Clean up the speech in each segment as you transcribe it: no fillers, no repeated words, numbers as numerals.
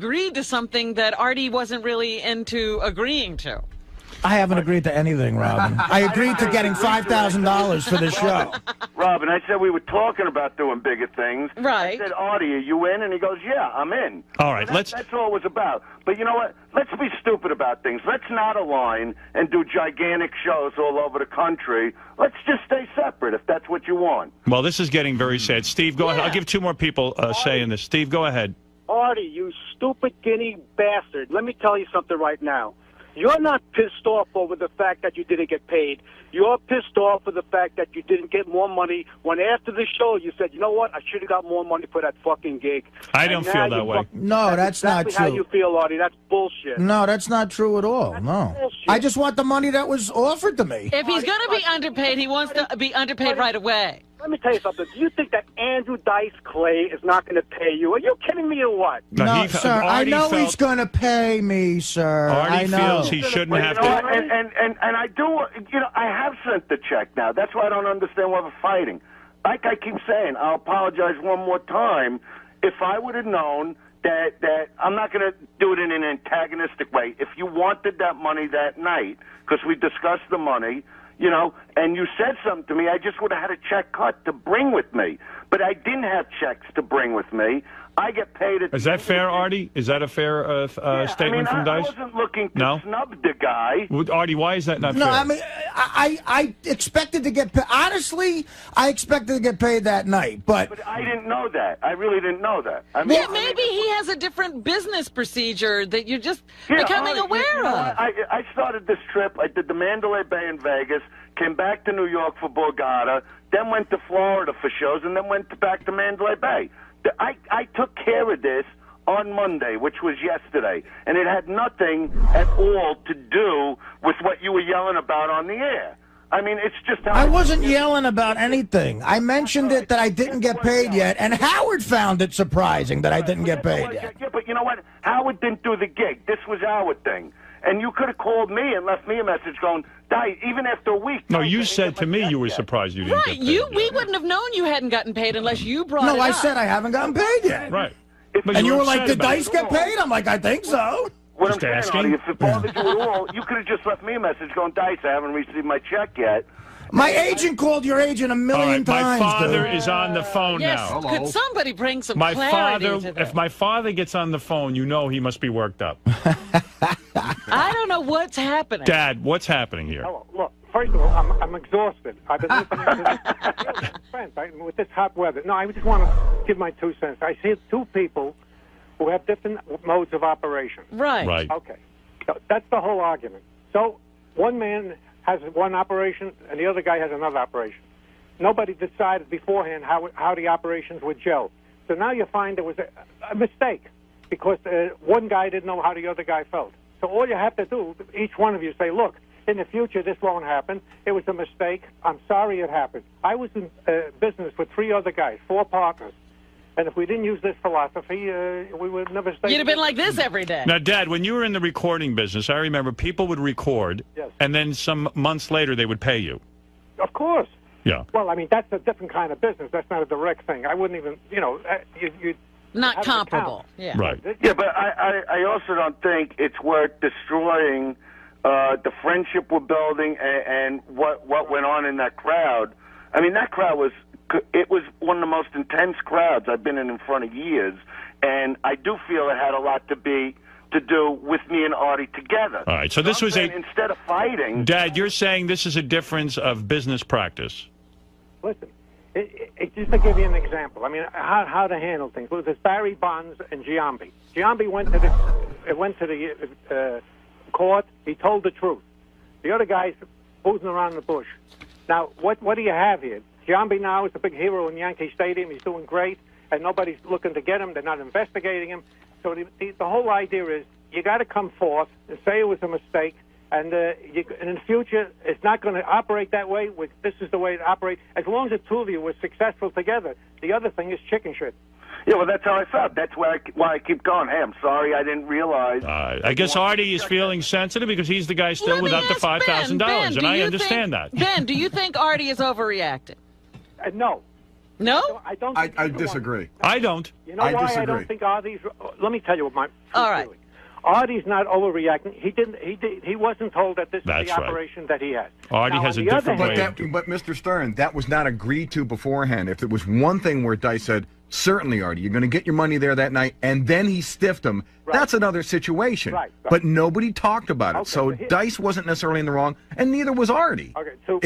agreed to something that Artie wasn't really into agreeing to. I haven't agreed to anything, Robin. I agreed to getting $5,000 for the show. Robin, I said we were talking about doing bigger things. Right. I said, Artie, are you in? And he goes, yeah, I'm in. All right, that's all it was about. But you know what? Let's be stupid about things. Let's not align and do gigantic shows all over the country. Let's just stay separate if that's what you want. Well, this is getting very sad. Steve, go ahead. I'll give two more people say in this. Steve, go ahead. Artie, you stupid guinea bastard. Let me tell you something right now. You're not pissed off over the fact that you didn't get paid. You're pissed off for the fact that you didn't get more money when after the show you said, you know what, I should have got more money for that fucking gig. I don't feel that way. No, that's exactly not true. how you feel, Artie. That's bullshit. No, that's not true at all. No. Bullshit. I just want the money that was offered to me. If he's going to be underpaid, he wants to be underpaid right away. Let me tell you something. Do you think that Andrew Dice Clay is not going to pay you? Are you kidding me or what? No, sir. I know he's going to pay me, sir. Artie I know. feels he shouldn't have to. And I do, I have sent the check now. That's why I don't understand why we're fighting. Like I keep saying, I'll apologize one more time. If I would have known that I'm not going to do it in an antagonistic way. If you wanted that money that night, because we discussed the money, and you said something to me, I just would have had a check cut to bring with me. But I didn't have checks to bring with me. I get paid at... Is that fair, Artie? Is that a fair statement from Dice? I wasn't looking to snub the guy. Artie, why is that not fair? No, I mean, I expected to get paid. Honestly, I expected to get paid that night, but I didn't know that. I really didn't know that. Maybe he has a different business procedure that you're just becoming aware of. I started this trip. I did the Mandalay Bay in Vegas, came back to New York for Borgata, then went to Florida for shows, and then went back to Mandalay Bay. I took care of this on Monday, which was yesterday, and it had nothing at all to do with what you were yelling about on the air. I mean, it's just how I wasn't yelling about anything. I mentioned it that I didn't get paid yet, and Howard found it surprising that I didn't get paid yet. Yeah, but you know what? Howard didn't do the gig. This was our thing. And you could have called me and left me a message going, Dice, even after a week. No, you said to me you were surprised you didn't get paid. We wouldn't have known you hadn't gotten paid unless you brought it up. No, I said I haven't gotten paid yet. Right. And you were like, did Dice get paid? I'm like, I think so. What I'm saying, Artie, if it bothered you at all, you could have just left me a message going, Dice, I haven't received my check yet. My agent called your agent a million times. My father is on the phone now. Could somebody bring some clarity to this? If my father gets on the phone, you know he must be worked up. I don't know what's happening. Dad, what's happening here? Oh, look, first of all, I'm exhausted. I've been listening to this friends, with this hot weather. No, I just want to give my 2 cents. I see two people who have different modes of operation. Right. Okay. So that's the whole argument. So one man has one operation and the other guy has another operation. Nobody decided beforehand how the operations would gel. So now you find there was a mistake because one guy didn't know how the other guy felt. So all you have to do, each one of you say, look, in the future this won't happen. It was a mistake. I'm sorry it happened. I was in business with 3 other guys, 4 partners. And if we didn't use this philosophy, we would never stay. You'd have been like this every day. Now, Dad, when you were in the recording business, I remember people would record, and then some months later they would pay you. Of course. Yeah. Well, I mean, that's a different kind of business. That's not a direct thing. I wouldn't even, you not comparable. Yeah. Right. Yeah, but I also don't think it's worth destroying the friendship we're building and what went on in that crowd. I mean, that crowd was one of the most intense crowds I've been in front of years, and I do feel it had a lot to do with me and Artie together. All right, so this was instead of fighting. Dad, you're saying this is a difference of business practice. Listen, just to give you an example, I mean, how to handle things. Well, there's Barry Bonds and Giambi. Giambi went to the court. He told the truth. The other guy's boozing around the bush. Now, what do you have here? Giambi now is a big hero in Yankee Stadium. He's doing great, and nobody's looking to get him. They're not investigating him. So the whole idea is you got to come forth and say it was a mistake, and in the future it's not going to operate that way. This is the way it operates. As long as the two of you were successful together, the other thing is chicken shit. Yeah, well, that's how I felt. That's why I keep going. Hey, I'm sorry, I didn't realize. I guess Artie is feeling sensitive because he's the guy still without the $5,000, and I understand that. Ben, do you think Artie is overreacting? No. No? I don't. I disagree. I don't. You know I why disagree. I don't think Artie's... Let me tell you what my... All right. feeling. Artie's not overreacting. He wasn't told that this is That's the right. operation that he has. Artie Now, has a on the other different hand- way. But Mr. Stern, that was not agreed to beforehand. If there was one thing where Dice said, certainly, Artie, you're going to get your money there that night, and then he stiffed him, that's another situation. Right. But nobody talked about it. Okay, So but here- Dice wasn't necessarily in the wrong, and neither was Artie. Okay, so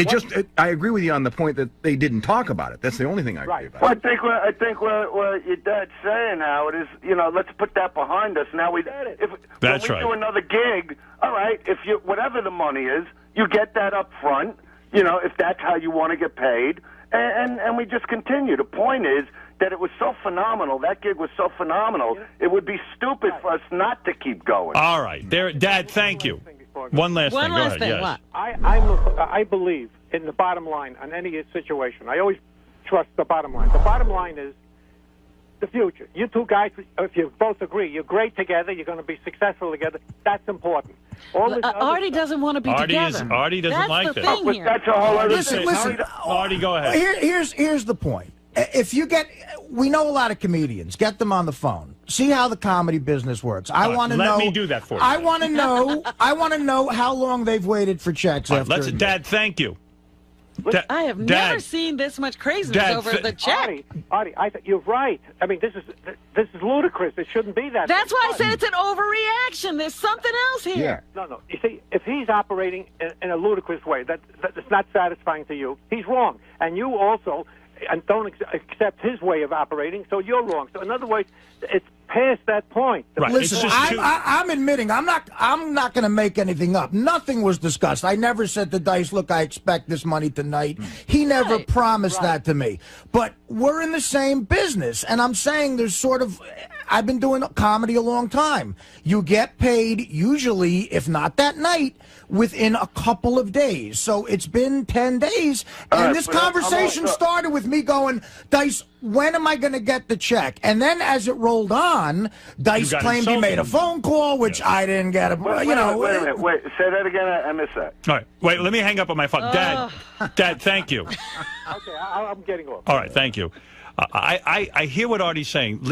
I agree with you on the point that they didn't talk about it. That's the only thing I agree about. Well, I think what your dad's saying, Howard, is let's put that behind us. Now That's when we right. do another gig, all right, if you whatever the money is, you get that up front. If that's how you want to get paid, and we just continue. The point is that it was so phenomenal. That gig was so phenomenal. It would be stupid for us not to keep going. All right. There, Dad, thank you. One last thing. One Go last ahead. thing. Yes. What? I believe in the bottom line on any situation. I always trust the bottom line. The bottom line is the future. You two guys, if you both agree, you're great together, you're going to be successful together, that's important. Artie doesn't want to be together. Artie doesn't That's like the this. thing here. That's a whole other Listen, thing. listen. Artie, go ahead. Here's the point. If you we know a lot of comedians. Get them on the phone. See how the comedy business works. I want to know. Let me do that for you. I want to know. I want to know how long they've waited for checks. All right, after. Dad, thank you. I have never seen this much craziness Dad, over the check. Artie, you're right. I mean, this is ludicrous. It shouldn't be that. That's why I said it's an overreaction. There's something else here. Yeah. No. You see, if he's operating in a ludicrous way that's not satisfying to you, he's wrong. And you also don't accept his way of operating, so you're wrong. So in other words, it's past that point. Right. Listen, I'm admitting I'm not going to make anything up. Nothing was discussed. I never said to Dice, "Look, I expect this money tonight." He never promised that to me. But we're in the same business, and I'm saying there's sort of. I've been doing comedy a long time. You get paid usually, if not that night, within a couple of days. So it's been 10 days, and this conversation started with me going, Dice, when am I going to get the check? And then as it rolled on, Dice claimed he made a phone call, which I didn't get. Wait a minute. Wait, say that again. I missed that. All right. Wait, let me hang up on my phone. Dad, thank you. Okay, I'm getting off. All right, thank you. I hear what Artie's saying.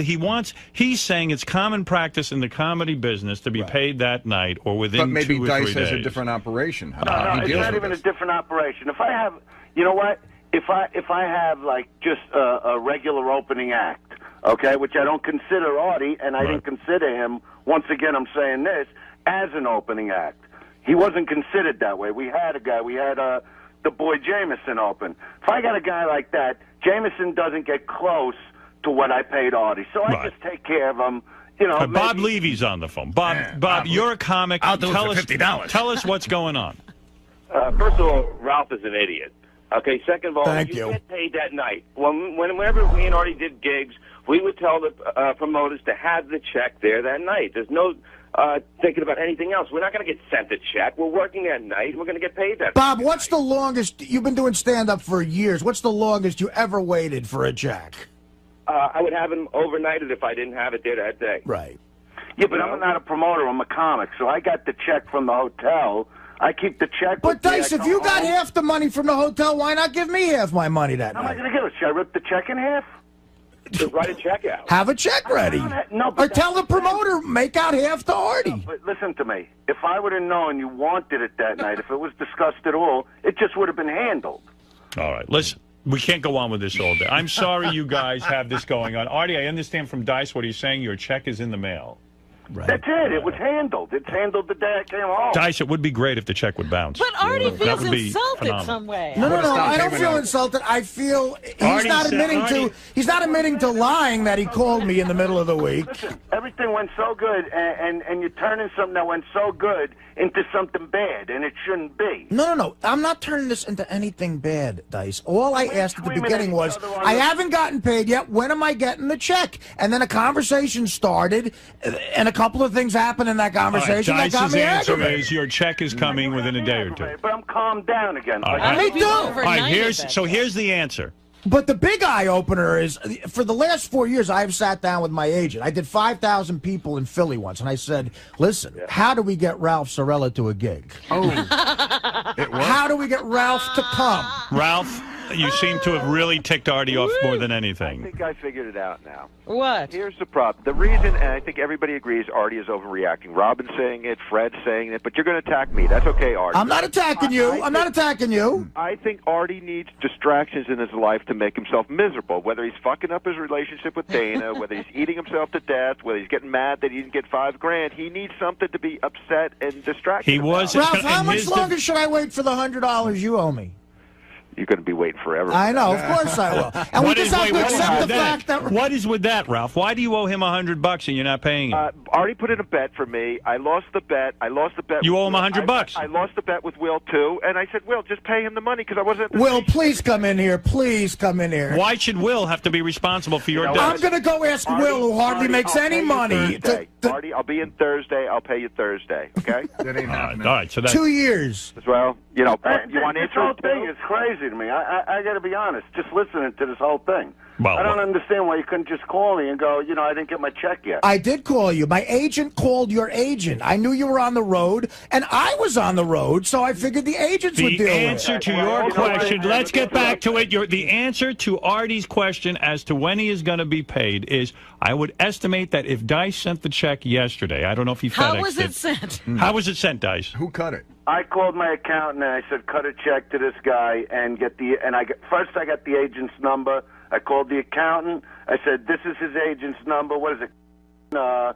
He's saying it's common practice in the comedy business to be paid that night or within 2 or 3 days. But maybe Dice has a different operation. No, it's not even a different operation. If I have, you know what? If I have like just a regular opening act, okay, which I don't consider Artie, and I didn't consider him. Once again, I'm saying this as an opening act. He wasn't considered that way. We had a guy. We had the boy Jameson open. If I got a guy like that, Jameson doesn't get close to what I paid Artie, so I just take care of him. Bob Levy's on the phone. Bob, you're a comic. I'll do it for $50. Tell us what's going on. First of all, Ralph is an idiot. Okay, second of all, Thank you you. get paid that night. Whenever me and Artie did gigs, we would tell the promoters to have the check there that night. There's no thinking about anything else. We're not going to get sent a check. We're working at night. We're going to get paid that Bob, what's the longest, you've been doing stand-up for years, what's the longest you ever waited for a check? I would have him overnighted if I didn't have it there that day. Right. Yeah, but I'm not a promoter. I'm a comic, so I got the check from the hotel. I keep the check. But Dice, if you got half the money from the hotel, why not give me half my money that How am I night? going to give it? Should I rip the check in half? Just write a check out. Have a check ready. No, but or tell the promoter, make out half to Artie. But listen to me. If I would have known you wanted it that night, if it was discussed at all, it just would have been handled. All right, listen. We can't go on with this all day. I'm sorry you guys have this going on. Artie, I understand from Dice what he's saying. Your check is in the mail. Right. That's it. It was handled. It's handled the day I came home. Dice, it would be great if the check would bounce. But Artie That feels would be insulted phenomenal. some way. No, I don't payment feel out. insulted. I feel he's Artie not said- admitting Artie- he's not admitting to lying that he called me in the middle of the week. Listen, everything went so good, and you're turning something that went so good into something bad, and it shouldn't be. No. I'm not turning this into anything bad, Dice. All I asked at the screaming beginning at was, each other on I the- haven't gotten paid yet. When am I getting the check? And then a conversation started, and a couple of things happened in that All right, conversation that got Dice's me answer aggravated. is your check is coming within a day or two. But I'm calmed down again. All Like, right. Me too. All right, here's the answer. But the big eye opener is, for the last 4 years, I've sat down with my agent. I did 5,000 people in Philly once, and I said, listen, how do we get Ralph Sorella to a gig? Oh, it was. How do we get Ralph to come? Ralph, You seem to have really ticked Artie off more than I anything. think I figured it out now. What? Here's the problem. The reason, and I think everybody agrees, Artie is overreacting. Robin's saying it, Fred's saying it, but you're going to attack me. That's okay, Artie. I'm not attacking you. I'm not attacking you. I think Artie needs distractions in his life to make himself miserable, whether he's fucking up his relationship with Dana, whether he's eating himself to death, whether he's getting mad that he didn't get $5,000. He needs something to be upset and distracted He was. about. Ralph, how much longer should I wait for the $100 you owe me? You're going to be waiting forever. I know, of course I will. And we just have to accept the fact that... What is with that, Ralph? Why do you owe him $100 and you're not paying him? Artie put in a bet for me. I lost the bet. You owe him $100. I lost the bet with Will, too. And I said, Will, just pay him the money because I wasn't at the Will, station. please come in here. Please come in here. Why should Will have to be responsible for your debt? I'm going to go ask Will, who hardly makes any money. Artie, I'll be in Thursday. I'll pay you Thursday, okay? That ain't happening. All right, so that's 2 years. Well, you know, you want This whole thing is crazy to me. I got to be honest. Just listening to this whole thing. Well, I don't understand why you couldn't just call me and go, I didn't get my check yet. I did call you. My agent called your agent. I knew you were on the road, and I was on the road, so I figured the agents would deal with it. The answer to your question, let's get back to it. The answer to Artie's question as to when he is going to be paid is, I would estimate that if Dice sent the check yesterday, I don't know if he FedExed How was it sent? How was it sent, Dice? Who cut it? I called my accountant and I said, cut a check to this guy and first I got the agent's number. I called the accountant. I said, this is his agent's number. What is it? Am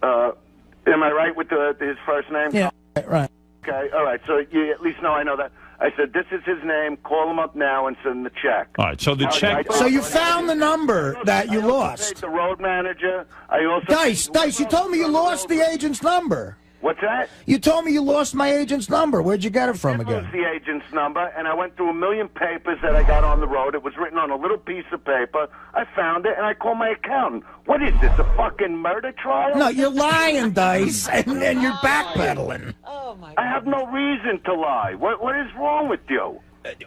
I right with his first name? Yeah, right. Okay, all right. So you at least know I know that. I said, this is his name. Call him up now and send the check. All right, so the check... So you found the number that you lost. The road manager. I also Dice, you told me you lost the agent's number. What's that? You told me you lost my agent's number. Where'd you get it from It was again? the agent's number, and I went through a million papers that I got on the road. It was written on a little piece of paper. I found it, and I called my accountant. What is this, a fucking murder trial? No, you're lying, Dice, and you're backpedaling. Oh, my God. I have no reason to lie. What is wrong with you?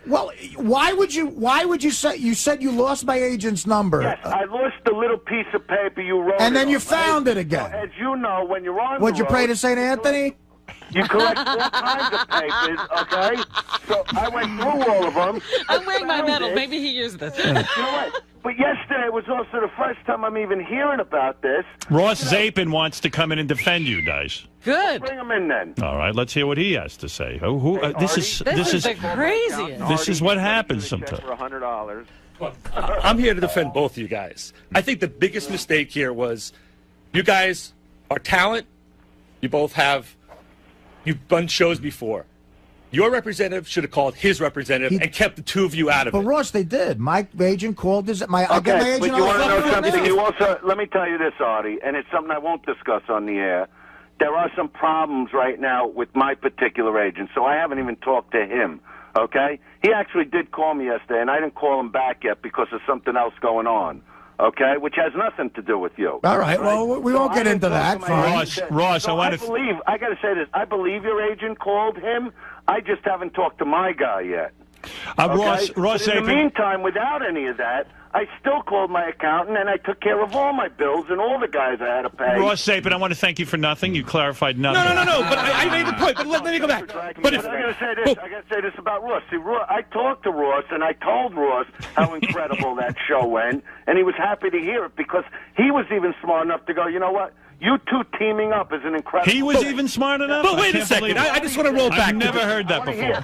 Well, why would you say you said you lost my agent's number? Yes, I lost the little piece of paper you wrote. And then it you on. found it again. As you know, when you're on Would the you road, pray to St. Anthony? You collect all kinds of papers, okay? So I went through all of them. I'm wearing my found medal. it. Maybe he used this. You know what? But yesterday was also the first time I'm even hearing about this. Ross Zapin wants to come in and defend you, Dice. Good. Bring him in then. All right, let's hear what he has to say. This is the craziest. This is what happens sometimes. For $100. I'm here to defend both of you guys. I think the biggest mistake here was you guys are talent. You've done shows before. Your representative should have called his representative and kept the two of you out of But it. Ross, they did. My agent called his. I got my Okay, agent. but you want to know on something? You also let me tell you this, Artie, and it's something I won't discuss on the air. There are some problems right now with my particular agent, so I haven't even talked to him. Okay, he actually did call me yesterday, and I didn't call him back yet because of something else going on. Okay, which has nothing to do with you. All right. Well, we won't get into that. Fine. Ross, I want to believe. I got to say this. I believe your agent called him. I just haven't talked to my guy yet. Okay? Ross But in the Zapin. meantime, without any of that, I still called my accountant and I took care of all my bills and all the guys I had to pay. Ross Zapin, I want to thank you for nothing. You clarified nothing. No. But I made the point. But let me go back. But if I got to say this about Ross. See, I talked to Ross and I told Ross how incredible that show went, and he was happy to hear it because he was even smart enough to go, you know what? You two teaming up is an incredible. He was even smart enough. But wait a second. I just want to roll back. I've never heard that before.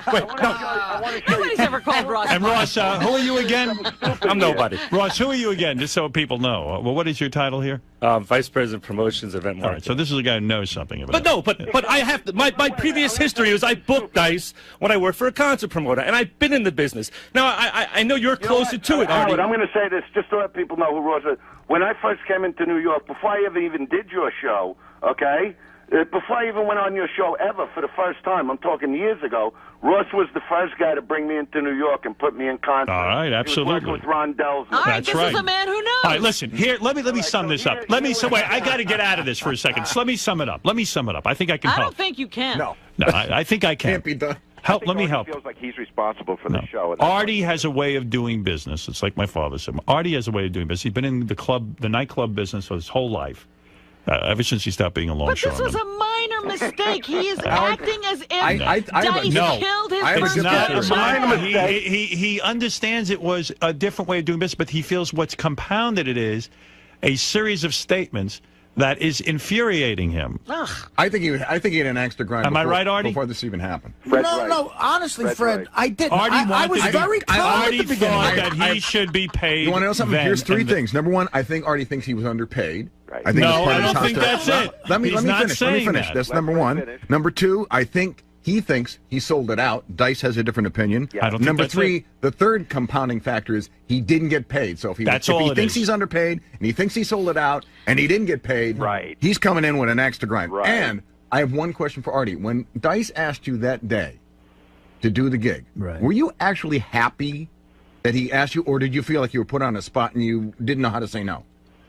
Nobody's ever called Ross. And Ross, who are you again? I'm nobody. Ross, who are you again? Just so people know. Well, what is your title here? Vice President Promotions, Event Marketing. All right, so this is a guy who knows something about it. But I have to, my previous history was I booked Dice when I worked for a concert promoter, and I've been in the business. Now I know you're closer to it, Artie. Howard, I'm going to say this just to let people know who Ross is. When I first came into New York, before I ever even did your show, okay, before I even went on your show ever for the first time, I'm talking years ago, Ross was the first guy to bring me into New York and put me in contact. All right, absolutely. He was working with Ron Delsman. All right, That's this right. is a man who knows. All right, listen. Here, let me sum this up. Wait, I got to get out of this for a second. So let me sum it up. I think I can I help. don't think you can. No. No, I think I can. Can't be done. Let me help. He feels like he's responsible for the show. Artie has a way of doing business. It's like my father said. Artie has a way of doing business. He's been in the nightclub business for his whole life. Ever since he stopped being a But this was a minor mistake. He is acting as if Dice killed his brother. He understands it was a different way of doing business, but he feels what's compounded it is a series of statements that is infuriating him. Ugh. I think he had an axe to grind. Am I right, Artie? Before this even happened. No, honestly, Fred, I didn't. I was very calm Artie at the beginning. thought that he should be paid. You want to know something? Here's three things. Number one, I think Artie thinks he was underpaid. I think I don't think that's it. Let me finish. That. That's number one. Number two, I think he thinks he sold it out. Dice has a different opinion. I don't think Number that's three, it. the third compounding factor is he didn't get paid. So if he thinks he's underpaid and he thinks he sold it out and he didn't get paid, he's coming in with an axe to grind. Right. And I have one question for Artie. When Dice asked you that day to do the gig, were you actually happy that he asked you, or did you feel like you were put on a spot and you didn't know how to say no?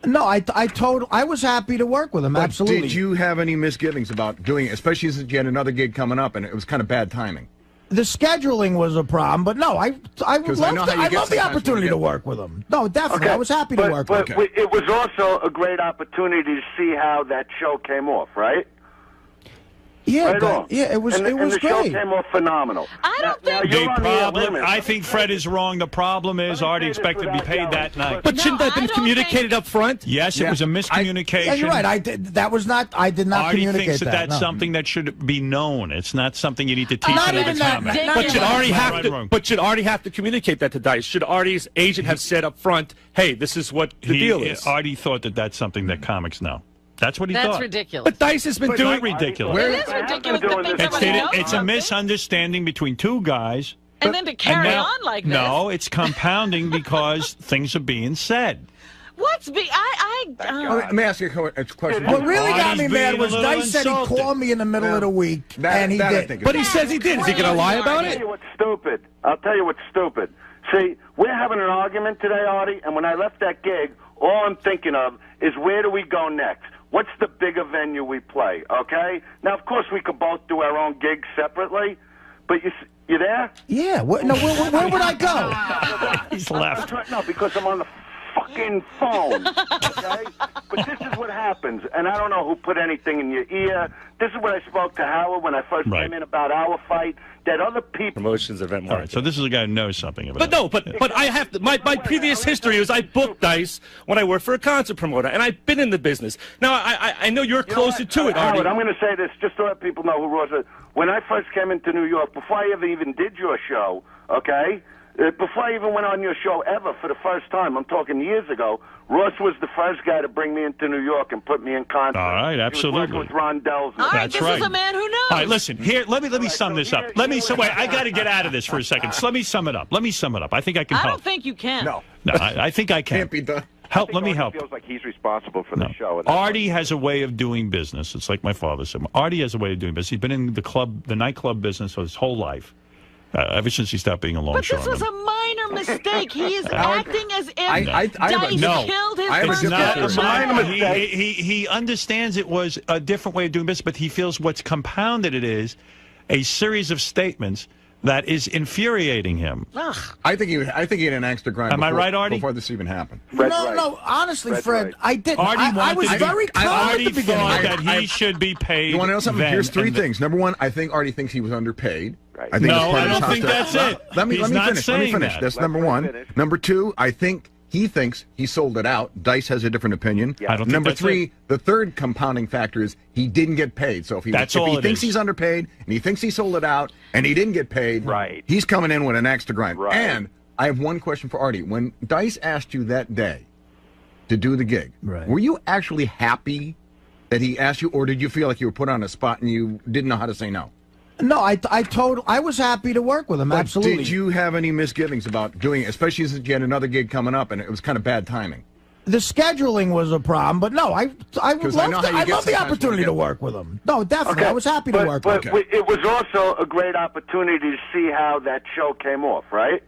No, I was happy to work with him. But absolutely. Did you have any misgivings about doing it, especially since you had another gig coming up and it was kind of bad timing? The scheduling was a problem, but no, I love the opportunity to work with him. No, definitely, I was happy to work with him. But it was also a great opportunity to see how that show came off, right? Yeah, it was and the show came off phenomenal. I don't think the problem. I think Fred is wrong. The problem is Artie expected to be paid that night. But shouldn't that have been communicated up front? Yes, it was a miscommunication. Yeah, you're right. I did not Artie communicate thinks that. That's something that should be known. It's not something you need to teach. Not even that. But should Artie have to? But should Artie have to communicate that to Dice? Should Artie's agent have said up front, "Hey, this is what the deal is"? Artie thought that that's something that comics know. That's what he thought. That's ridiculous. But Dice has been doing ridiculous. It is ridiculous to think somebody knows It's a misunderstanding between two guys. And then to carry on like this. No, it's compounding because things are being said. Let me ask you a question. What really got me mad was Dice said he called me in the middle of the week, and he did. But he says he did. Is he going to lie about it? I'll tell you what's stupid. See, we're having an argument today, Artie, and when I left that gig, all I'm thinking of is where do we go next? What's the bigger venue we play, okay? Now, of course, we could both do our own gigs separately, but you there? Yeah. Where would I go? He's left. No, because I'm on the fucking phone, okay? But this is what happens, and I don't know who put anything in your ear. This is what I spoke to Howard when I first came in about our fight, that other people... Promotions, event marketing. All right, so this is a guy who knows something about it. But I have to... My previous history is I booked Dice when I worked for a concert promoter, and I've been in the business. Now, I know you're closer to it, Artie. Howard, I'm going to say this just to let people know who Ross is. When I first came into New York, before I ever even did your show, okay... before I even went on your show ever for the first time, I'm talking years ago, Ross was the first guy to bring me into New York and put me in contact. All right, absolutely. He was with Ron Delsner. All right, this is a man who knows. All right, listen, here, let me sum this up. Wait, I got to get out of this for a second. So let me sum it up. I think I can help. I don't think you can. No, I think I can. Can't be done. Let me help. Feels like he's responsible for the show. Artie has a way of doing business. It's like my father said. Artie has a way of doing business. He's been in the nightclub business his whole life. Ever since he stopped being a longshoreman. But this was a minor mistake. He is acting as if Dice killed his It's brother. not a minor mistake. He understands it was a different way of doing business, but he feels what's compounded it is a series of statements that is infuriating him. Ugh. I think he had an axe to grind. Am I right, Artie? Before this even happened. No, honestly, Fred, I didn't. I was very calm at the beginning. Artie thought that he should be paid. You want to know something? Here's three things. Number one, I think Artie thinks he was underpaid. Right. I think No, it's part I of his don't think hostility. that's it. Let me He's not finish. Let me saying finish. that. That's number one. Number two, I think he thinks he sold it out. Dice has a different opinion. I don't think Number that's three, it. the third compounding factor is he didn't get paid. So if he thinks he's underpaid and he thinks he sold it out and he didn't get paid, he's coming in with an axe to grind. Right. And I have one question for Artie. When Dice asked you that day to do the gig, were you actually happy that he asked you, or did you feel like you were put on a spot and you didn't know how to say no? No, I was happy to work with him. But absolutely. Did you have any misgivings about doing it, especially since you had another gig coming up and it was kind of bad timing? The scheduling was a problem, but no, I love the opportunity to work with him. No, definitely, I was happy to work with him. But it was also a great opportunity to see how that show came off, right?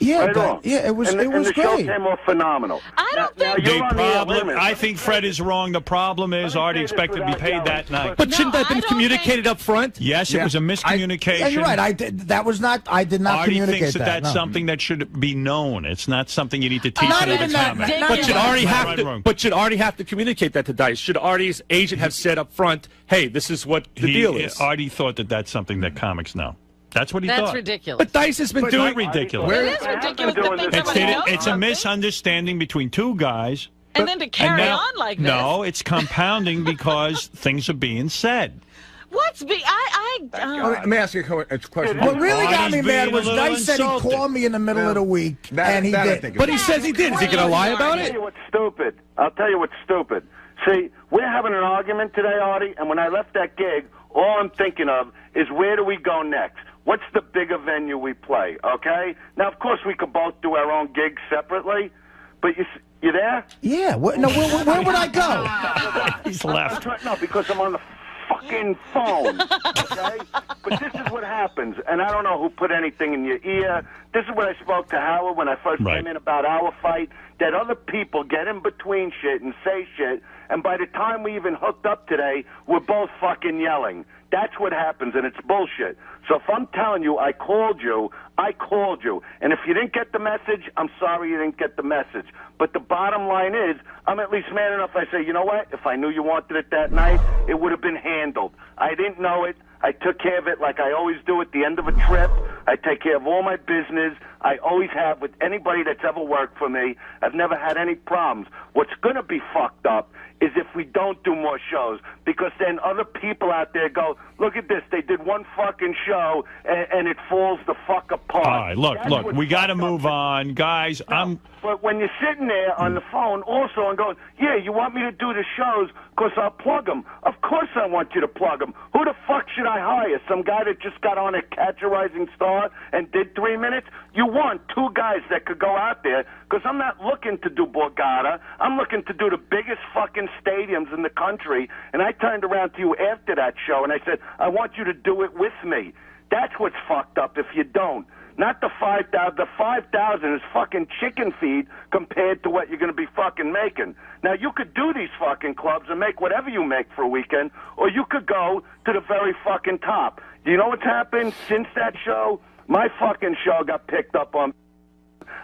Yeah, right it was and the great. show came off phenomenal. I don't think you're on the air. Wait a minute. I think Fred is wrong. The problem is Artie expected to be paid that night. But shouldn't that have been communicated up front? Yes, it was a miscommunication. Yeah, you're right. I did not Artie communicate thinks that. that's something that should be known. It's not something you need to teach Not another even that. comic. But should Artie have to? But should Artie have to communicate that to Dice? Should Artie's agent have said up front, "Hey, this is what the deal is"? Artie thought that that's something that comics know. That's what he thought. That's ridiculous. But Dice has been doing ridiculous. It is ridiculous to think somebody knows It's a misunderstanding between two guys. And then to carry on like this. No, it's compounding because things are being said. What's Let me ask you a question. What really got me Artie's mad being was a little Dice said he insulted. called me in the middle of the week, and he did. But he says he did. Is he going to lie about I'll it? tell you what's stupid. I'll tell you what's stupid. See, we're having an argument today, Artie, and when I left that gig, all I'm thinking of is where do we go next? What's the bigger venue we play, okay? Now, of course, we could both do our own gigs separately, but you there? Yeah. Where would I go? He's left. No, because I'm on the fucking phone, okay? But this is what happens, and I don't know who put anything in your ear. This is what I spoke to Howard when I first came in about our fight, that other people get in between shit and say shit, and by the time we even hooked up today, we're both fucking yelling. That's what happens, and it's bullshit. So if I'm telling you I called you, and if you didn't get the message, I'm sorry you didn't get the message. But the bottom line is, I'm at least man enough, I say, you know what? If I knew you wanted it that night, it would have been handled. I didn't know it. I took care of it like I always do at the end of a trip. I take care of all my business. I always have with anybody that's ever worked for me. I've never had any problems. What's going to be fucked up is if we don't do more shows, because then other people out there go, look at this, they did one fucking show, and it falls the fuck apart. All right, look, we got to move on. Guys, But when you're sitting there on the phone also and going, yeah, you want me to do the shows because I'll plug them. Of course I want you to plug them. Who the fuck should I hire? Some guy that just got on a Catch a Rising Star and did 3 minutes? You want two guys that could go out there, because I'm not looking to do Borgata. I'm looking to do the biggest fucking stadiums in the country. And I turned around to you after that show and I said, I want you to do it with me. That's what's fucked up if you don't. Not the 5,000. The 5,000 is fucking chicken feed compared to what you're going to be fucking making. Now, you could do these fucking clubs and make whatever you make for a weekend, or you could go to the very fucking top. Do you know what's happened since that show? My fucking show got picked up on.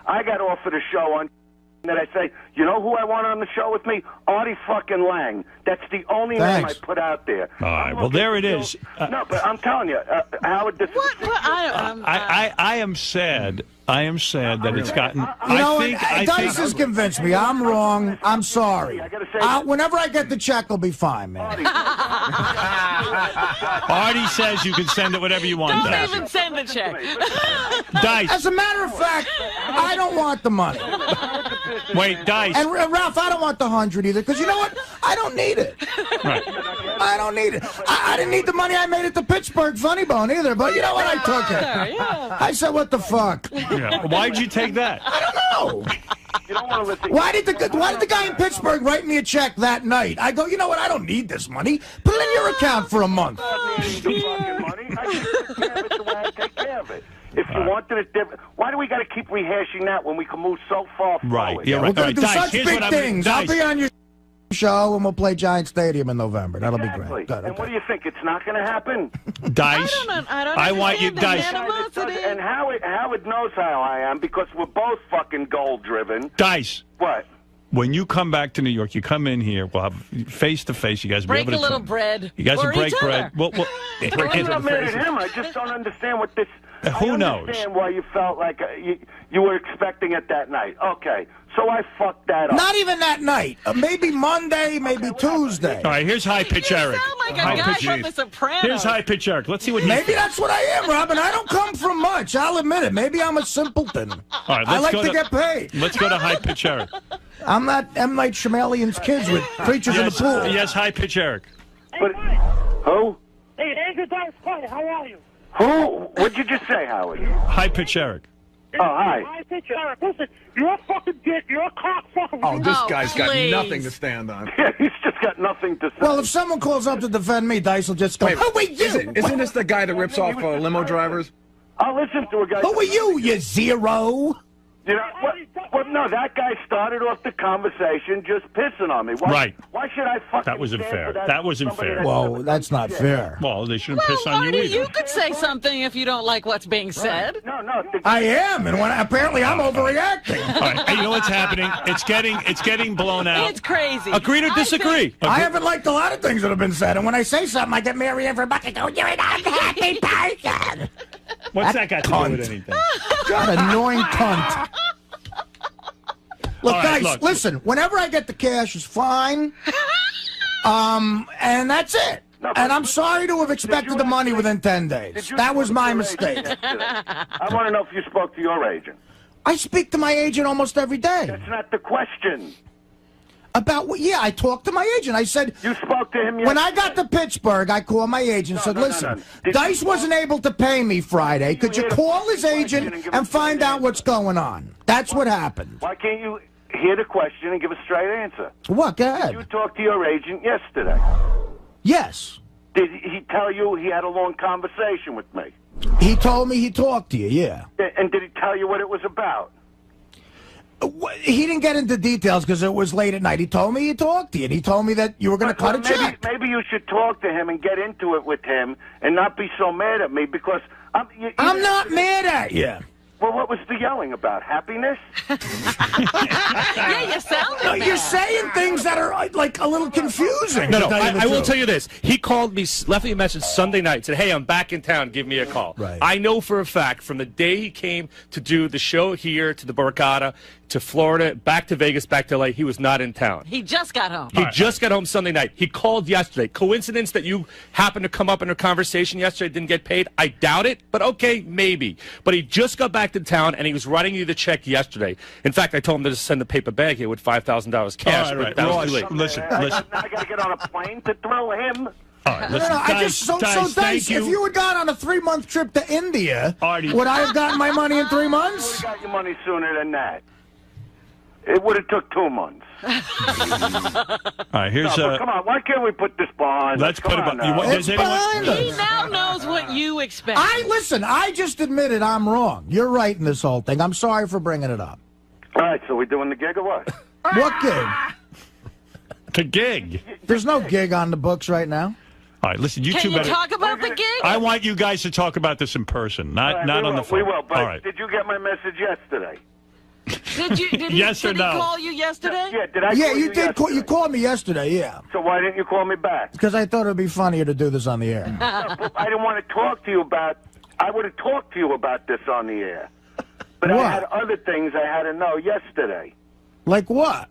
I got offered a show on. That I say, you know who I want on the show with me? Artie fucking Lang. That's the only name I put out there. All right, well, there it is. No, but I'm telling you, Howard, this is... I am sad. I am sad that it's gotten... Dice has convinced me. I'm wrong. I'm sorry. Whenever I get the check, it'll be fine, man. Artie says you can send it whatever you want. Don't even send the check. Dice. As a matter of fact, I don't want the money. Wait, Dice. And Ralph, I don't want the 100 either, because you know what? I don't need it. Right. I don't need it. I didn't need the money I made at the Pittsburgh Funny Bone either, but you know what? I took it. Yeah. I said, what the fuck? Yeah. Why'd you take that? I don't know. You don't want to listen. Why did the guy in Pittsburgh write me a check that night? I go, you know what? I don't need this money. Put it in your account for a month. The fucking money. I take care of it the way I take care of it. If you wanted it different, why do we got to keep rehashing that when we can move so far forward? Right. Yeah, We're right. going to do such big things. I'll be on your show, and we'll play Giant Stadium in November. That'll be great. Good, and what do you think? It's not going to happen? Dice. I want you, Dice. And Howard knows how I am, because we're both fucking goal-driven. Dice. What? When you come back to New York, you come in here. We'll have face-to-face. You guys will be able to break a little bread. You guys will break bread. I'm not mad at him. I just don't understand what this... Who knows? I understand why you felt like you were expecting it that night. Okay, so I fucked that up. Not even that night. Maybe Monday, maybe Tuesday. All right, here's High Pitch Eric. You sound like a guy from The Sopranos. Here's High Pitch Eric. Let's see what he Maybe that's what I am, Robin. I don't come from much. I'll admit it. Maybe I'm a simpleton. All right, I like to get paid. Let's go to High Pitch Eric. I'm not M. Night Shyamalan's kids with creatures in the pool. Yes, High Pitch Eric. But, who? Hey, Andrew Dice Clay, how are you? Who? What'd you just say, Howard? High Pitch Eric. Oh, hi. High Pitch Eric. Listen, you're a fucking dick. You're a cocksucker. Oh, this guy's got nothing to stand on. Yeah, he's just got nothing to say. Well, if someone calls up to defend me, Dice will just go, who are you? Isn't this the guy that rips off limo drivers? I'll listen to a guy. Who are you, you zero? You know, no, that guy started off the conversation just pissing on me. Why should I fucking That wasn't fair. That wasn't fair. Well, that's not fair. Well, they shouldn't piss on you Artie, either. you could say something if you don't like what's being said. No. I am, and apparently I'm overreacting. All right, hey, you know what's happening? It's getting blown out. It's crazy. Agree to disagree. I haven't liked a lot of things that have been said, and when I say something, I get Mary everybody go, "You're an unhappy person." What's that got to do with anything? God, annoying cunt. Look, right, guys, listen. Whenever I get the cash, is fine. And that's it. And I'm sorry to have expected the money within 10 days. That was my mistake. I want to know if you spoke to your agent. I speak to my agent almost every day. That's not the question. About what? Yeah, I talked to my agent. I said... You spoke to him yesterday. When I got to Pittsburgh, I called my agent and said, listen, Dice wasn't able to pay me Friday. Could you call his agent and find out what's going on? That's what happened. Why can't you hear the question and give a straight answer? What? Go ahead. Did you talk to your agent yesterday? Yes. Did he tell you he had a long conversation with me? He told me he talked to you, yeah. And did he tell you what it was about? He didn't get into details because it was late at night. He told me he talked to you, and he told me that you were going to cut a check. Maybe you should talk to him and get into it with him and not be so mad at me because... I'm not mad at you. Well, what was the yelling about? Happiness? Yeah, you sound like You're saying things that are like a little confusing. No, I will tell you this. He called me, left me a message Sunday night, said, hey, I'm back in town, give me a call. Right. I know for a fact from the day he came to do the show here to the Borgata, to Florida, back to Vegas, back to LA, he was not in town. He just got home. He just got home Sunday night. He called yesterday. Coincidence that you happened to come up in a conversation yesterday, didn't get paid? I doubt it, but okay, maybe. But he just got back to town, and he was writing you the check yesterday. In fact, I told him to just send a paper bag here with $5,000 cash, but that was too late. Listen. I got to get on a plane to throw him. All right, listen, Dice, if you had gone on a 3-month trip to India, Artie, would I have gotten my money in 3 months? You would have got your money sooner than that. It would have took 2 months. All right, here's come on, why can't we put this behind? Let's put it behind. He now knows what you expect. Listen, I just admitted I'm wrong. You're right in this whole thing. I'm sorry for bringing it up. All right, so we doing the gig or what? What gig? The gig. There's no gig on the books right now. All right, listen, Can you talk about the gig? I want you guys to talk about this in person, not on the phone. We will, but all right. did you get my message yesterday? Did he Yes or no? call you yesterday? Yeah, did I call you did. You called me yesterday, yeah. So why didn't you call me back? Because I thought it would be funnier to do this on the air. No, I didn't want to talk to you about... I would have talked to you about this on the air. But What? I had other things I had to know yesterday. Like what?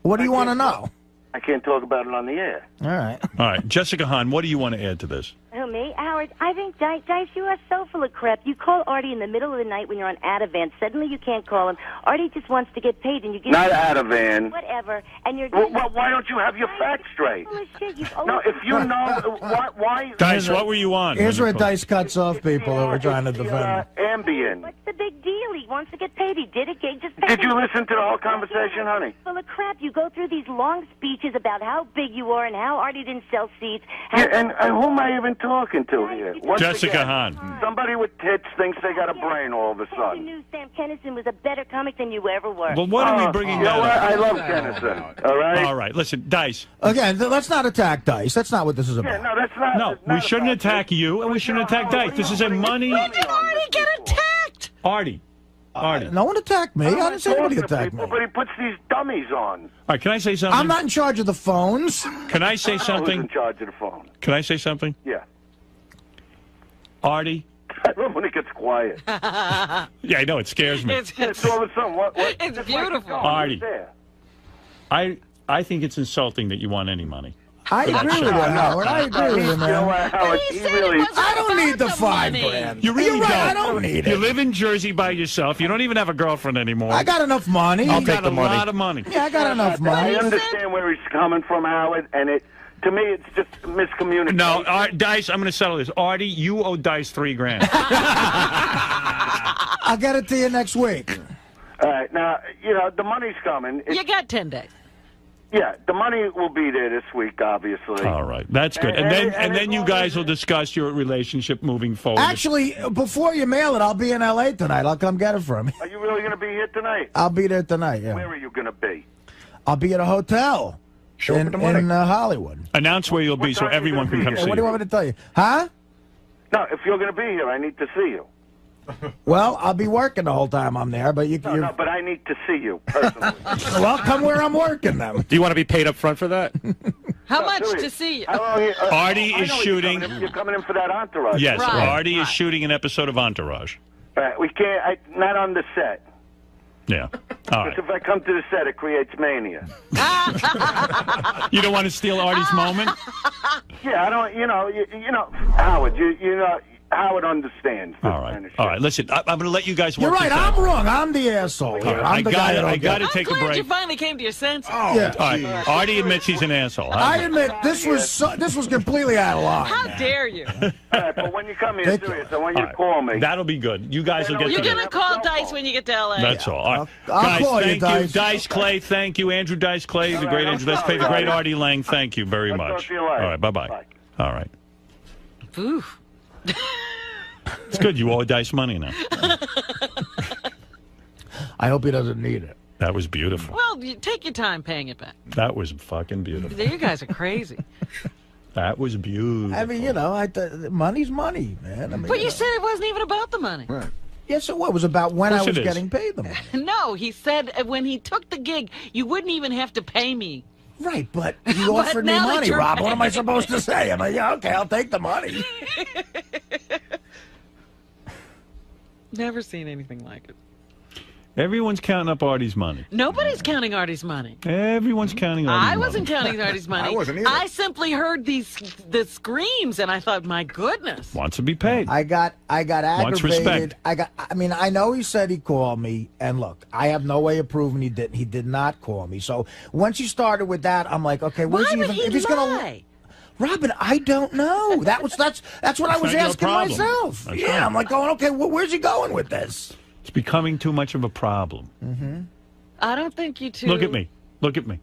What do you want to know? I can't talk about it on the air. All right. All right, Jessica Hahn, what do you want to add to this? Who, me? Howard, I think, Dice, you are so full of crap. You call Artie in the middle of the night when you're on Ativan. Suddenly you can't call him. Artie just wants to get paid, and you give Not Ativan. whatever, and you're... Well, why don't you have your facts straight? No, if you know... Why... Dice, what were you on? Here's where Dice cuts off people who are trying to defend him. Ambien. What's the big deal? He wants to get paid. He did it. Just Did you listen to the whole conversation, honey? Full of crap. You go through these long speeches about how big you are and how Artie didn't sell seats. Yeah, and who am I even talking to here? Once Jessica again, Hahn. Somebody with tits thinks they got a brain all of a You sudden. knew Sam Kennison was a better comic than you ever were. Well, what are we bringing You know what? that I up? love Kennison. All right? All right, listen, Dice. Again, let's not attack Dice. That's not what this is about. Yeah, no, that's not... No, that's we not shouldn't about attack you, and we shouldn't attack Dice. This is a money... When did Artie get attacked? Artie. No one attacked me. I didn't say anybody attacked me. But he puts these dummies on. All right, can I say something? I'm not in charge of the phones. Can I say Who's something? in charge of the phone? Can I say something? Yeah. Artie? I love when it gets quiet. Yeah, I know, it scares me. It's all of a sudden. What? It's beautiful. Artie. I think it's insulting that you want any money. I agree with that, Howard. I agree with you, man. Howard, He said it wasn't I don't need the about $5 money. grand. You really You're right, don't. I don't need You it. live in Jersey by yourself. You don't even have a girlfriend anymore. I got enough money. You got a lot of money. Yeah, I got enough I money. understand where he's coming from, Howard, and to me, it's just miscommunication. No, Dice, I'm going to settle this. Artie, you owe Dice $3,000. I'll get it to you next week. All right, now, the money's coming. You got 10 days. Yeah, the money will be there this week, obviously. All right, that's good. And then you guys will discuss your relationship moving forward. Actually, before you mail it, I'll be in L.A. tonight. I'll come get it from you. Are you really going to be here tonight? I'll be there tonight, yeah. Where are you going to be? I'll be at a hotel in Hollywood. Announce where you'll be so everyone can come see you. What do you want me to tell you? Huh? No, if you're going to be here, I need to see you. Well, I'll be working the whole time I'm there, but No, but I need to see you personally. Well, come where I'm working then. Do you want to be paid up front for that? How much to see you? Artie is shooting. You're coming in for that Entourage. Yes, Artie is shooting an episode of Entourage. We can't. Not on the set. Yeah. All right. Because if I come to the set, it creates mania. You don't want to steal Artie's moment? Yeah, I don't. You know, Howard. You know. Howard understands. All right. All right. Listen, I'm going to let you guys work. You're right. this out. I'm wrong. I'm the asshole. All right, I'm the guy that I got to take a I'm glad break. you finally came to your senses. Oh, yeah. All right. Artie admits he's an asshole. I admit this was completely out of line. How dare you? All right, but when you come here, serious, I want you to call me. That'll be good. You guys will get You're together. going to call Dice when you get to L.A. That's all. All right. I'll Guys, call thank you, Dice Clay. Thank you, Andrew Dice Clay, the great Andrew Dice Clay, the great Artie Lang. Thank you very much. All right. Bye-bye. All right. Oof. It's good. You owe Dice money now. I hope he doesn't need it. That was beautiful. Well, you take your time paying it back. That was fucking beautiful. You guys are crazy. That was beautiful. I mean, you know, money's money, man. I mean, But you said it wasn't even about the money. Right. Yes, it was about when I was getting paid the money. No, he said when he took the gig, you wouldn't even have to pay me. Right, but you offered me money, Rob. What am I supposed to say? I'm like, yeah, okay, I'll take the money. Never seen anything like it. Everyone's counting up Artie's money. Nobody's counting Artie's money. Everyone's counting Artie's money. I wasn't counting Artie's money. I wasn't either. I simply heard the screams, and I thought, my goodness. Wants to be paid. I got aggravated. Wants respect. I mean, I know he said he called me, and look, I have no way of proving he didn't. He did not call me. So once he started with that, I'm like, okay, where's he even? If he's gonna Robin, I don't know. That's what I was asking myself. That's right. I'm like going, okay, where's he going with this? It's becoming too much of a problem. Mm-hmm. I don't think you two. Look at me. Look at me.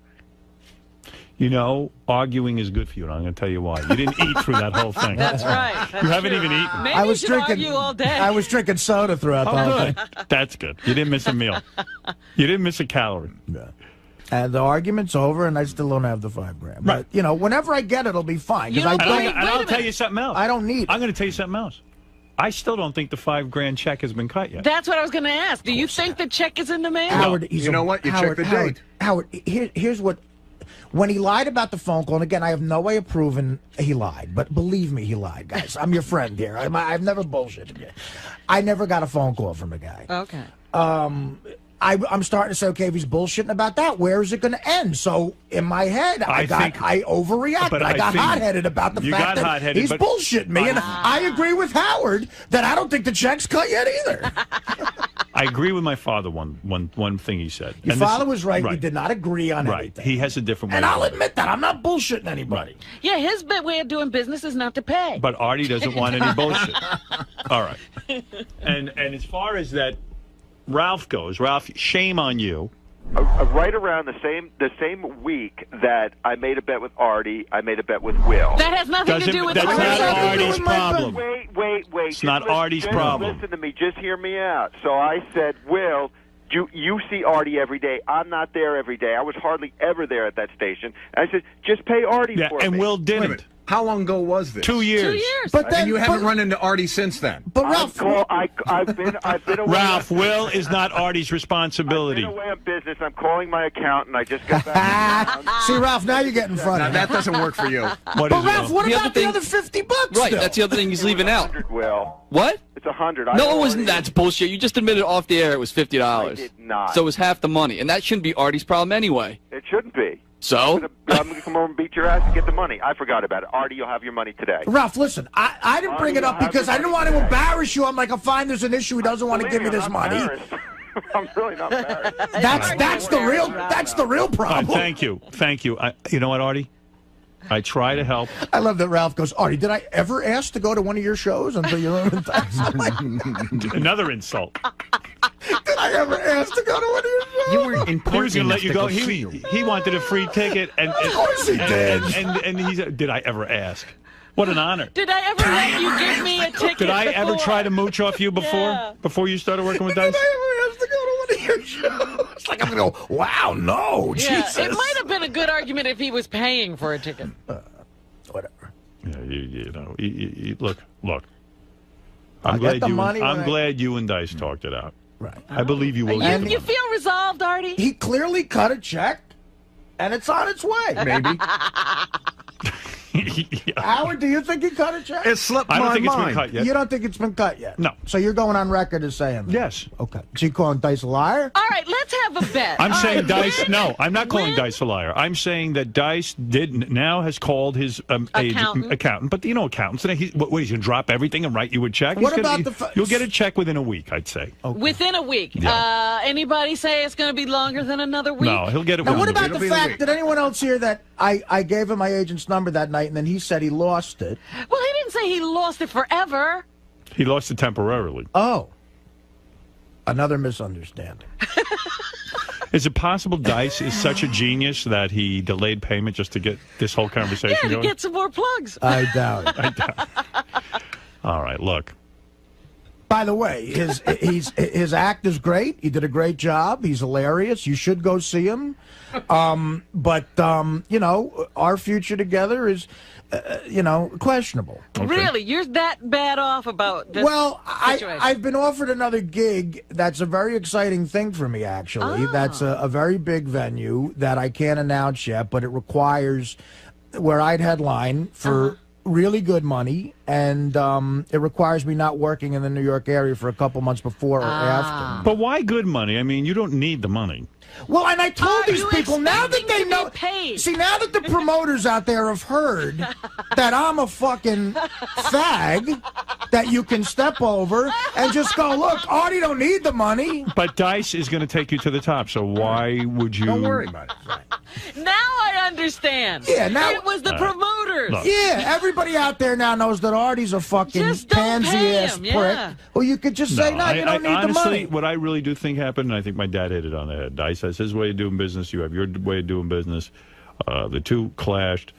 You know, arguing is good for you, and I'm going to tell you why. You didn't eat through that whole thing. That's right. You haven't even eaten. Maybe I was you should drinking. argue all day. I was drinking soda throughout the whole thing. That's good. You didn't miss a meal. You didn't miss a calorie. Yeah. And the argument's over, and I still don't have the $5 grand. Right. But, you know, whenever I get it, it'll be fine. And I'll tell you something else. I don't need. I'm going to tell you something else. I still don't think the $5 grand check has been cut yet. That's what I was going to ask. Do you think the check is in the mail? Howard, you know what? You check the date. Howard, here's what. When he lied about the phone call, and again, I have no way of proving he lied, but believe me, he lied, guys. I'm your friend here. I've never bullshitted you. I never got a phone call from the guy. Okay. I'm starting to say, okay, if he's bullshitting about that, where is it going to end? So in my head, I overreacted. I got hot-headed about the fact that he's bullshitting me, and I agree with Howard that I don't think the check's cut yet either. I agree with my father. One thing he said. Your father was right. We did not agree on anything. He has a different way. And I'll admit that. I'm not bullshitting anybody. Yeah, his way of doing business is not to pay. But Artie doesn't want any bullshit. All right. And as far as that Ralph goes, Ralph, shame on you. Right around the same week that I made a bet with Artie, I made a bet with Will. That has nothing to do with That's not Artie's problem. Wait. It's not Artie's problem. Listen to me. Just hear me out. So I said, Will, you see Artie every day. I'm not there every day. I was hardly ever there at that station. And I said, just pay Artie for me. And Will didn't. How long ago was this? 2 years. 2 years. But then, and you haven't run into Artie since then. But Ralph, I've been away. Ralph, Will is not Artie's responsibility. I've been away on business. I'm calling my accountant. I just got back. See, Ralph, now you're getting funny. Now, that doesn't work for you. But Ralph, what about the other $50? Right, still? that's the other thing he's leaving out. 100, Will. What? It's 100. No, it wasn't. That's bullshit. You just admitted off the air it was $50. I did not. So it was half the money, and that shouldn't be Artie's problem anyway. It shouldn't be. So? I'm going to come over and beat your ass and get the money. I forgot about it. Artie, you'll have your money today. Ralph, listen, I didn't bring it up because I didn't want to embarrass you. I'm like, fine, there's an issue. He doesn't want to give me this money. I'm really not embarrassed. That's the real problem. Thank you. You know what, Artie? I try to help. I love that Ralph goes, Artie, did I ever ask to go to one of your shows until you learned that? Another insult. Did I ever ask to go to one of your shows? You were in He was going to let you go. He He wanted a free ticket. And, Of course he did. And he said, did I ever ask? What an honor. Did I ever let you give me a ticket? Did I ever before? try to mooch off you before you started working with Dice? Did I ever ask to go to one of your shows? It's like I'm going to go, wow, no, Yeah, Jesus. it might have been a good argument if he was paying for a ticket. Whatever. Yeah, you know, look. I'll get the money when I'm glad you and Dice talked it out. Right. I believe you will. You feel resolved, Artie? He clearly cut a check, and it's on its way. Maybe. Howard, do you think he cut a check? It slipped I don't my think it's mind. been cut yet. You don't think it's been cut yet? No. So you're going on record as saying that? Yes. Okay. So you calling Dice a liar? All right, let's have a bet. I'm All saying right, Dice. No, I'm not calling Dice a liar. I'm saying that Dice now has called his accountant. But you know, accountants. He's going to drop everything and write you a check? What about You'll get a check within a week, I'd say. Okay. Within a week. Yeah. Anybody say it's going to be longer than another week? No, he'll get it. Now, what within a about week. the fact that anyone else here that I gave him my agent's number that night, and then he said he lost it? Well, he didn't say he lost it forever. He lost it temporarily. Oh. Another misunderstanding. Is it possible Dice is such a genius that he delayed payment just to get this whole conversation Yeah, to going? get some more plugs. I doubt it. I doubt it. All right, look. By the way, his act is great. He did a great job. He's hilarious. You should go see him. But you know, our future together is, you know, questionable. Okay. Really? You're that bad off about this situation? I've been offered another gig that's a very exciting thing for me, actually. That's a very big venue that I can't announce yet, but it requires where I'd headline for really good money, and it requires me not working in the New York area for a couple months before or after. But why good money? I mean, you don't need the money. Well, and I told these you people, now that they know, paid? see, now that the promoters out there have heard that I'm a fucking fag that you can step over and just go, look, Artie don't need the money. But Dice is going to take you to the top, so why would you... Don't worry about it. Now I understand. Yeah, now it was the promoters. Look. Yeah, everybody out there now knows that Artie's a fucking Just don't pay pansy-ass him, prick. yeah. Well, you could just say, no, you don't need honestly, the money. What I really do think happened, and I think my dad hit it on the head. Dice has his way of doing business. You have your way of doing business. The two clashed.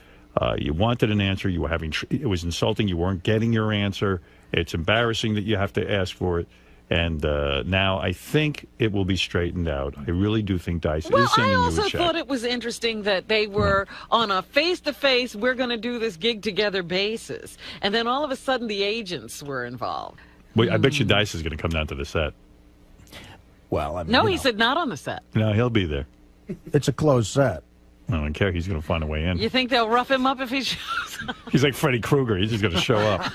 You wanted an answer. You were having. It was insulting. You weren't getting your answer. It's embarrassing that you have to ask for it. And now I think it will be straightened out. I really do think Dice is sending you a check. Well, I also thought it was interesting that they were on a face-to-face, we're going to do this gig together basis. And then all of a sudden the agents were involved. Wait, I bet you Dice is going to come down to the set. Well, I mean, No, he said not on the set. No, he'll be there. It's a closed set. I don't care. He's going to find a way in. You think they'll rough him up if he shows up? He's like Freddy Krueger. He's just going to show up.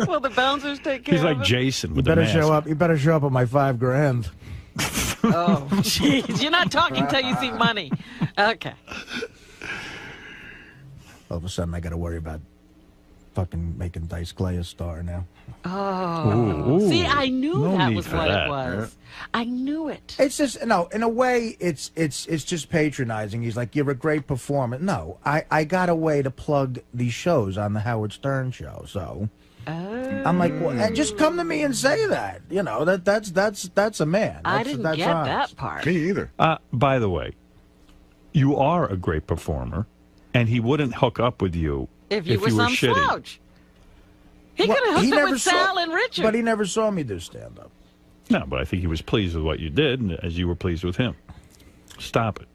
Will the bouncers take care He's of like him? Jason You with the better mask. show up. You better show up with my $5,000. Oh, jeez. You're not talking until you see money. Okay. All of a sudden, I got to worry about fucking making Dice Clay a star now. Oh. See, I knew No that need was for what that. it was. I knew it. It's just no. In a way, it's just patronizing. He's like, you're a great performer. No, I got a way to plug these shows on the Howard Stern show. So I'm like, well, just come to me and say that. You know that's a man. I didn't that's get honest. that part. Me either. By the way, you are a great performer, and he wouldn't hook up with you If you were some shitty. slouch. He could have hooked up with Sal and Richard. But he never saw me do stand-up. No, but I think he was pleased with what you did, and as you were pleased with him. Stop it.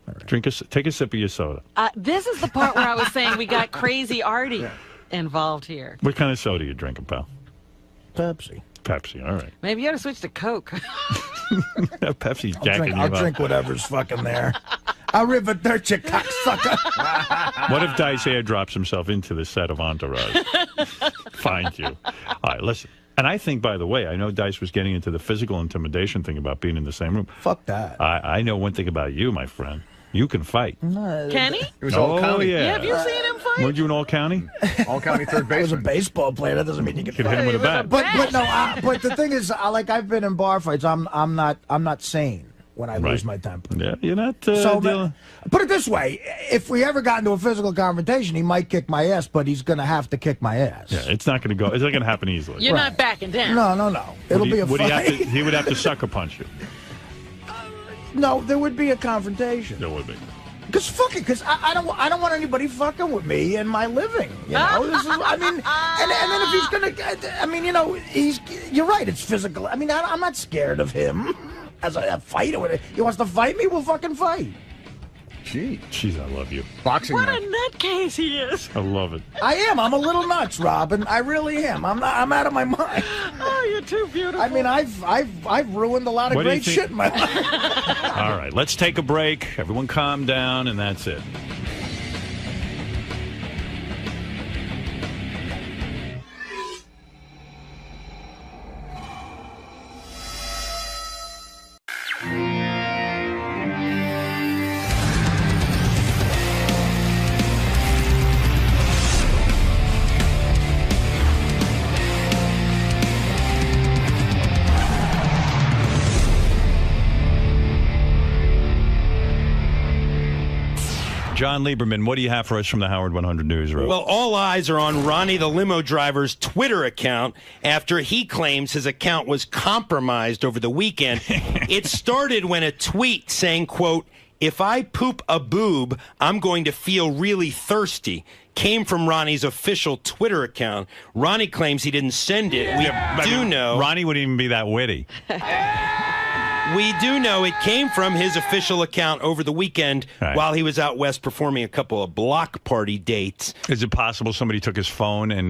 Right. Take a sip of your soda. This is the part where I was saying we got crazy Artie involved here. What kind of soda are you drinking, pal? Pepsi. Pepsi, all right. Maybe you ought to switch to Coke. Pepsi's jacking you I'll up. drink whatever's fucking there. I'll river dirt, you cocksucker. What if Dice airdrops himself into the set of Entourage? Find you. All right, listen. And I think, by the way, I know Dice was getting into the physical intimidation thing about being in the same room. Fuck that. I know one thing about you, my friend. You can fight. Can he? It was all county. Yeah. Have you seen him fight? Weren't you an all-county? All county third I was a baseman. baseball player. That doesn't mean you can Could hit him with a bat. But no. But the thing is, like I've been in bar fights. I'm not sane when I lose my temper. Yeah, you're not. So put it this way: if we ever got into a physical confrontation, he might kick my ass, but he's going to have to kick my ass. Yeah, it's not going to go. It's not going to happen easily. You're not backing down. No. It'll be a fight. He would have to sucker punch you. No, there would be a confrontation. There would be. Because fuck it, because I don't want anybody fucking with me and my living. You know, this is, I mean, and then if he's gonna, I mean, you know, you're right. It's physical. I mean, I'm not scared of him as a fighter. He wants to fight me. We'll fucking fight. Jeez, I love you. Boxing What match. a nutcase he is. I love it. I am. I'm a little nuts, Robin. I really am. I'm out of my mind. Oh, you're too beautiful. I mean, I've ruined a lot of What do you great think- shit in my life. All right, let's take a break. Everyone calm down, and that's it. John Lieberman, what do you have for us from the Howard 100 Newsroom? Well, all eyes are on Ronnie the limo driver's Twitter account after he claims his account was compromised over the weekend. It started when a tweet saying, quote, "If I poop a boob, I'm going to feel really thirsty," came from Ronnie's official Twitter account. Ronnie claims he didn't send it. We do know. Ronnie wouldn't even be that witty. We do know it came from his official account over the weekend while he was out west performing a couple of block party dates. Is it possible somebody took his phone and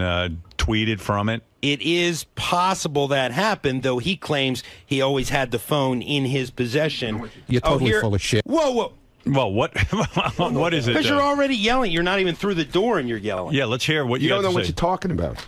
tweeted from it? It is possible that happened, though he claims he always had the phone in his possession. You're totally full of shit. Whoa, whoa. Well, what what is it? Because you're already yelling. You're not even through the door and you're yelling. Yeah, let's hear what you don't have know to what say. you're talking about.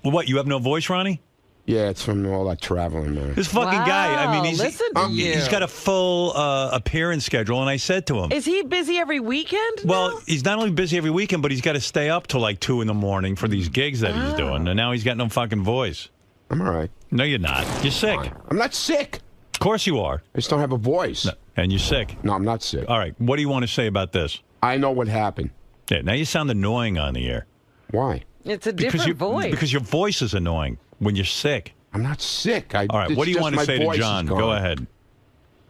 What, you have no voice, Ronnie? Yeah, it's from all that traveling, man. This fucking guy, I mean, listen to you. he's got a full appearance schedule, and I said to him, Is he busy every weekend? well, he's not only busy every weekend, but he's got to stay up till like 2 in the morning for these gigs that he's doing, and now he's got no fucking voice. I'm all right. No, you're not. You're sick. I'm not sick. Of course you are. I just don't have a voice. No, and you're sick. No, I'm not sick. All right, what do you want to say about this? I know what happened. Yeah, now you sound annoying on the air. Why? It's a different voice. Because your voice is annoying when you're sick. I'm not sick. All right, what do you want to say to John? Go ahead.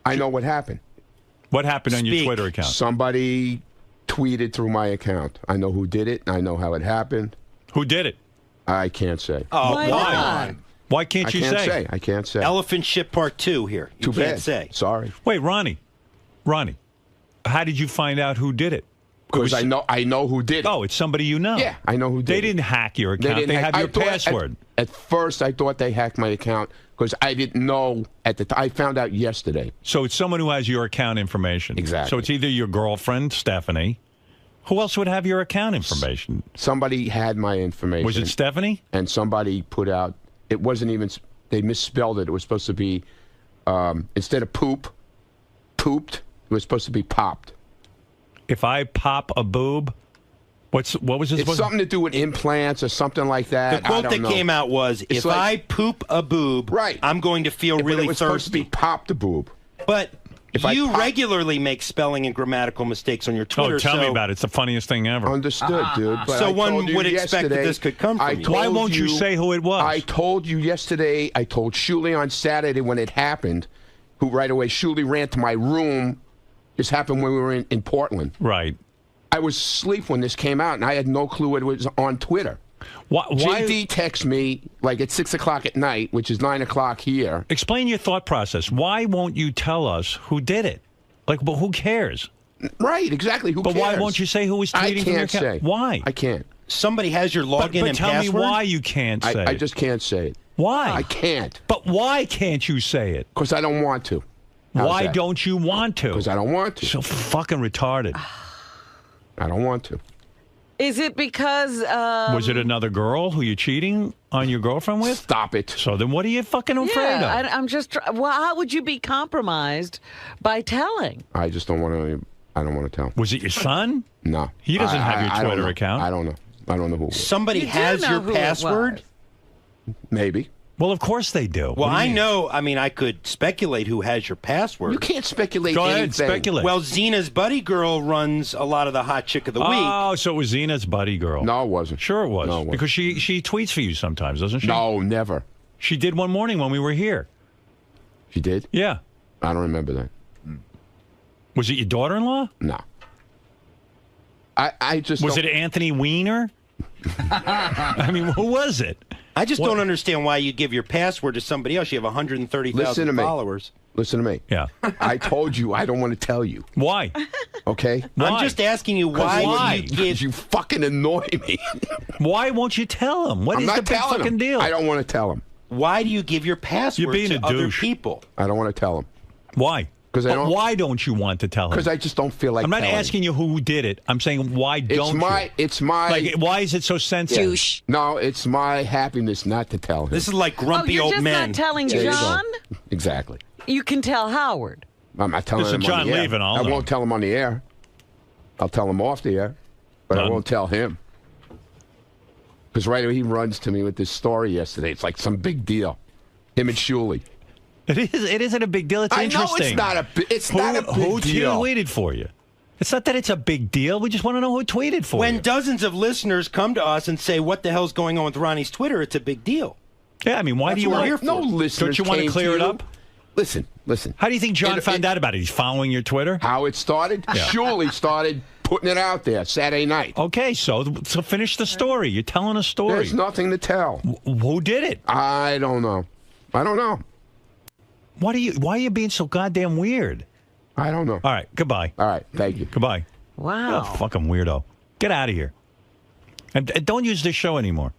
I know what happened. What happened on your Twitter account? Somebody tweeted through my account. I know who did it. I know how it happened. Who did it? I can't say. Oh, Why why? not? Why can't you say? I can't say. Elephant shit part 2 here. You Too can't bad. say. Sorry. Wait, Ronnie, how did you find out who did it? Because I know who did it. Oh, it's somebody you know. Yeah, I know who did it. They didn't hack your account. They have your password. At first, I thought they hacked my account because I didn't know at the time. I found out yesterday. So it's someone who has your account information. Exactly. So it's either your girlfriend, Stephanie. Who else would have your account information? Somebody had my information. Was it Stephanie? And somebody put out, it wasn't even, they misspelled it. It was supposed to be, instead of pooped, it was supposed to be popped. If I pop a boob, what was this? It's something to do with implants or something like that. The quote that came out was, "If I poop a boob, I'm going to feel really it was thirsty." Supposed to be pop the boob. But If you I pop- regularly make spelling and grammatical mistakes on your Twitter. Oh, tell me so- about it. It's the funniest thing ever. Understood, dude. But So I one told you would expect that yesterday- this could come from I you. told Why won't you say who it was? I told you yesterday. I told Shuli on Saturday when it happened. Who right away? Shuli ran to my room. This happened when we were in Portland. Right. I was asleep when this came out, and I had no clue it was on Twitter. Why? JD texts me like at 6 o'clock at night, which is 9 o'clock here. Explain your thought process. Why won't you tell us who did it? Like, but who cares? Right, exactly. Who But cares? why won't you say who was tweeting I from your can't account? say. Why? I can't. Somebody has your login but and tell password. me why you can't say I it. just can't say it. Why? I can't. But why can't you say it? Because I don't want to. Why don't you want to? Because I don't want to. So fucking retarded. I don't want to. Is it because... Was it another girl who you're cheating on your girlfriend with? Stop it. So then what are you fucking afraid of? I'm just... Well, how would you be compromised by telling? I just don't want to. I don't want to tell. Was it your son? No. He doesn't have your I don't Twitter know. account. I don't know. I don't know who it was. Somebody You do has know your who it password. Maybe. Well, of course they do. Well, What do you I mean? know. I mean, I could speculate who has your password. You can't speculate Go anything. ahead, speculate. Well, Zena's buddy girl runs a lot of the hot chick of the week. Oh, so it was Zena's buddy girl. No, it wasn't. Sure it was. No, it wasn't. Because she tweets for you sometimes, doesn't she? No, never. She did one morning when we were here. She did? Yeah. I don't remember that. Was it your daughter-in-law? No. I just Was it Anthony Weiner? I mean, who was it? I just don't understand why you give your password to somebody else. You have 130,000 followers. Listen to me. Yeah. I told you I don't want to tell you. Why? Okay? Why? I'm just asking you why. Because you fucking annoy me. Why won't you tell him? What I'm is not the big telling fucking him. deal? I don't want to tell him. Why do you give your password You're being to a other douche. people? I don't want to tell him. Why? Because I don't. Why don't you want to tell him? Because I just don't feel like. I'm not telling asking you who did it. I'm saying why don't you? It's my. Like, why is it so sensitive? Douche. No, it's my happiness not to tell him. This is like grumpy you're old just men. not telling There you go. John? Exactly. You can tell Howard. I'm not telling Listen, him John on the air. leaving, I'll I know. won't tell him on the air. I'll tell him off the air, but I won't tell him. Because right away he runs to me with this story yesterday. It's like some big deal. Him and Shuley. It isn't a big deal. It's interesting. I know it's not a big Who deal. tweeted for you? It's not that it's a big deal. We just want to know who tweeted for When you. dozens of listeners come to us and say, what the hell's going on with Ronnie's Twitter, it's a big deal. Yeah, I mean, why That's do you what want we're here for. No listeners Don't you want to came clear to it you. up? Listen. How do you think John found out about it? He's following your Twitter? How it started? Yeah. Shuley started putting it out there Saturday night. Okay, so finish the story. You're telling a story. There's nothing to tell. Who did it? I don't know. Why are you being so goddamn weird? I don't know. All right, goodbye. All right, thank you. Goodbye. Wow. Oh, fucking weirdo. Get out of here. And don't use this show anymore.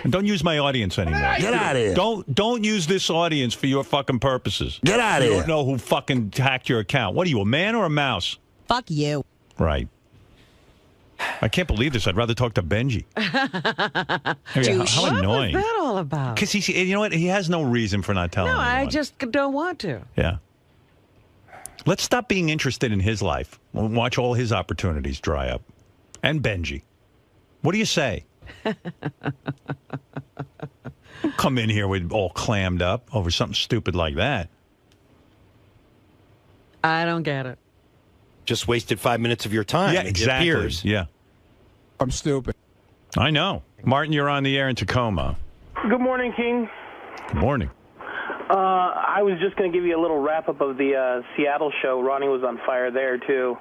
And don't use my audience anymore. Get out of here. Don't use this audience for your fucking purposes. Get out of You here. don't know who fucking hacked your account. What are you, a man or a mouse? Fuck you. Right. I can't believe this. I'd rather talk to Benji. I mean, how annoying. What was that all about? Because you know what? He has no reason for not telling No, I anyone. just don't want to. Yeah. Let's stop being interested in his life. We'll watch all his opportunities dry up. And Benji. What do you say? Come in here with all clammed up over something stupid like that. I don't get it. Just wasted 5 minutes of your time. Yeah, it exactly. appears. Yeah. I'm stupid. I know. Martin, you're on the air in Tacoma. Good morning, King. Good morning. I was just going to give you a little wrap-up of the Seattle show. Ronnie was on fire there, too.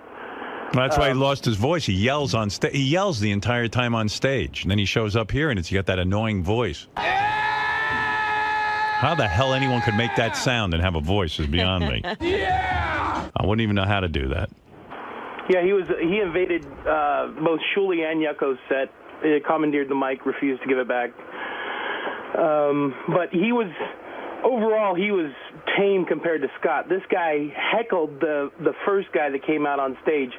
That's why he lost his voice. He yells on stage. He yells the entire time on stage. And then he shows up here, and he's got that annoying voice. How the hell anyone could make that sound and have a voice is beyond me. Yeah! I wouldn't even know how to do that. Yeah, he invaded both Shuley and Yucko's set. He commandeered the mic, refused to give it back. But overall, he was tame compared to Scott. This guy heckled the first guy that came out on stage.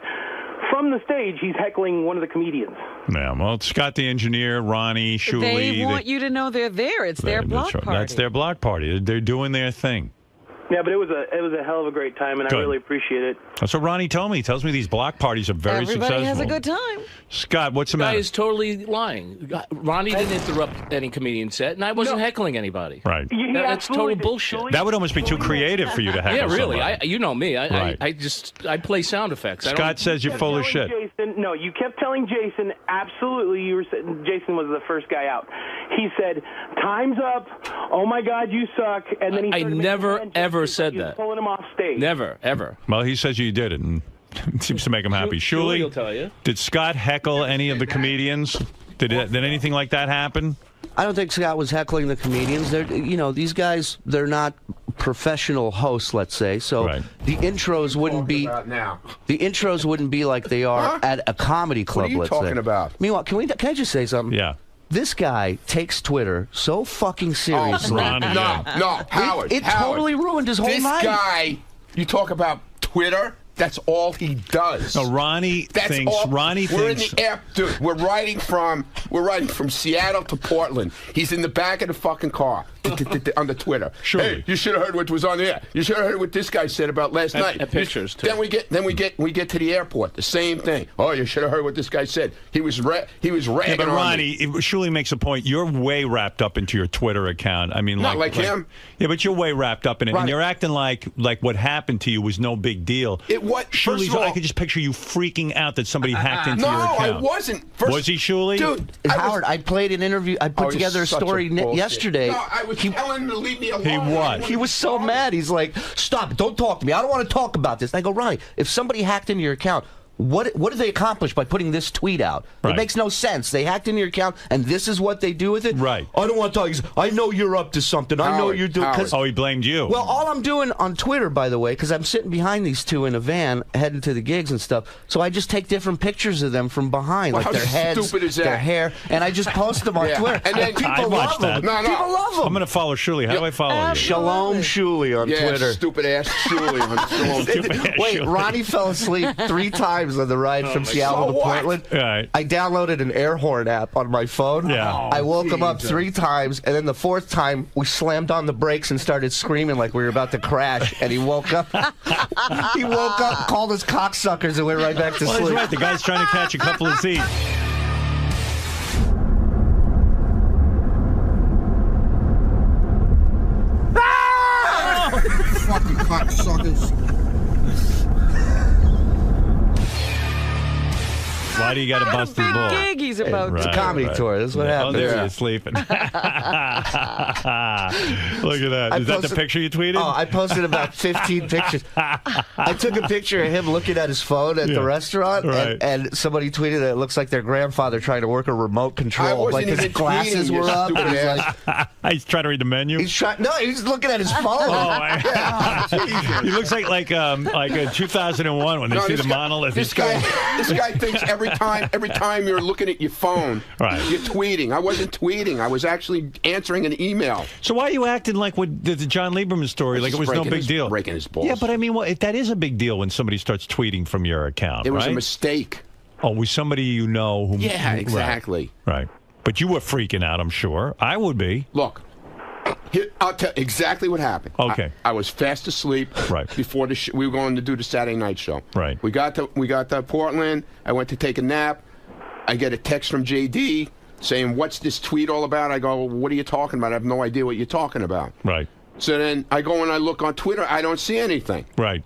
From the stage, he's heckling one of the comedians. Yeah, well, Scott the engineer, Ronnie, Shuley. They want you to know they're there. It's their block party. That's their block party. They're doing their thing. Yeah, but it was a hell of a great time, and Good. I really appreciate it. That's what Ronnie told me. He tells me these block parties are very Everybody successful. has a good time. Scott, what's the Guy matter? is totally lying. Ronnie didn't interrupt any comedian set, and I wasn't heckling anybody. Right. That's total bullshit. That would almost be too creative for you to heckle Yeah, really. somebody. You know me. Right. I play sound effects. Scott says you're full of shit. Jason, no, you kept telling Jason, absolutely, Jason was the first guy out. He said, time's up, oh my God, you suck, and then he I started never, making ever said he was that. pulling him off stage. Never, ever. Well, he says you did it, and it seems to make him happy. Shuley Shuley, will tell you. did Scott heckle any of the comedians? Did anything like that happen? I don't think Scott was heckling the comedians. These guys, they're not professional hosts, let's say. So the intros wouldn't be the intros wouldn't be like they are at a comedy club. What are you let's talking say. about? Meanwhile, can I just say something? Yeah. This guy takes Twitter so fucking seriously. No, Howard. It totally ruined his whole night. This guy, you talk about Twitter. That's all he does. No, Ronnie thinks. We're in the air, dude. We're riding from Seattle to Portland. He's in the back of the fucking car on the Twitter. Sure. Hey, you should have heard what was on there. You should have heard what this guy said about last night. Pictures too. Then we get to the airport. The same thing. Oh, you should have heard what this guy said. He was ragging Yeah, but on Ronnie, me. Shuley makes a point. You're way wrapped up into your Twitter account. I mean, Not like him. Yeah, but you're way wrapped up in it, and you're acting like what happened to you was no big deal. It what? Shuley, First of all, I could just picture you freaking out that somebody hacked into your account. No, I wasn't. Was he, Shuley? Dude, Howard, I played an interview. I put together a story yesterday. No, I was telling him to leave me alone. He was. He was so mad. He's like, "Stop! Don't talk to me. I don't want to talk about this." And I go, Ronnie, if somebody hacked into your account, what did they accomplish by putting this tweet out? Right. It makes no sense. They hacked into your account, and this is what they do with it? Right. I don't want to talk. I know you're up to something. I know you're doing... Oh, he blamed you. Well, all I'm doing on Twitter, by the way, because I'm sitting behind these two in a van heading to the gigs and stuff, so I just take different pictures of them from behind, Well, like how their heads, stupid is that? their hair, and I just post them on Yeah. Twitter. And then I people watched love them. that. No. People love them. I'm going to follow Shuley. How do I follow you? Shalom Shuley on Twitter. Stupid ass Shuley on Shalom. Wait, Ronnie fell asleep 3 times on the ride from Seattle to Portland. Right. I downloaded an air horn app on my phone. Yeah. I woke him up 3 times, and then the 4th time, we slammed on the brakes and started screaming like we were about to crash, and he woke up. He woke up, called us cocksuckers, and went right back to Well, sleep. that's right. The guy's trying to catch a couple of seats. Fucking cocksuckers. Why do you got to bust his ball? Gig he's about It's a comedy tour. This is what happens. Oh, there he is sleeping. Look at that. Is that the picture you tweeted? Oh, I posted about 15 pictures. I took a picture of him looking at his phone at the restaurant, Right. and somebody tweeted that it looks like their grandfather trying to work a remote I control. wasn't Like his even glasses tweeting, you were up. stupid And he's ass. like, He's trying to read the menu. he's trying. No, he's looking at his phone. He looks like a 2001 when they see the monolith. This guy thinks every time you're looking at your phone, Right. you're tweeting. I wasn't tweeting. I was actually answering an email. So why are you acting like with the John Lieberman story, like it was no big deal? Breaking his balls. Yeah, but I mean, that is a big deal when somebody starts tweeting from your account, It was right? a mistake. Oh, with somebody you know who... Yeah, exactly. Right. But you were freaking out, I'm sure. I would be. Look, I'll tell you exactly what happened. Okay. I was fast asleep before we were going to do the Saturday night show. Right. We got to Portland. I went to take a nap. I get a text from JD saying, "What's this tweet all about?" I go, "What are you talking about? I have no idea what you're talking about." Right. So then I go and I look on Twitter. I don't see anything. Right.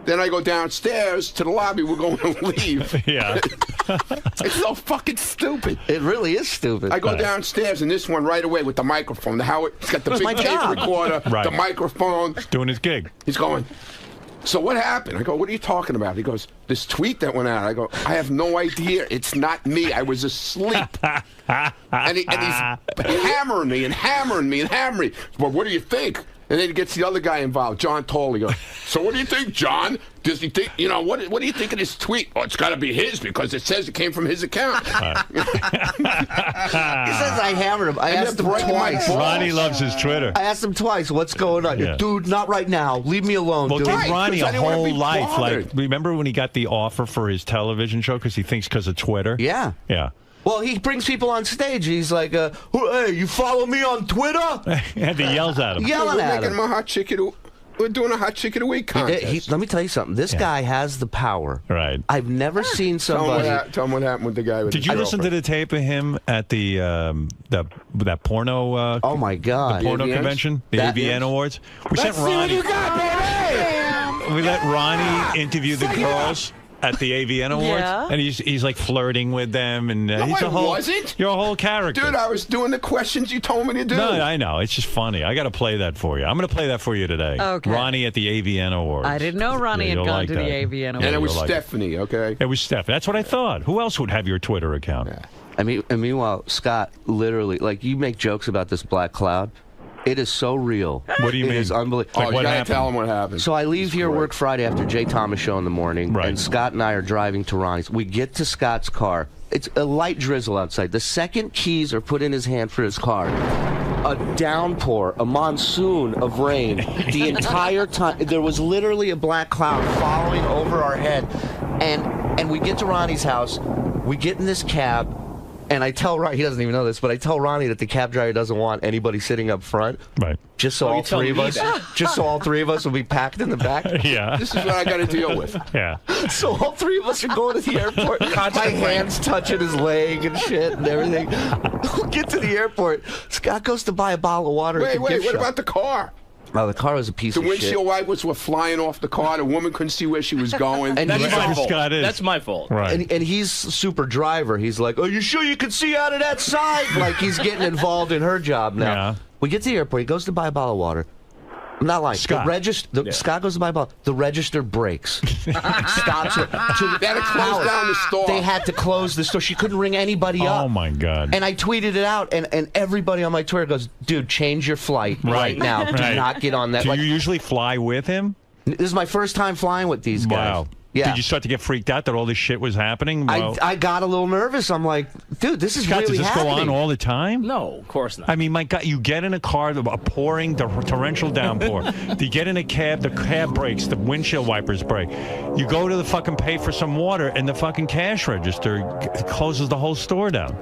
Then I go downstairs to the lobby. We're going to leave. Yeah. It's so fucking stupid. It really is stupid. I go downstairs, and this one right away with the microphone. He's got the That's big my tape job. recorder, Right. the microphone. Doing his gig. He's going, "So what happened?" I go, "What are you talking about?" He goes, "This tweet that went out." I go, "I have no idea. It's not me. I was asleep." and he's hammering me and hammering me and hammering me. "Well, what do you think?" And then he gets the other guy involved, John Toll. He goes, "So what do you think, John? Does he think, what do you think of this tweet?" "Oh, it's got to be his because it says it came from his account." He says I hammered him. I asked him twice. Ronnie loves his Twitter. I asked him twice, "What's going on?" Yeah. "Dude, not right now. Leave me alone, Well, dude." give Ronnie a whole life. bothered. Like, remember when he got the offer for his television show because he thinks because of Twitter? Yeah. Yeah. Well, he brings people on stage. He's like, "Hey, you follow me on Twitter?" And he yells at him. Yelling We're at making him. him a hot chicken. We're doing a hot chicken a week Let contest. me tell you something. This guy has the power. Right. I've never seen Tell somebody. him what happened with the guy. With Did his you listen to girlfriend. the tape of him at that porno? Oh my God! The porno AVNs? convention, the That AVN is- Awards. We Let's sent see what Ronnie. you got, baby. We let Ronnie interview the girls at the AVN Awards, Yeah. and he's like flirting with them, and No, he's I a whole. wasn't. You're a whole character. Dude, I was doing the questions you told me to do. No, I know. It's just funny. I got to play that for you. I'm going to play that for you today. Okay. Ronnie at the AVN Awards. I didn't know Ronnie Yeah, had you'll gone like to that. the AVN And Awards. it was you'll like Stephanie, okay? It was Steph. That's what I thought. Who else would have your Twitter account? And meanwhile, Scott, literally, like, you make jokes about this black cloud. It is so real. What do you It mean? is unbelievable. Oh, you gotta tell him what happened. So I leave here work Friday after Jay Thomas show in the morning, Right. and Scott and I are driving to Ronnie's. We get to Scott's car. It's a light drizzle outside. The second keys are put in his hand for his car, a downpour, a monsoon of rain. The entire time, there was literally a black cloud following over our head. And we get to Ronnie's house. We get in this cab. And I tell Ronnie, he doesn't even know this, but I tell Ronnie that the cab driver doesn't want anybody sitting up front. Right. Just so all three of us, will be packed in the back. Yeah. This is what I got to deal with. Yeah. So all three of us are going to the airport. My hand's touching his leg and shit and everything. We get to the airport. Scott goes to buy a bottle of water at Wait, the gift what shop. about the car? Oh, the car was a piece The of shit. windshield wipers were flying off the car. The woman couldn't see where she was going. And That's he's my like- fault. Scott is. That's my fault. Right. And he's super driver. He's like, "Are you sure you can see out of that side?" Like he's getting involved in her job now. Yeah. We get to the airport. He goes to buy a bottle of water. I'm not lying. Scott. Scott goes to buy a bottle. The register breaks. Stops it. They had to close down the store. They had to close the store. She couldn't ring anybody up. Oh my God. And I tweeted it out, and everybody on my Twitter goes, "Dude, change your flight right now. Do Right. not get on that." Do Like, you usually fly with him? this is my first time flying with these guys. Wow. Yeah. Did you start to get freaked out that all this shit was happening? I got a little nervous. I'm like, dude, this is Scott, really does this happening. go on all the time? No, of course not. I mean, my God, you get in a car, a pouring, torrential downpour. You get in a cab, the cab breaks, the windshield wipers break. You go to the fucking pay for some water, and the fucking cash register closes the whole store down.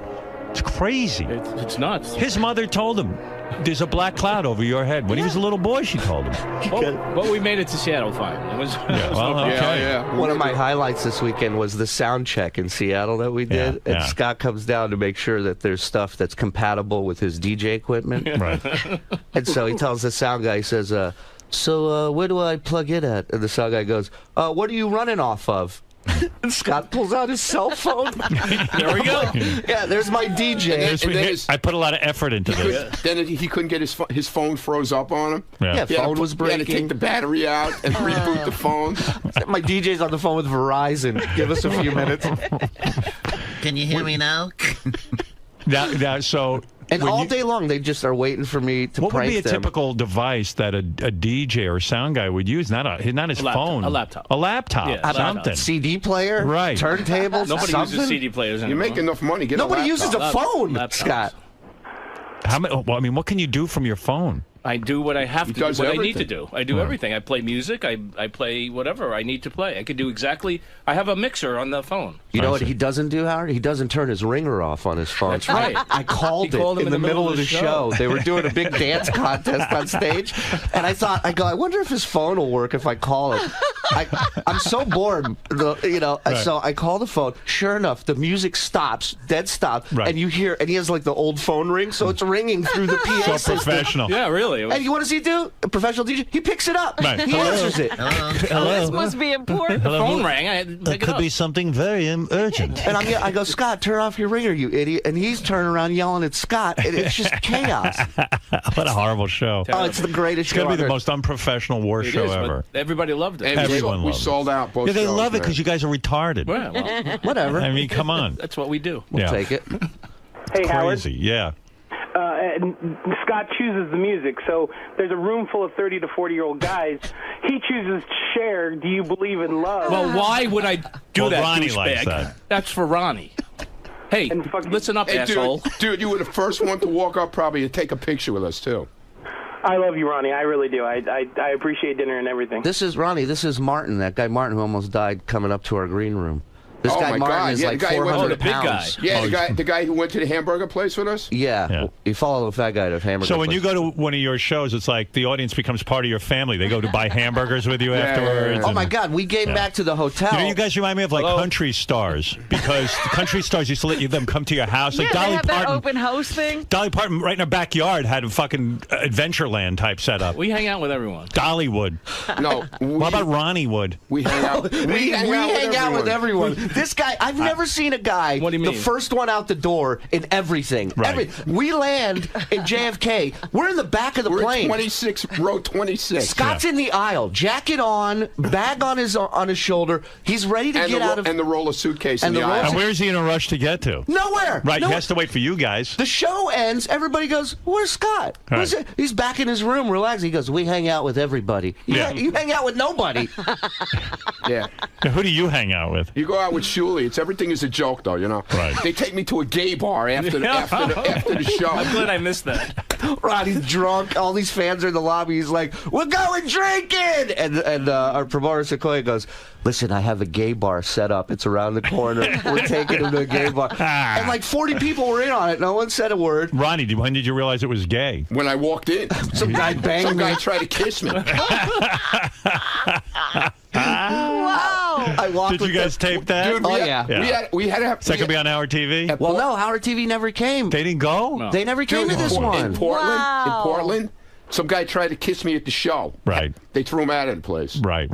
It's crazy. It's nuts. His mother told him, "There's a black cloud over your head." When he was a little boy, she told him. Well, we made it to Seattle fine. It was, Yeah, well, okay. One of my highlights this weekend was the sound check in Seattle that we did. Yeah, and yeah. Scott comes down to make sure that there's stuff that's compatible with his DJ equipment. Right. And so he tells the sound guy, he says, so where do I plug it at? And the sound guy goes, what are you running off of? And Scott pulls out his cell phone. There we go. Yeah, there's my DJ. I put a lot of effort into this. Then he couldn't get his phone froze up on him. Yeah. Yeah, phone was He had to breaking. take the battery out and reboot the phone. My DJ's on the phone with Verizon. Give us a few minutes. Can you hear me now? So And when all you- day long, they just are waiting for me to What would prank be a them. typical device that a DJ or sound guy would use? Not his phone. A laptop. A laptop. Yeah, something. CD player, Right. turntables. Nobody something. uses CD players You anymore. make enough money. Get Nobody a uses a laptop. phone, Laptops. Scott. Well, I mean, what can you do from your phone? I do what I have to do, does what I need to everything. do. I do everything. I play music. I play whatever I need to play. I could do exactly. I have a mixer on the phone. You know what he doesn't do, Howard? He doesn't turn his ringer off on his phone. That's right. I called He called it in the middle of the show. They were doing a big dance contest on stage, and I wonder if his phone will work if I call it. I'm so bored, so I call the phone. Sure enough, the music stops, dead stop, and you hear, and he has like the old phone ring, so it's ringing through the PA So system. professional. Yeah, really. And what does he do? A professional DJ? He picks it up. Right. He Hello. answers it. Oh, this must be important. The phone rang. I had to pick it up. something very urgent. And I go, Scott, turn off your ringer, you idiot. And he's turning around yelling at Scott. And it's just chaos. What a horrible show. Oh, it's the greatest It's going show to be on the earth. most unprofessional, worst It show is, but ever. everybody loved it. And Everyone we loves sold out both Yeah, they shows, love it man. because you guys are retarded. Yeah, well, Whatever. I mean, come on. that's what we do. Yeah. Take it. Hey, Howard. Crazy. Yeah. And Scott chooses the music, so there's a room full of 30 to 40-year-old guys. He chooses Cher, Do You Believe in Love? Well, why would I do Well, that, Ronnie douchebag? likes that. That's for Ronnie. Hey, listen up, Hey, asshole. dude, you were the first one to walk up probably and take a picture with us, too. I love you, Ronnie. I really do. I appreciate dinner and everything. This is Ronnie. This is Martin, that guy Martin who almost died coming up to our green room. This Oh, guy my Martin God. is Yeah, like the guy who went to 400 the big pounds. guy. Yeah, the guy who went to the hamburger place with us? Yeah. You follow the fat guy to hamburger. So when you place. go to one of your shows, it's like the audience becomes part of your family. They go to buy hamburgers with you afterwards. Oh and- my God, we came back to the hotel. You know, you guys remind me of like country stars because the country stars used to let them come to your house. Like Yeah, they Dolly have that Parton. open house thing. Dolly Parton, right in her backyard, had a fucking Adventureland type setup. We hang out with everyone. Dolly would. No. What about Ronnie would? We hang out. We hang out with everyone. This guy, I've never seen a guy, What do you mean? the first one out the door in everything. Right. We land in JFK. We're in the back of the We're plane. 26, row 26. Scott's in the aisle, jacket on, bag on his shoulder. He's ready to and get the, out of and the roller suitcase And in the the roller- aisle. And where is he in a rush to get to? nowhere. Right, No- he has to wait for you guys. The show ends. Everybody goes, "Where's Scott?" Right. Where's it? He's back in his room, relaxing. He goes, "We hang out with everybody. Yeah. You hang out with nobody." Yeah. Now, who do you hang out with? You go out with Shuley. Everything is a joke, though, you know. Right. They take me to a gay bar after the show. I'm glad I missed that. Ronnie's drunk. All these fans are in the lobby. He's like, "We're going drinking," and our promoter Sequoia goes, "Listen, I have a gay bar set up. It's around the corner. We're taking him to a gay bar." And like 40 people were in on it. No one said a word. Ronnie, when did you realize it was gay? When I walked in, Some guy banged some me. guy tried to kiss me. Wow. I walked Did you with guys them. tape that? Dude, we had to have. Is that going to be on our TV? Well, no, Howard TV never came. They didn't go? No. They never came to this one. In Portland, Wow. in Portland, Some guy tried to kiss me at the show. Right. They threw him out of the place. Right.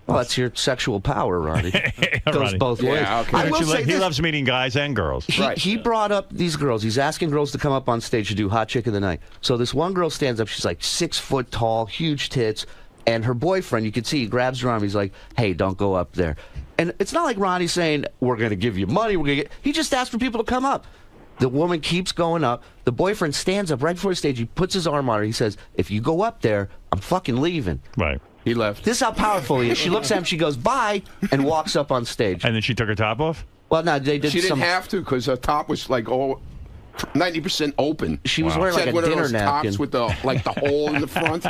Well, that's your sexual power, Ronnie. Goes Ronnie. both ways. Yeah, okay. I will say He this. loves meeting guys and girls. He brought up these girls. He's asking girls to come up on stage to do Hot Chick of the Night. So this one girl stands up. She's like 6 foot tall, huge tits. And her boyfriend, you can see, he grabs her arm. He's like, hey, don't go up there. And it's not like Ronnie's saying, we're going to give you money. He just asked for people to come up. The woman keeps going up. The boyfriend stands up right before the stage. He puts his arm on her. He says, if you go up there, I'm fucking leaving. Right. He left. This is how powerful he is. She looks at him, she goes, bye, and walks up on stage. And then she took her top off? Well, no, they did She didn't have to because her top was like all 90% open. She was wearing like a one of dinner those napkin. tops with the hole in the front.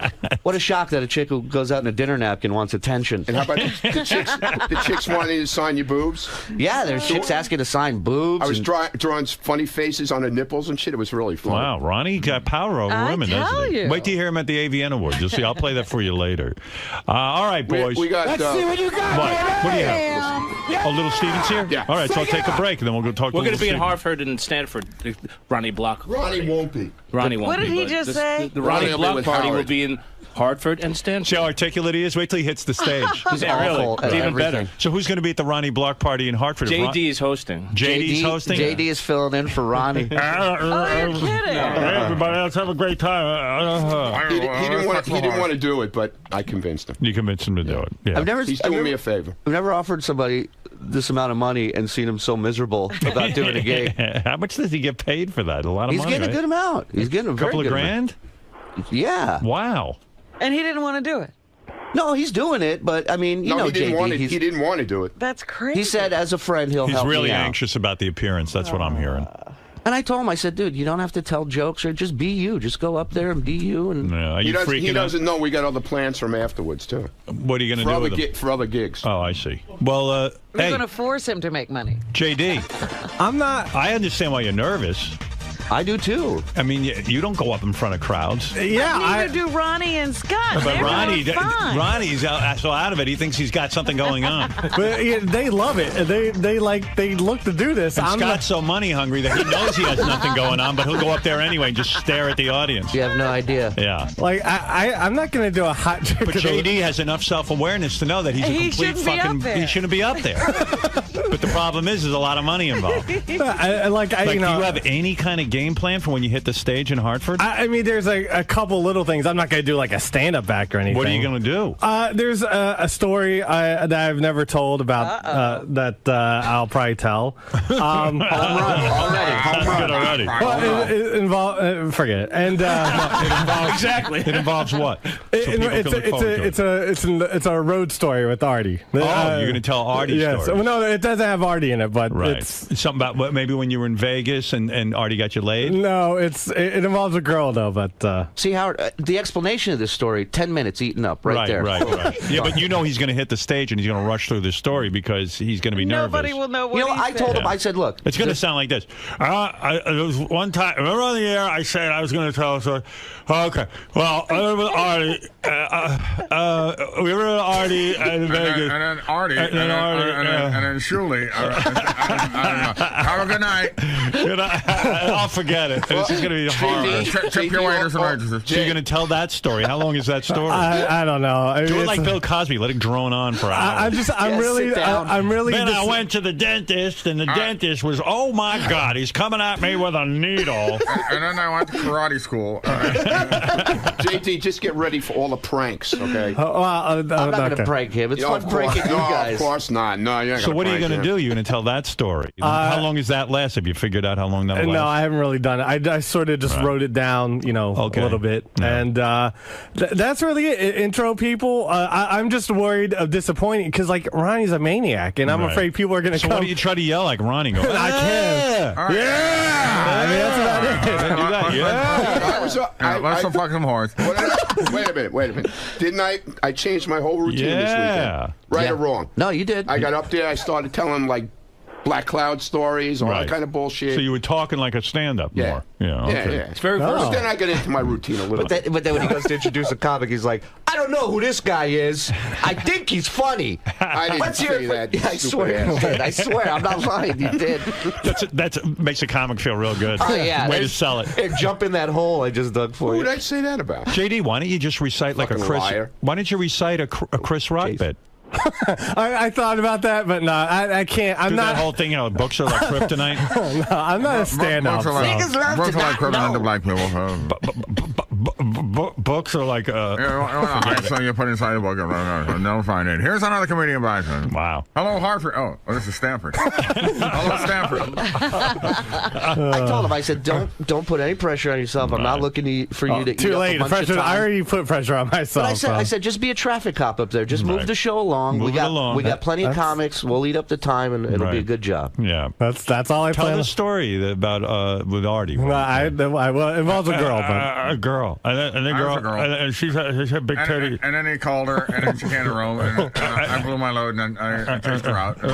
What a shock that a chick who goes out in a dinner napkin wants attention. And how about the chicks wanting to sign your boobs? Yeah, there's chicks asking to sign boobs. I was drawing funny faces on her nipples and shit. It was really fun. Wow, Ronnie got power over women, doesn't he? you. Wait till you hear him at the AVN Awards. You'll see. I'll play that for you later. All right, boys. We got. Let's see what you got. What do you have? Oh, little Steven's here? Yeah. All right, so I'll take a break, and then we'll go talk to We're going to be in Steven. Hartford and Stanford. Ronnie Block. Ronnie won't be. Ronnie won't What did be, he but just say? The Ronnie Ronnie will be Block with party will Howard. be in Hartford and Stanford. See how articulate he is? Wait till he hits the stage. He's Yeah, really. awful at It's even everything. better. So who's going to be at the Ronnie Block party in Hartford? JD is hosting. JD's hosting? JD is filling in for Ronnie. Oh, you're kidding. Everybody else have a great time. He didn't want to do it, but I convinced him. You convinced him to do it. Yeah. He's doing me a favor. I've never offered somebody this amount of money and seen him so miserable about doing a gig. How much does he get paid for that? A lot of He's money. getting a good amount. He's getting a couple very of good grand? amount. Yeah. Wow. And he didn't want to do it. No, he's doing it, but I mean, you know, he didn't JD, want it. he's- He didn't want to do it. That's crazy. He said, as a friend, he'll He's help really me out. anxious about the appearance. That's what I'm hearing. And I told him, I said, dude, you don't have to tell jokes or just be you. Just go up there and be you. And Yeah. Are He you doesn't, freaking he out? doesn't know we got other plans from afterwards too. What are you going to do with him? For other gigs. Oh, I see. Well, We're hey, going to force him to make money. JD. I'm not. I understand why you're nervous. I do too. I mean, you don't go up in front of crowds. Yeah, Neither do Ronnie and Scott. But They're Ronnie's fine. so out of it. He thinks he's got something going on. But yeah, they love it. They look to do this. And I'm Scott's so money hungry that he knows he has nothing going on, but he'll go up there anyway and just stare at the audience. You have no idea. Yeah. like I'm not gonna do a hot chick. But JD has enough self-awareness to know that he's a He complete shouldn't be up fucking. there. He shouldn't be up there. But the problem is, there's a lot of money involved. you Do know. you have any kind of game plan for when you hit the stage in Hartford? I mean, there's a couple little things. I'm not going to do like a stand-up act or anything. What are you going to do? There's a story that I've never told about that I'll probably tell. Home run already. Well, it involves forget it. And it involves Exactly. It involves what? So people can look forward to it. it's a road story with Artie. Oh, you're going to tell Artie's yes. story. Well, no, it doesn't have Artie in it, but Right. it's Something about maybe when you were in Vegas and Artie got you laid? no, it involves a girl though. But See, Howard, the explanation of this story, 10 minutes eaten up right there. Right. Yeah, but you know he's going to hit the stage and he's going to rush through this story because he's going to be nervous. Nobody will know what You know, he I said. told him, I said, look. It's going to sound like this. There was one time, remember on the air, I said I was going to tell a story. Okay. Well, I was with Artie. We were with Artie in Vegas. And then Artie. And then Artie. And then Shuley. I don't know. Have a good night. I'll forget it. It's just going to be horrible. Tip your waiters and waitresses. So you're going to tell that story. How long is that story? I don't know. I mean, Do it it's- like Bill Cosby. Let it drone on for hours. I'm really. Then I went to the dentist, and the dentist was, oh my God, he's coming at me with a needle. And then I went to karate school. JT, just get ready for all the pranks, okay? I'm not going to prank him. It's Yeah, fun of course. pranking you No, guys. of course not. No, you're not So gonna what are you prank going to him. do? You're going to tell that story. How long does that last? Have you figured out how long that'll last? No, I haven't really done it. I sort of just wrote it down, a little bit, and that's really it. Intro people. I'm just worried of disappointing because like Ronnie's a maniac, and I'm Right. afraid people are going to So come. why don't you try to yell like Ronnie? Go, I can. All right. Yeah. I mean, that's about it. do that. Yeah. Let's some fucking horse. Wait a minute. Didn't I changed my whole routine this Yeah. weekend. Right or wrong? No, you did. I got up there, I started telling like Black Cloud stories, all that kind of bullshit. So you were talking like a stand-up more. Yeah, okay. It's very versatile. But then I get into my routine a little bit. But then when he goes to introduce a comic, he's like, I don't know who this guy is. I think he's funny. I didn't say that. Yeah, I swear you did. I swear, I'm not lying. You did. That's makes a comic feel real good. Oh, yeah. Way to sell it. And jump in that hole I just dug for you. Who did I say that about? JD, why don't you just recite like a Chris? Liar. Why don't you recite a Chris Rock bit? I thought about that, but no, I can't. I'm Do not. that whole thing, books are like kryptonite. No, I'm not a stand-up. Books are like criminal to black people. Books are like so you put inside a book and they'll find it. Here's another comedian by us. Wow. Hello, Hartford. Oh, this is Stanford. Hello, Stanford. I told him, I said, don't put any pressure on yourself. I'm not looking for you to too eat late. up a bunch of time. I already put pressure on myself. But I said, just be a traffic cop up there. Just move the show along. We got plenty of comics. We'll eat up the time, and it'll be a good job. Yeah, that's all I tell plan. the story about with Artie. Well, it involves a girl, but a girl, and the girl, and she had big titty. And then he called her, and then she came to roll, and I blew my load, and I chased her out. But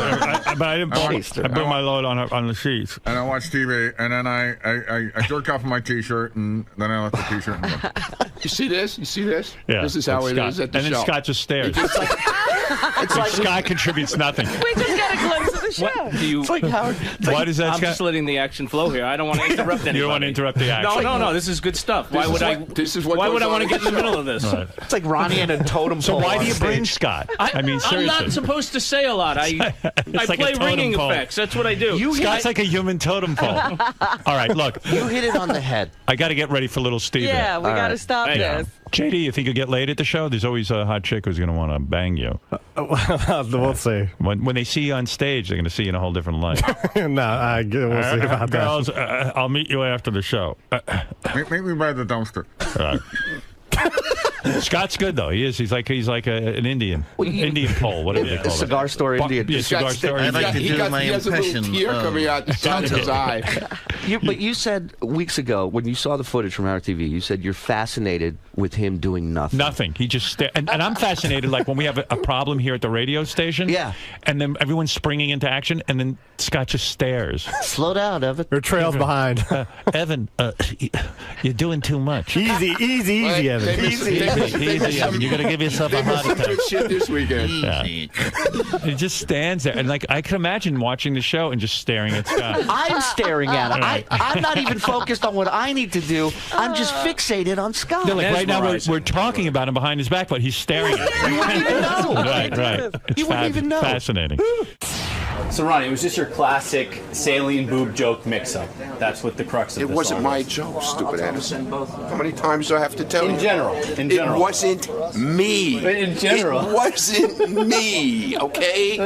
I didn't. I blew my load on the sheets. And I watched TV, and then I jerked off my T-shirt, and then I left the T-shirt. You see this? You see this? Yeah. This is how it is at the show. And then Scott just stares. It's like Scott contributes nothing. We just got a glimpse of the show. What do you? It's like Howard. Why does that? I'm just letting the action flow here. I don't want to interrupt anybody. You don't want to interrupt the action. No. This is good stuff. Why would I? Why would I want to get in the middle of this? Right. It's like Ronnie and a totem pole. So why do you on bring stage. Scott? I mean, seriously. I'm not supposed to say a lot. I like play a totem ringing pole. effects. That's what I do. Scott's like a human totem pole. All right, look. You hit it on the head. I got to get ready for little Steven. Yeah, we got to stop this. JD, you think you'll get laid at the show? There's always a hot chick who's going to want to bang you. We'll see. When they see you on stage, they're going to see you in a whole different light. We'll see about Girls, that. I'll meet you after the show. Meet me by the dumpster. Scott's good though. He is. He's like an Indian, Indian pole, whatever they call it. Cigar store Indian. Yeah, cigar store. I'd like to do my he has impression. A little tear coming out the side of his eye. But you said weeks ago when you saw the footage from our TV, you said you're fascinated with him doing nothing. Nothing. He just and I'm fascinated. Like when we have a problem here at the radio station. Yeah. And then everyone's springing into action, and then Scott just stares. Slow down, Evan. Or trails behind. Evan, you're doing too much. Easy, Evan. Easy, Evan. You're gonna give yourself a heart attack. Good shit this weekend. Yeah. He just stands there, and like I can imagine watching the show and just staring at Scott. I'm staring at him. I'm not even focused on what I need to do. I'm just fixated on Scott. No, like right now we're talking about him behind his back, but he's staring at him. You wouldn't even know. Right. You wouldn't even know. Fascinating. So, Ronnie, it was just your classic saline boob joke mix-up. That's what the crux of It this wasn't song my was. joke, stupid Anderson. How many times do I have to tell you? In general. It wasn't me. In general. It wasn't me, okay?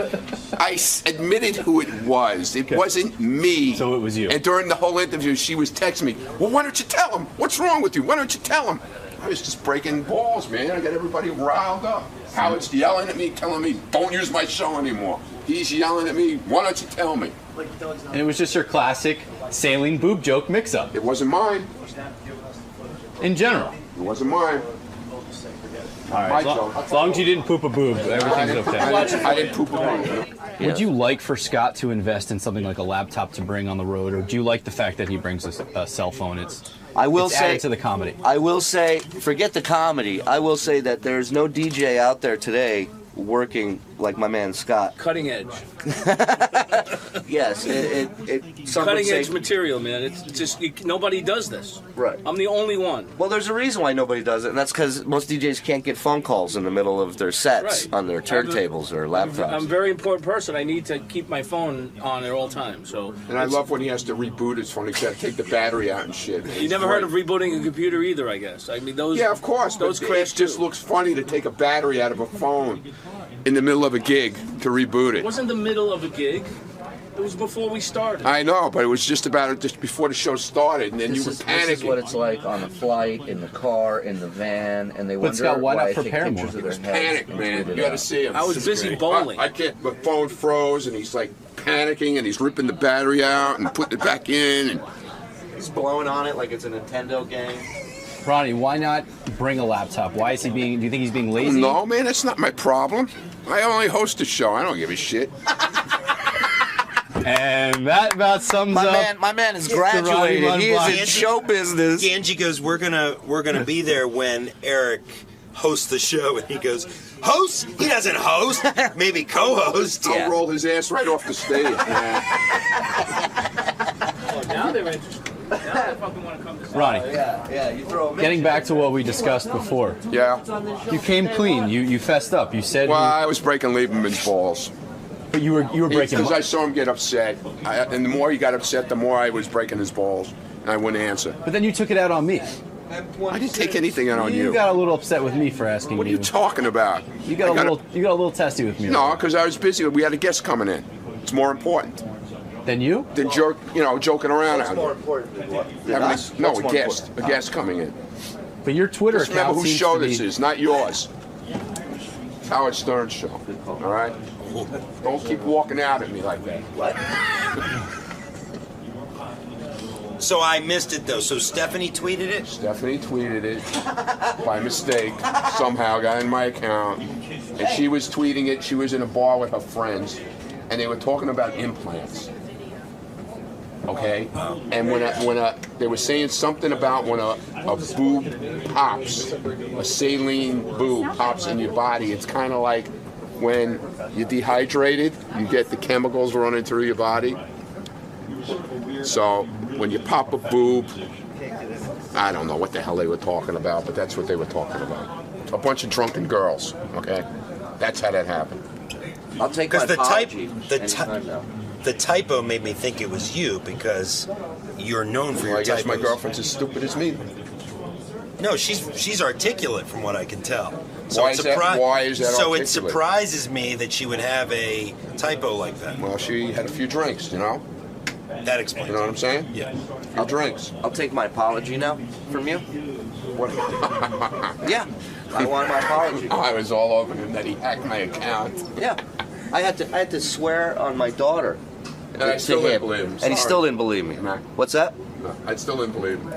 I admitted who it was. It wasn't me. So it was you. And during the whole interview, she was texting me, well, why don't you tell him? What's wrong with you? Why don't you tell him? I was just breaking balls, man. I got everybody riled up. Howard's yelling at me, telling me, don't use my show anymore. He's yelling at me, why don't you tell me? And it was just your classic saline boob joke mix-up. It wasn't mine. In general. It wasn't mine. All right, as long as you didn't poop a boob, everything's okay. I didn't poop a boob. Would you like for Scott to invest in something like a laptop to bring on the road, or do you like the fact that he brings a cell phone? It's added to the comedy. I will say, forget the comedy. I will say that there's no DJ out there today working like my man Scott. Cutting edge. Yes, some cutting edge material, man. It's just nobody does this. Right. I'm the only one. Well, there's a reason why nobody does it, and that's because most DJs can't get phone calls in the middle of their sets on their turntables or laptops. I'm a very important person. I need to keep my phone on at all times. So. And I love when he has to reboot his phone. He's got to take the battery out and shit. You never heard of rebooting a computer either, I guess. I mean, those. Yeah, of course. Those it just looks funny to take a battery out of a phone in the middle of a gig to reboot It it. wasn't the middle of a gig. It was before we started. I know, but it was just before the show started, and then you were panicking. This is what it's like on a flight, in the car, in the van, and they But wonder Scott, why not I take prepare more? pictures of their heads Panic, and man. tweet You it got to out. see him. I was busy bowling. I can't. My phone froze, and he's like panicking, and he's ripping the battery out and putting it back in. And He's blowing on it like it's a Nintendo game. Ronnie, why not bring a laptop? Why is he being? Do you think he's being lazy? No, man, that's not my problem. I only host a show. I don't give a shit. And that about sums up. My man is the Ronnie graduated. Mud He is Block. in show business. Angie goes, we're gonna be there when Eric hosts the show, and he goes, host? He doesn't host. Maybe co-host. I'll roll his ass right off the stage. Now they're interested. Now they fucking want to come to Ronnie. Yeah, you throw him. Getting back to what we discussed before. Yeah. You came clean. You fessed up. You said. Well, I was breaking Lieberman's balls. But you were breaking. Because I saw him get upset, and the more he got upset, the more I was breaking his balls, and I wouldn't answer. But then you took it out on me. I didn't take anything out on you. You got a little upset with me for asking. What are you talking about? You got a little testy with me. No, because I was busy. We had a guest coming in. It's more important. Than you? Than joking around. What's more important than what? A guest coming in. But your Twitter Just account. remember whose show this is, not yours. It's Howard Stern's show. All right. Don't keep walking out at me like that. What? So I missed it though. So Stephanie tweeted it? Stephanie tweeted it by mistake. Somehow got in my account. And she was tweeting it. She was in a bar with her friends. And they were talking about implants. Okay? And when they were saying something about when a boob pops, a saline boob pops in your body, it's kind of like when you're dehydrated, you get the chemicals running through your body. So when you pop a boob, I don't know what the hell they were talking about, but that's what they were talking about. A bunch of drunken girls, okay? That's how that happened. I'll take my apology. The typo made me think it was you because you're known for your I guess typos. my girlfriend's as stupid as me. No, she's articulate from what I can tell. Why is that So it articulate? surprises me that she would have a typo like that. Well, she had a few drinks, you know? That explains. You know what I'm saying? Yeah. A few drinks. I'll take my apology now from you. What? Yeah. I want my apology. I was all over him that he hacked my account. Yeah. I had to swear on my daughter. And I still didn't believe him. And he Sorry. still didn't believe me. No. What's that? No, I still didn't believe him.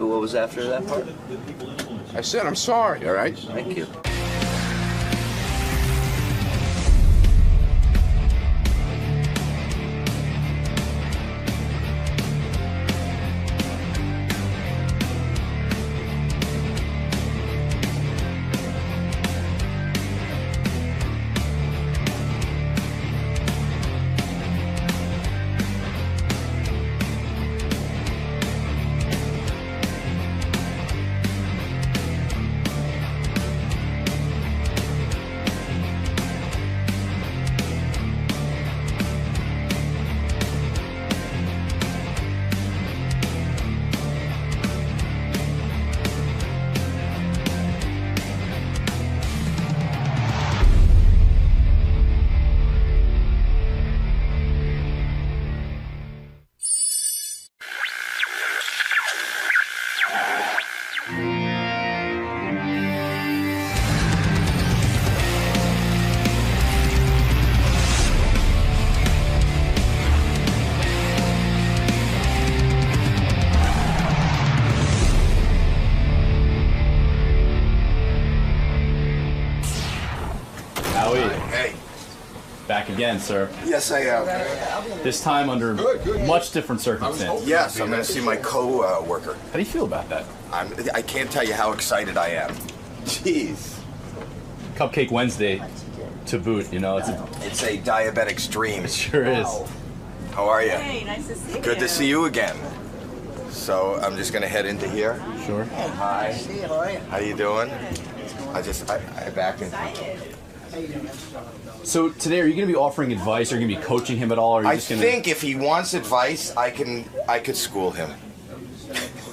What was after that part? I said I'm sorry, all right? Thank you. Back again, sir. Yes, I am. This time under much different circumstances. Yes, I'm going to see my co-worker. How do you feel about that? I can't tell you how excited I am. Jeez. Cupcake Wednesday to boot, you know. It's a diabetic's dream. It sure is. How are you? Hey, nice to see you. Good to see you again. So I'm just going to head into here. Sure. Hi. How you doing? I back in. So today, are you going to be offering advice? Are you going to be coaching him at all? Or are you I just going to... think if he wants advice, I could school him.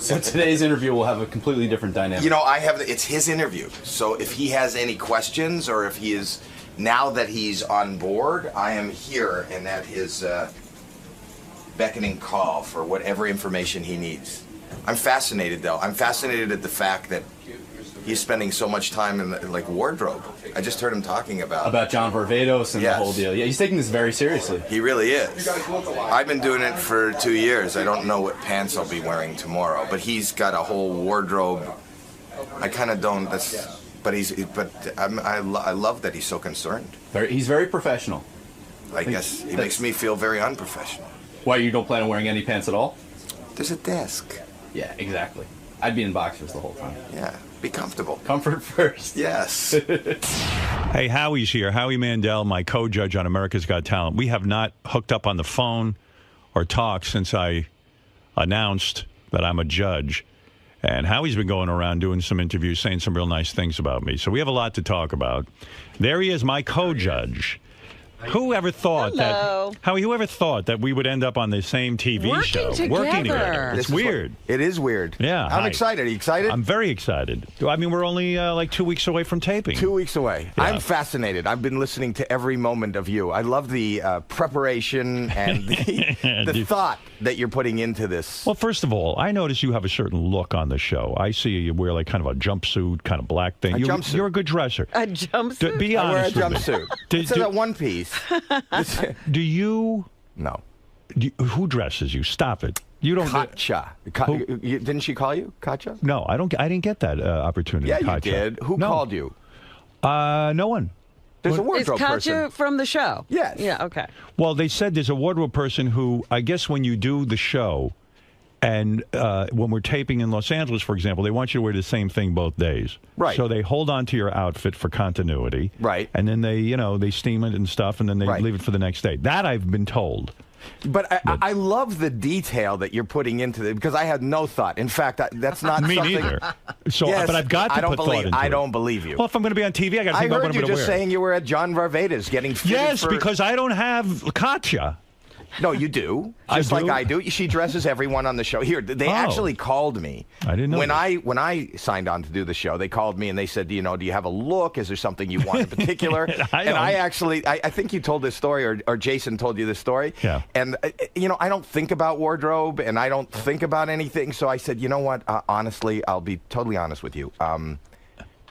So today's interview will have a completely different dynamic. You know, it's his interview. So if he has any questions, or if he is, now that he's on board, I am here and at his beckoning call for whatever information he needs. I'm fascinated, though. I'm fascinated at the fact that he's spending so much time in the, wardrobe. I just heard him talking about John Varvatos and the whole deal. Yeah, he's taking this very seriously. He really is. I've been doing it for 2 years. I don't know what pants I'll be wearing tomorrow, but he's got a whole wardrobe. I kind of don't. I love that he's so concerned. He's very professional. I guess he makes me feel very unprofessional. Why, you don't plan on wearing any pants at all? There's a desk. Yeah, exactly. I'd be in boxers the whole time. Yeah, be comfortable. Comfort first. Yes. Hey, Howie's here. Howie Mandel, my co-judge on America's Got Talent. We have not hooked up on the phone or talked since I announced that I'm a judge. And Howie's been going around doing some interviews, saying some real nice things about me. So we have a lot to talk about. There he is, my co-judge. Who ever thought that, Howie, who ever thought that we would end up on the same TV show? Working together. It's weird. It is weird. Yeah. I'm excited. Are you excited? I'm very excited. I mean, we're only like 2 weeks away from taping. 2 weeks away. Yeah. I'm fascinated. I've been listening to every moment of you. I love the preparation and the thought that you're putting into this. Well, first of all, I notice you have a certain look on the show. I see you wear like kind of a jumpsuit, kind of black thing. Jumpsuit. You're a good dresser. A jumpsuit? Be honest. I wear a jumpsuit. It's a one piece. Do you? No. Who dresses you? Stop it. You don't. Katja. Didn't she call you Katja? No, I don't. I didn't get that opportunity. Yeah, Katja. you did. Who called you? No one. There's a wardrobe Is Katja person from the show? Yes. Yeah. Okay. Well, they said there's a wardrobe person who, I guess, when you do the show, and when we're taping in Los Angeles, for example, they want you to wear the same thing both days. Right. So they hold on to your outfit for continuity. Right. And then they steam it and stuff, and then they leave it for the next day. That I've been told. But I love the detail that you're putting into it because I had no thought. In fact, that's not Me something... neither. So, yes, but I've got to put thought into it. I don't believe you. Well, if I'm going to be on TV, I got to think about what I'm going to wear. I heard you just saying you were at John Varvatos getting fitted Yes, for... because I don't have Katja. No, you do. Just like I do. She dresses everyone on the show. Here, they actually called me. I didn't know. When I signed on to do the show, they called me and they said, do you have a look? Is there something you want in particular? I think you told this story, or Jason told you this story. Yeah. And, I don't think about wardrobe and I don't think about anything. So I said, you know what? Honestly, I'll be totally honest with you.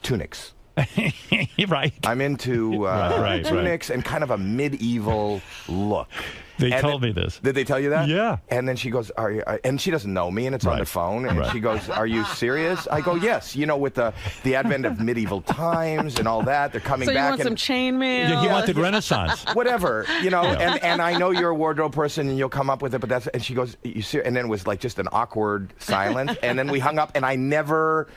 Tunics. Right. I'm into tunics and kind of a medieval look. They told me this. Did they tell you that? Yeah. And then she goes, and she doesn't know me, and it's on the phone, and she goes, are you serious? I go, yes. With the advent of medieval times and all that, they're coming back. So you want some chainmail? Yeah, he wanted Renaissance. Whatever, and I know you're a wardrobe person, and you'll come up with it, but and she goes, you serious? And then it was like just an awkward silence, and then we hung up, and I never,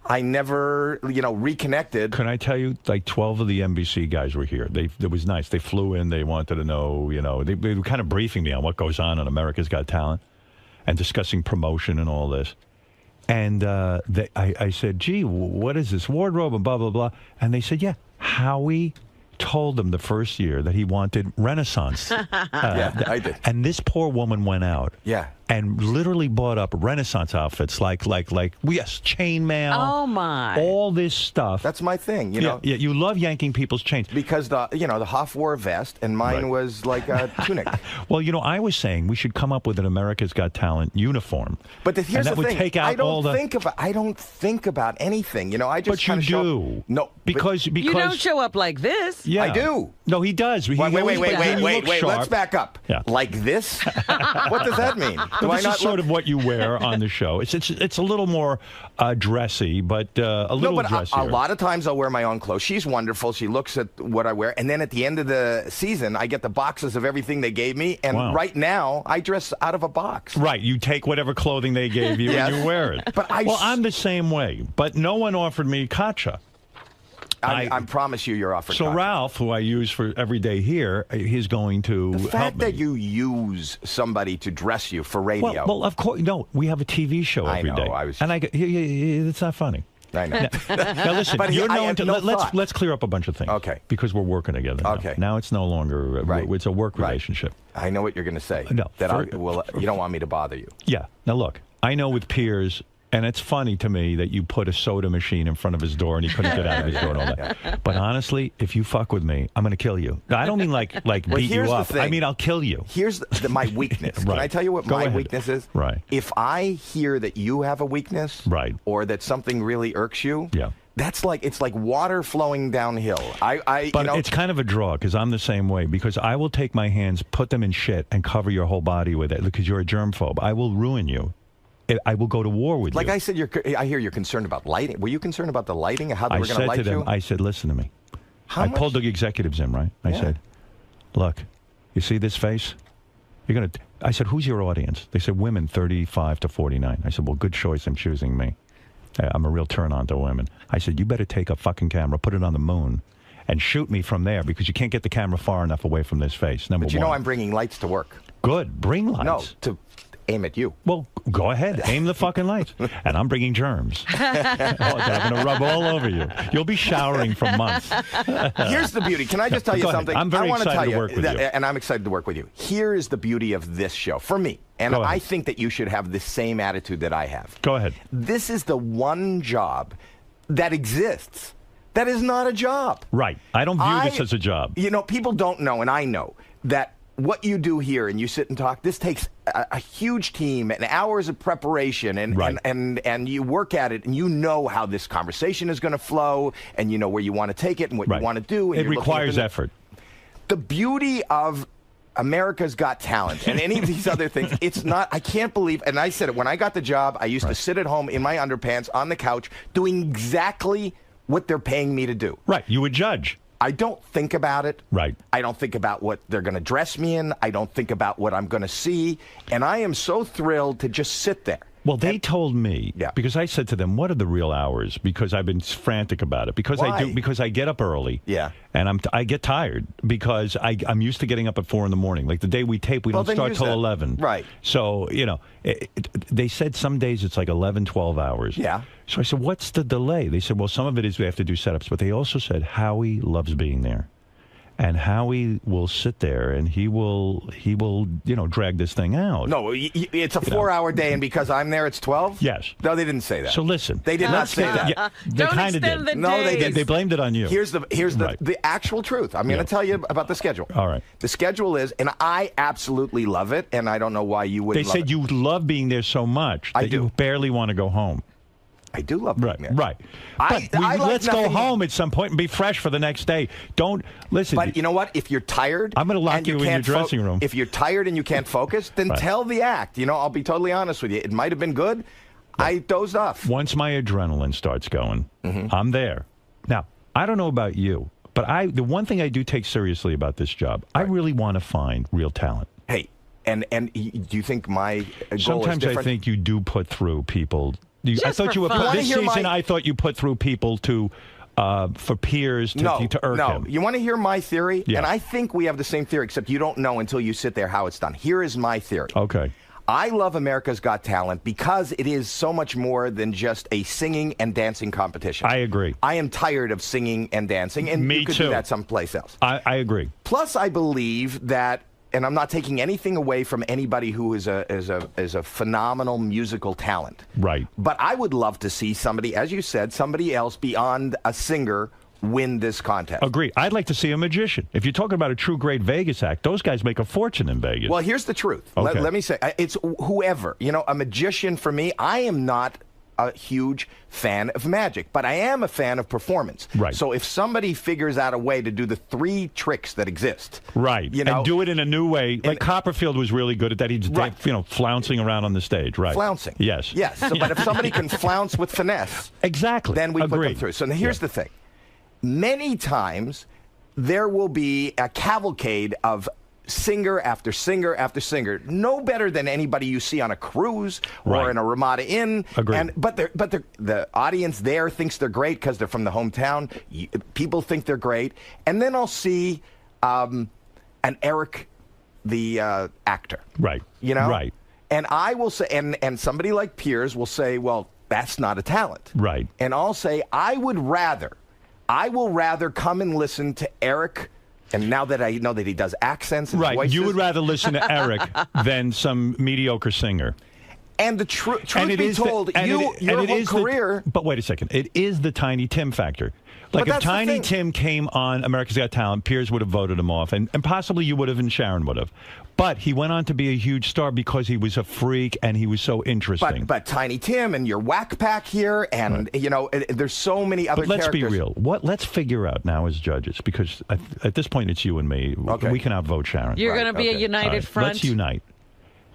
reconnected. Can I tell you, like 12 of the NBC guys were here. It was nice. They flew in. They wanted to know, they were kind of briefing me on what goes on America's Got Talent and discussing promotion and all this. And I said, gee, what is this wardrobe and blah, blah, blah. And they said, yeah, Howie told them the first year that he wanted Renaissance. Yeah, I did. And this poor woman went out. Yeah. And literally bought up Renaissance outfits like yes, chainmail. Oh my! All this stuff. That's my thing, Yeah, you love yanking people's chains because the Hoff wore a vest and mine was like a tunic. Well, I was saying we should come up with an America's Got Talent uniform. But here's the thing: would take out I don't think about anything. I just. But you do. No, because you don't show up like this. Yeah, I do. No, he does. Wait. Let's back up. Yeah. Like this? What does that mean? This is sort of what you wear on the show. It's a little more dressy, but a little dressier. A lot of times I'll wear my own clothes. She's wonderful. She looks at what I wear, and then at the end of the season, I get the boxes of everything they gave me. And right now, I dress out of a box. Right, you take whatever clothing they gave you and you wear it. But I'm the same way. But no one offered me Katja. I promise you're offered. So Ralph, who I use for every day here, he's going to the help fact me. that you use somebody to dress you for radio. Well, of course, no. We have a TV show every day. And I go, it's not funny. I know. Now listen, but you're let's let's clear up a bunch of things. Okay. Because we're working together now. Okay. Now it's no longer it's a work relationship. I know what you're going to say. No. You don't want me to bother you. Yeah. Now look, I know with Piers. And it's funny to me that you put a soda machine in front of his door and he couldn't get out of his door and all that. But honestly, if you fuck with me, I'm going to kill you. I don't mean like beat you up. I mean, I'll kill you. Here's my weakness. Right. Can I tell you what my weakness is? Right. If I hear that you have a weakness, or that something really irks you, that's it's like water flowing downhill. But it's kind of a draw because I'm the same way. Because I will take my hands, put them in shit, and cover your whole body with it because you're a germphobe. I will ruin you. I will go to war with you. Like I said, I hear you're concerned about lighting. Were you concerned about the lighting? How they were going to light you? I said, listen to me. I pulled the executives in, right? I said, look, You see this face? I said, who's your audience? They said, women 35 to 49. I said, well, good choice in choosing me. I'm a real turn-on to women. I said, you better take a fucking camera, put it on the moon, and shoot me from there because you can't get the camera far enough away from this face. Number But you one. know I'm bringing lights to work. Good. Bring lights. No, to aim at you. Well, go ahead. Aim the fucking lights. And I'm bringing germs. I'm going to rub all over you. You'll be showering for months. Here's the beauty. Can I just tell you Go ahead. something? I'm very I want to excited tell to work with you. And I'm excited to work with you. Here is the beauty of this show for me. And Go ahead. I think that you should have the same attitude that I have. Go ahead. This is the one job that exists that is not a job. Right. I don't view this as a job. You know, people don't know, and I know, that what you do here and you sit and talk, this takes a huge team and hours of preparation and you work at it and you know how this conversation is going to flow and you know where you want to take it and what you want to do. And It requires effort. The beauty of America's Got Talent and any of these other things, it's not, I can't believe, and I said it, when I got the job, I used to sit at home in my underpants on the couch doing exactly what they're paying me to do. Right. You would judge. I don't think about it. Right. I don't think about what they're going to dress me in. I don't think about what I'm going to see. And I am so thrilled to just sit there. Well, they told me, because I said to them, what are the real hours? Because I've been frantic about it. Because I get up early. Yeah. And I get tired because I'm used to getting up at 4 in the morning. Like the day we tape, we don't start till 11. Right. So, you know, they said some days it's like 11, 12 hours. Yeah. So I said, what's the delay? They said, well, some of it is we have to do setups. But they also said Howie loves being there. And Howie will sit there and he will, you know, drag this thing out. No, it's a 4-hour day, and because I'm there, it's 12? Yes. No, they didn't say that. So listen. They did not say that. Yeah, they kind of did. No, they didn't. They blamed it on you. Here's the actual truth. I'm going to tell you about the schedule. All right. The schedule is, and I absolutely love it, and I don't know why you wouldn't They love said it. you love being there so much that you barely want to go home. I do love being there. Right. But let's go home at some point and be fresh for the next day. Don't listen. But you know what? If you're tired, I'm going to lock and you in your can't dressing room. If you're tired and you can't focus, then tell the act. You know, I'll be totally honest with you. It might have been good. I dozed off. Once my adrenaline starts going, I'm there. Now, I don't know about you, but the one thing I do take seriously about this job, I really want to find real talent. Hey, and do you think my goal Sometimes is different? I think you do put through people. I thought you were this season. I thought you put through people for peers to irk him. You want to hear my theory? Yeah. And I think we have the same theory, except you don't know until you sit there how it's done. Here is my theory. Okay. I love America's Got Talent because it is so much more than just a singing and dancing competition. I agree. I am tired of singing and dancing, and Me you could too. do that someplace else. I agree. Plus, I believe that, and I'm not taking anything away from anybody who is a phenomenal musical talent. Right. But I would love to see somebody, as you said, somebody else beyond a singer win this contest. Agree. I'd like to see a magician. If you're talking about a true great Vegas act, those guys make a fortune in Vegas. Well, here's the truth. Okay. Let me say, it's whoever. You know, a magician for me, I am not a huge fan of magic, but I am a fan of performance. Right. So if somebody figures out a way to do the 3 tricks that exist, right, you know, and do it in a new way, like Copperfield was really good at that. He's flouncing around on the stage, right? Flouncing. Yes. Yes. So, but if somebody can flounce with finesse, exactly, then we put them Agreed. through. So now here's the thing. Many times there will be a cavalcade of singer after singer after singer, no better than anybody you see on a cruise or in a Ramada Inn. Agreed. But the audience there thinks they're great because they're from the hometown. People think they're great, and then I'll see an Eric, the actor. Right. You know. Right. And I will say, and somebody like Piers will say, well, that's not a talent. Right. And I'll say, I will rather come and listen to Eric. And now that I know that he does accents and voices. You would rather listen to Eric than some mediocre singer. And the truth be told, your whole career. But wait a second. It is the Tiny Tim factor. Like if Tiny Tim came on America's Got Talent, Piers would have voted him off. And possibly you would have and Sharon would have. But he went on to be a huge star because he was a freak and he was so interesting. But Tiny Tim and your Whack Pack here, and you know, there's so many other But let's characters. be real. Let's figure out now as judges, because at this point it's you and me. Okay. We can outvote Sharon. You're going to be a united front. Let's unite.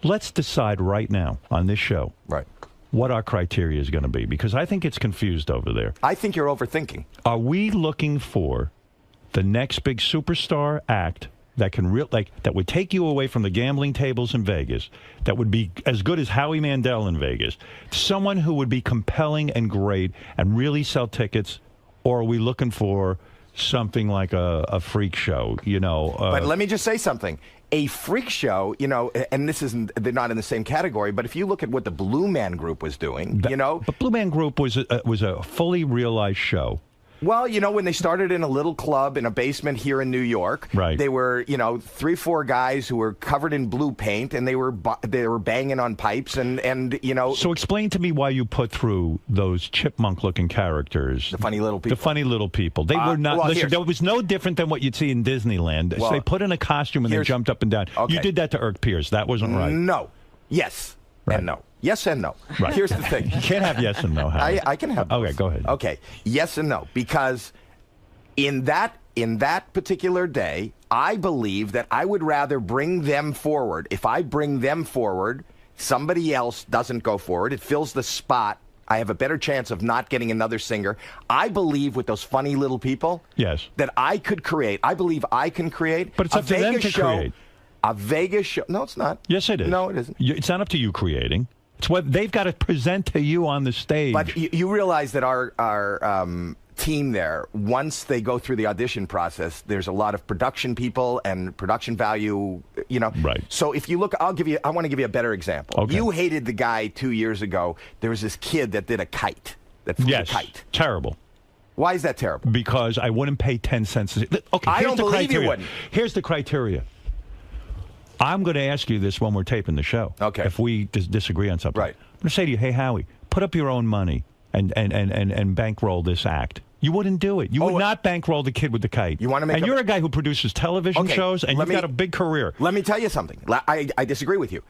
Let's decide right now on this show what our criteria is going to be, because I think it's confused over there. I think you're overthinking. Are we looking for the next big superstar act that can that would take you away from the gambling tables in Vegas, that would be as good as Howie Mandel in Vegas, someone who would be compelling and great and really sell tickets, or are we looking for something like a freak show, but let me just say something. A freak show, and they're not in the same category, but if you look at what the Blue Man Group was doing, But Blue Man Group was a fully realized show. Well, when they started in a little club in a basement here in New York, right. They were, 3-4 guys who were covered in blue paint, and they were banging on pipes, and. So explain to me why you put through those chipmunk-looking characters, the funny little people. The funny little people. They were not. Listen, that was no different than what you'd see in Disneyland. So they put in a costume and they jumped up and down. Okay. You did that to Irk Pierce. That wasn't right. No. Yes. Right. And no. Yes and no. Right. Here's the thing. You can't have yes and no. Howard. I can have both. Okay, go ahead. Okay, yes and no, because in that particular day, I believe that I would rather bring them forward. If I bring them forward, somebody else doesn't go forward. It fills the spot. I have a better chance of not getting another singer. I believe with those funny little people, yes, that I could create. I believe I can create. But it's up to them to create. A Vegas show. No, it's not. Yes, it is. No, it isn't. It's not up to you creating. It's what they've got to present to you on the stage. But you realize that our team there, once they go through the audition process, there's a lot of production people and production value, Right. So if you look, I want to give you a better example. Okay. You hated the guy 2 years ago. There was this kid that did a kite. That flew a kite. Terrible. Why is that terrible? Because I wouldn't pay 10 cents. Okay, I here's don't the believe criteria. you wouldn't. Here's the criteria. I'm going to ask you this when we're taping the show. Okay. If we disagree on something. Right. I'm going to say to you, hey, Howie, put up your own money and bankroll this act. You wouldn't do it. You would not bankroll the kid with the kite. You want to make And you're a guy who produces television shows, and you've got a big career. Let me tell you something. I disagree with you.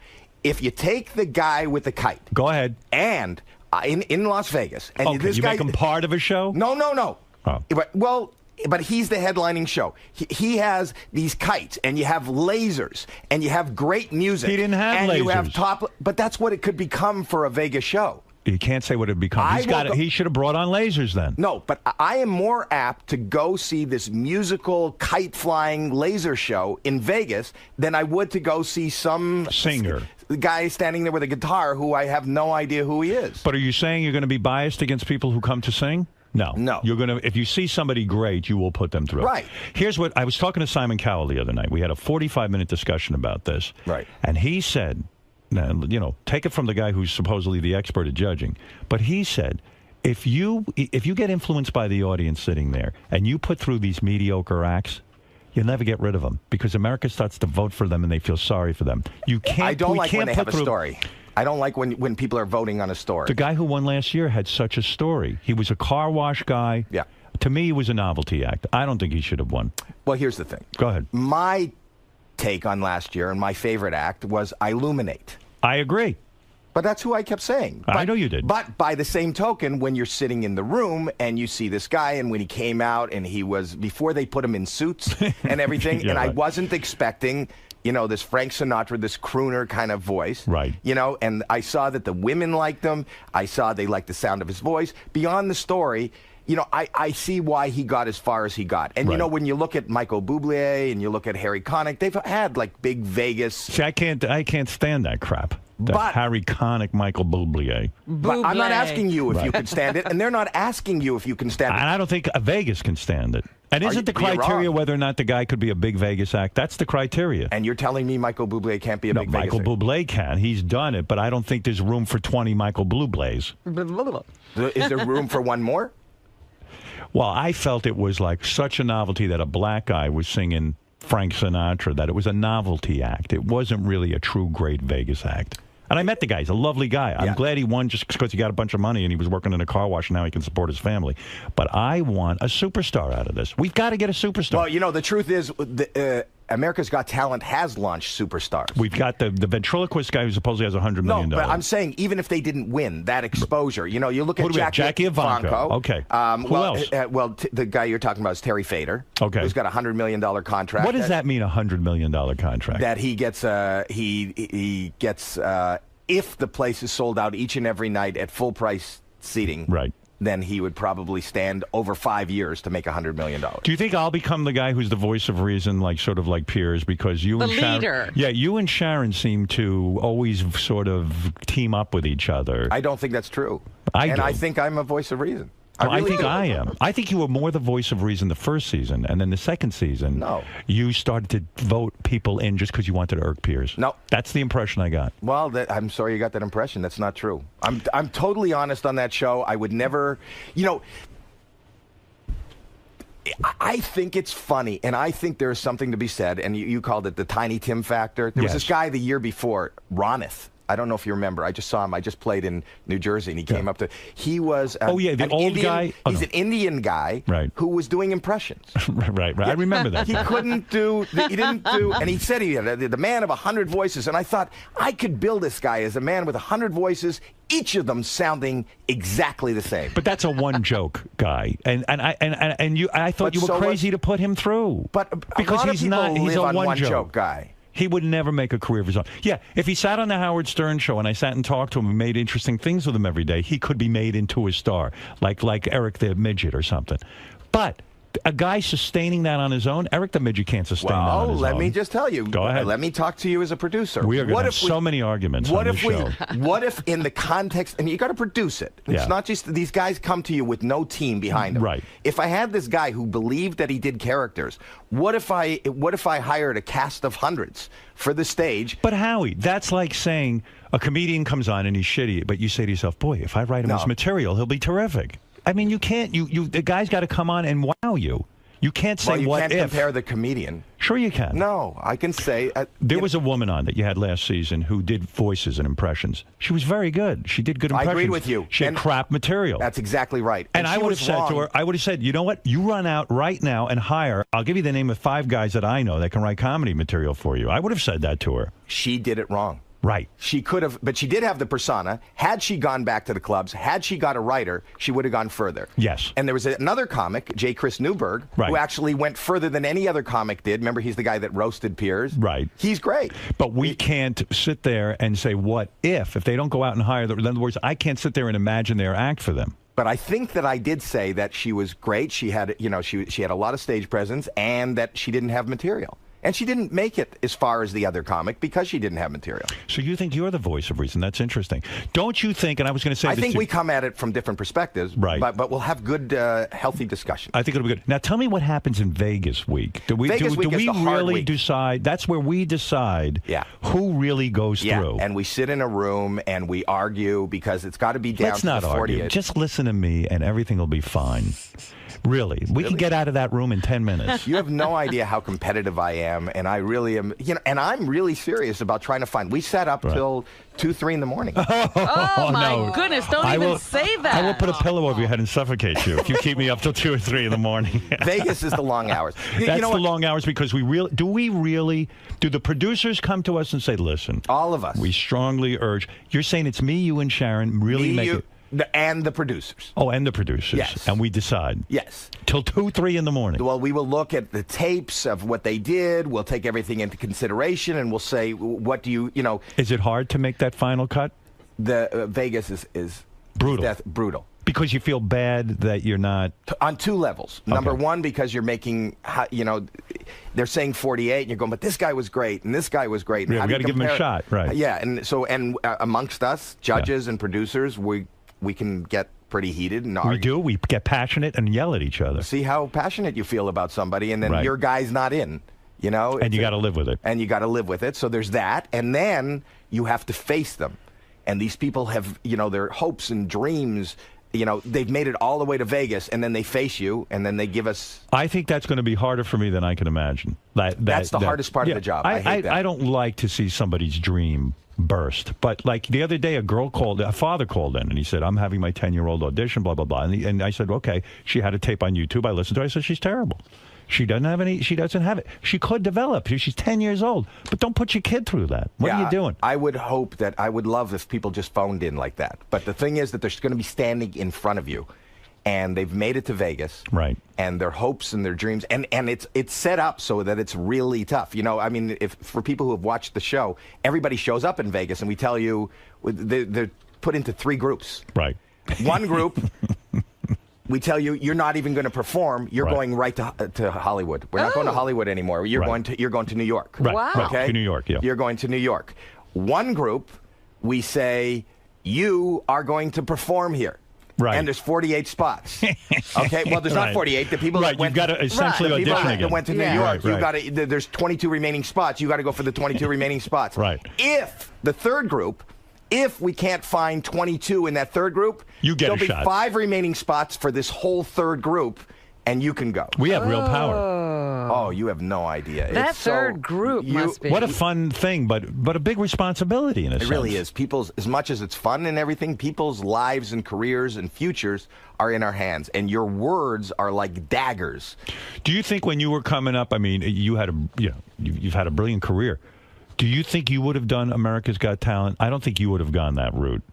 If you take the guy with the kite. Go ahead. And in Las Vegas. And this you guy, make him part of a show? No. Oh. But he's the headlining show. He has these kites, and you have lasers, and you have great music. He didn't have and lasers. You have but that's what it could become for a Vegas show. You can't say what it becomes. He should have brought on lasers then. No, but I am more apt to go see this musical kite-flying laser show in Vegas than I would to go see some singer guy standing there with a guitar who I have no idea who he is. But are you saying you're going to be biased against people who come to sing? No. You're going to, if you see somebody great, you will put them through. Right. Here's what I was talking to Simon Cowell the other night. We had a 45-minute discussion about this. Right. And he said, take it from the guy who's supposedly the expert at judging, but he said, if you get influenced by the audience sitting there and you put through these mediocre acts, you'll never get rid of them because America starts to vote for them and they feel sorry for them. You can't. I don't like when they have a story. I don't like when people are voting on a story. The guy who won last year had such a story. He was a car wash guy. Yeah. To me, it was a novelty act. I don't think he should have won. Well, here's the thing. Go ahead. My take on last year and my favorite act was Illuminate. I agree. But that's who I kept saying. I know you did. But by the same token, when you're sitting in the room and you see this guy, and when he came out and he was, before they put him in suits and everything, Yeah, and right. I wasn't expecting, this Frank Sinatra, this crooner kind of voice. Right. And I saw that the women liked him. I saw they liked the sound of his voice. Beyond the story, I see why he got as far as he got. And, Right. when you look at Michael Bublé and you look at Harry Connick, they've had, like, big Vegas. See, I can't stand that crap. That Harry Connick, Michael Bublé. But I'm not asking you if you can stand it, and they're not asking you if you can stand it. And I don't think Vegas can stand it. And isn't the You're criteria wrong. whether or not the guy could be a big Vegas act? That's the criteria. And you're telling me Michael Bublé can't be a big Vegas Michael act? Bublé can. He's done it, but I don't think there's room for 20 Michael Bublés. Is there room for one more? Well, I felt it was like such a novelty that a black guy was singing Frank Sinatra, that it was a novelty act. It wasn't really a true great Vegas act. And I met the guy. He's a lovely guy. I'm glad he won just because he got a bunch of money and he was working in a car wash and now he can support his family. But I want a superstar out of this. We've got to get a superstar. Well, the truth is, America's Got Talent has launched superstars. We've got the ventriloquist guy who supposedly has $100 million. No, but I'm saying even if they didn't win, that exposure, you look Who at do we have? Jackie Ivanko. Okay. Who else? The guy you're talking about is Terry Fader. Okay. Who's got a $100 million contract. What does that mean, a $100 million contract? That he gets, he gets, if the place is sold out each and every night at full price seating. Right. then he would probably stand over 5 years to make $100 million. Do you think I'll become the guy who's the voice of reason, like sort of like Piers, because you and Sharon, leader? Yeah, you and Sharon seem to always sort of team up with each other. I don't think that's true. I do. I think I'm a voice of reason. I think I am. I think you were more the voice of reason the first season, and then the second season, you started to vote people in just because you wanted to irk Piers. No. That's the impression I got. Well, I'm sorry you got that impression. That's not true. I'm totally honest on that show. I would never, I think it's funny, and I think there's something to be said, and you called it the Tiny Tim factor. There was this guy the year before, Ronnie. I don't know if you remember. I just saw him. I just played in New Jersey, and he came up to. He was. The old Indian guy. He's an Indian guy, who was doing impressions. right. I remember that. He couldn't do. He didn't do. And he said he had the man of 100 voices. And I thought I could build this guy as a man with 100 voices, each of them sounding exactly the same. But that's a one joke guy, and I thought you were crazy to put him through. But because a lot he's of people not. He's live a on one joke guy. He would never make a career of his own. Yeah, if he sat on the Howard Stern show and I sat and talked to him and made interesting things with him every day, he could be made into a star, like Eric the Midget or something. But a guy sustaining that on his own, Eric the Midget can't sustain that on his own. Let me just tell you. Go ahead. Let me talk to you as a producer. We are going to have so many arguments on this show. What if in the context, and you got to produce it. It's not just these guys come to you with no team behind them. Right. If I had this guy who believed that he did characters, what if I hired a cast of hundreds for the stage? But Howie, that's like saying a comedian comes on and he's shitty, but you say to yourself, boy, if I write him his material, he'll be terrific. I mean, you can't. The guy's got to come on and wow you. You can't say you what can't if. compare the comedian. Sure you can. No, I can say. There was a woman on that you had last season who did voices and impressions. She was very good. She did good impressions. I agreed with you. She had crap material. That's exactly right. And I would have said to her, I would have said, you know what? You run out right now and hire. I'll give you the name of 5 guys that I know that can write comedy material for you. I would have said that to her. She did it wrong. Right. She could have, but she did have the persona. Had she gone back to the clubs, had she got a writer, she would have gone further. Yes. And there was another comic, J. Chris Newberg, who actually went further than any other comic did. Remember, he's the guy that roasted Piers. Right. He's great. But we can't sit there and say, what if they don't go out and hire them? In other words, I can't sit there and imagine their act for them. But I think that I did say that she was great. She had, she had a lot of stage presence, and that she didn't have material. And she didn't make it as far as the other comic because she didn't have material. So you think you're the voice of reason? That's interesting. Don't you think, and I was going to say I think we come at it from different perspectives, right? But we'll have good, healthy discussion. I think it'll be good. Now tell me what happens in Vegas week. Do we really decide? That's where we decide who really goes through. And we sit in a room and we argue because it's got to be down Let's to not the argue. 48. Just listen to me and everything will be fine. Really, we can get out of that room in 10 minutes. You have no idea how competitive I am, and I really am. And I'm really serious about trying to find. We sat up till 2, 3 in the morning. Oh my goodness! Don't even say that. I will put a pillow over your head and suffocate you if you keep me up till 2 or 3 in the morning. Vegas is the long hours. That's the long hours because do the producers come to us and say, listen, all of us, we strongly urge. You're saying it's me, you, and Sharon really make it. And the producers. Oh, and the producers. Yes. And we decide. Yes. Till 2, 3 in the morning. Well, we will look at the tapes of what they did. We'll take everything into consideration, and we'll say, what do you. Is it hard to make that final cut? The Vegas is brutal. Brutal. Because you feel bad that you're not. On 2 levels. Okay. Number 1, because you're making, they're saying 48, and you're going, but this guy was great, and this guy was great. And we got to give him a shot, right? Yeah, and so amongst us, judges and producers, we can get pretty heated and argue. We do. We get passionate and yell at each other. See how passionate you feel about somebody, and then your guy's not in. And you got to live with it. And you got to live with it. So there's that, and then you have to face them. And these people have, their hopes and dreams. They've made it all the way to Vegas, and then they face you, and then they give us. I think that's going to be harder for me than I can imagine. That's the hardest part of the job. I hate that. I don't like to see somebody's dream burst. But like the other day, a father called in, and he said, I'm having my 10-year-old audition, blah, blah, blah. And I said, okay. She had a tape on YouTube. I listened to it. I said, she's terrible. She doesn't have it. She could develop. She's 10 years old. But don't put your kid through that. What are you doing? I would love if people just phoned in like that. But the thing is that they're going to be standing in front of you. And they've made it to Vegas. Right. And their hopes and their dreams. And it's set up so that it's really tough. If for people who have watched the show, everybody shows up in Vegas, and we tell you they're put into 3 groups. Right. One group we tell you you're not even going to perform. You're going right to Hollywood. We're not going to Hollywood anymore. You're going to New York. Right. Wow. Right. Okay. To New York. Yeah. You're going to New York. One group, we say you are going to perform here. Right. And there's 48 spots. Okay. Well, there's not 48. The people that went You've got to essentially the people audition that again. went to New York. You got to. There's 22 remaining spots. You got to go for the 22 remaining spots. Right. If the third group. If we can't find 22 in that third group, you get there'll a be shot. 5 remaining spots for this whole third group, and you can go. We have real power. Oh, you have no idea. That It's so- third group must be. What a fun thing, but a big responsibility in a sense. It really is. People's, as much as it's fun and everything, people's lives and careers and futures are in our hands, and your words are like daggers. Do you think when you were coming up, I mean, you've had a brilliant career. Do you think you would have done America's Got Talent? I don't think you would have gone that route.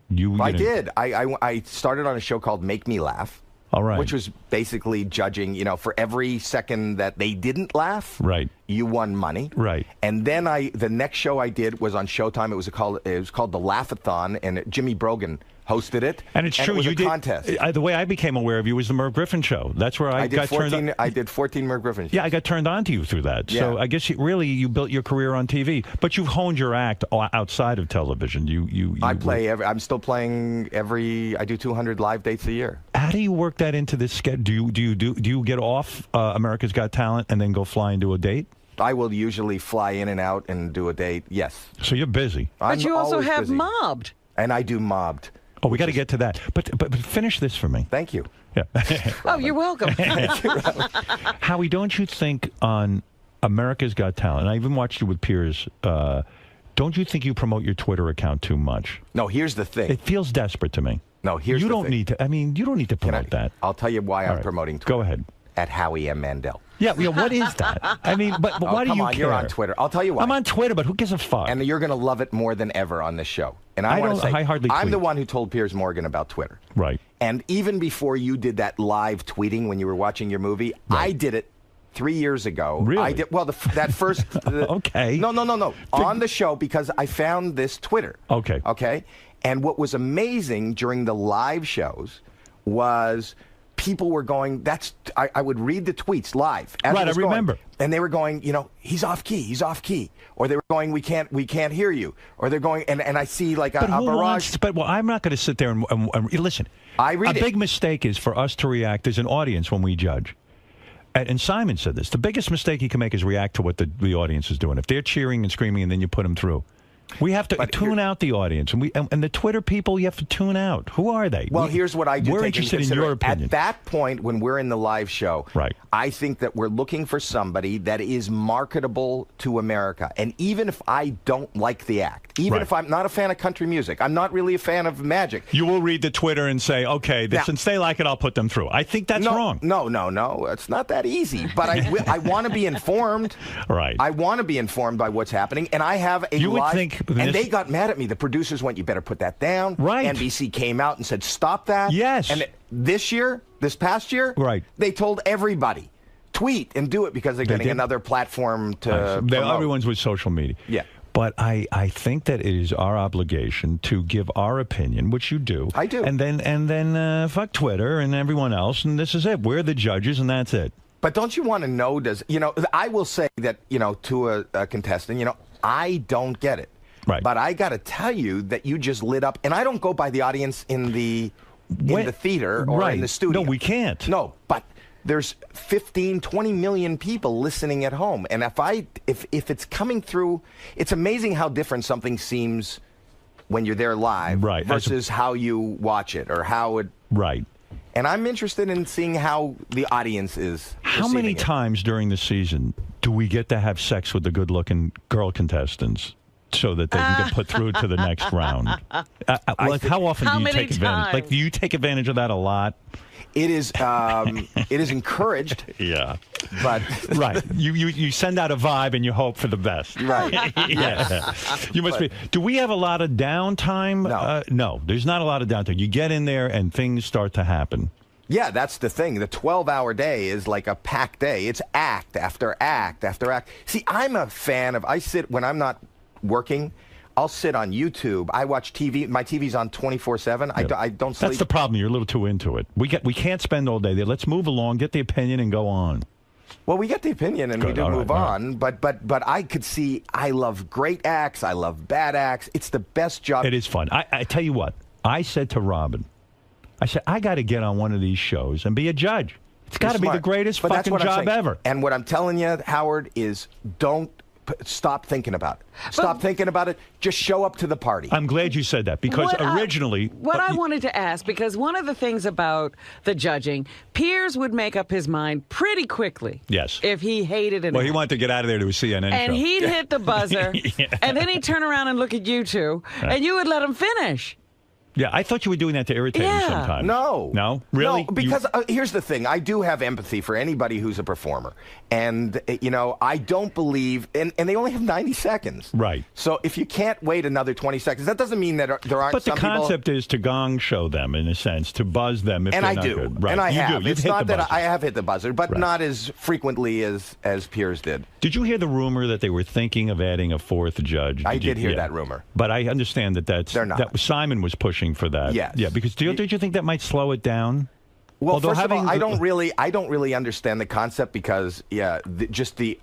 I did. I started on a show called Make Me Laugh. All right. Which was basically judging, for every second that they didn't laugh, right, you won money. Right. And then the next show I did was on Showtime. It was called the Laugh-a-thon, and Jimmy Brogan hosted it. And it's true. It was you a did. contest. The way I became aware of you was the Merv Griffin show. That's where I got turned on. I did 14 Merv Griffin shows. Yeah, I got turned on to you through that. Yeah. So I guess you built your career on TV, but you've honed your act outside of television. I'm still playing I do 200 live dates a year. How do you work that into this schedule? Do you get off America's Got Talent and then go fly and do a date? I will usually fly in and out and do a date. Yes. So you're busy. But you also have busy. Mobbed. And I do Mobbed. Oh, we got to get to that. But finish this for me. Thank you. Yeah. Oh, you're welcome. Howie, don't you think on America's Got Talent, and I even watched it with Piers, don't you think you promote your Twitter account too much? No, here's the thing. It feels desperate to me. No, here's you the don't thing. need to. I mean, you don't need to promote that. I'll tell you why All I'm right. promoting Twitter. Go ahead. At Howie M. Mandel. Yeah, what is that? I mean, but why do come you on, care? You're on Twitter. I'll tell you why. I'm on Twitter, but who gives a fuck? And you're going to love it more than ever on this show. And I want to say, I hardly I'm tweet. the one who told Piers Morgan about Twitter. Right. And even before you did that live tweeting when you were watching your movie, I did it 3 years ago. Really? I did. Well, that first. Okay. No. On the show, because I found this Twitter. Okay. Okay. And what was amazing during the live shows was people were going, I would read the tweets live. As Right, it was I remember. Going, and they were going, he's off key. Or they were going, we can't hear you. Or they're going, and I see like a barrage. Well, I'm not going to sit there and listen. I read a big mistake is for us to react as an audience when we judge. And Simon said this. The biggest mistake you can make is react to what the audience is doing. If they're cheering and screaming and then you put them through. We have to tune out the audience, and the Twitter people you have to tune out. Who are they? Well, here's what I do. We're take into interested in your consideration. opinion. At that point, when we're in the live show, right. I think that we're looking for somebody that is marketable to America. And even if I don't like the act, even if I'm not a fan of country music, I'm not really a fan of magic. You will read the Twitter and say, okay, since they like it, I'll put them through. I think that's wrong. No. It's not that easy. But I want to be informed. Right. I want to be informed by what's happening. And I have a You would live... think and this- they got mad at me. The producers went, you better put that down. Right. NBC came out and said, stop that. Yes. And this past year, right. they told everybody, tweet and do it because they're getting another platform to promote. Everyone's with social media. Yeah. But I think that it is our obligation to give our opinion, which you do. I do. And then fuck Twitter and everyone else, and this is it. We're the judges, and that's it. But don't you want to know, I will say that, to a contestant, I don't get it. Right. But I got to tell you that you just lit up, and I don't go by the audience in the theater or in the studio. No, we can't. No, but there's 15, 20 million people listening at home. And if it's coming through, it's amazing how different something seems when you're there live versus how you watch it or how it... Right. And I'm interested in seeing how the audience is. How many times during the season do we get to have sex with the good-looking girl contestants so that they can get put through to the next round? How often do you take advantage? Like, do you take advantage of that a lot? It is encouraged. Yeah. But right. You send out a vibe and you hope for the best. Right. Yeah. You must be. Do we have a lot of downtime? No. No, there's not a lot of downtime. You get in there and things start to happen. Yeah, that's the thing. The 12-hour day is like a packed day. It's act after act after act. See, I'm a fan of, when I'm not working, I'll sit on YouTube. I watch TV. My TV's on 24/7. I don't sleep. That's the problem. You're a little too into it. We can't spend all day there. Let's move along, get the opinion, and go on. Well, we get the opinion and we Good. do All move right, on, but I could see I love great acts, I love bad acts. It's the best job. It is fun. I tell you what, I said to Robin, I said, I got to get on one of these shows and be a judge. It's got to be the greatest fucking job ever. And what I'm telling you, Howard, is don't stop thinking about it. Stop thinking about it. Just show up to the party. I'm glad you said that because originally... What I wanted to ask, because one of the things about the judging, Piers would make up his mind pretty quickly. Yes. If he hated it. Well, he wanted to get out of there to a CNN show. And he'd hit the buzzer, and then he'd turn around and look at you two, and you would let him finish. Yeah, I thought you were doing that to irritate him sometimes. No. No? Really? No, because here's the thing. I do have empathy for anybody who's a performer. And, I don't believe, and they only have 90 seconds. Right. So if you can't wait another 20 seconds, that doesn't mean that there aren't But the some people... concept is to gong show them, in a sense, to buzz them if And they're I not do. good. Right. And I You have. do. You've It's hit not the that buzzer. I have hit the buzzer, but not as frequently as Piers did. Did you hear the rumor that they were thinking of adding a fourth judge? I did hear that rumor. But I understand They're not. that Simon was pushing for that. Yes. Yeah, because did you think that might slow it down? Well, first of all, I don't really understand the concept because just the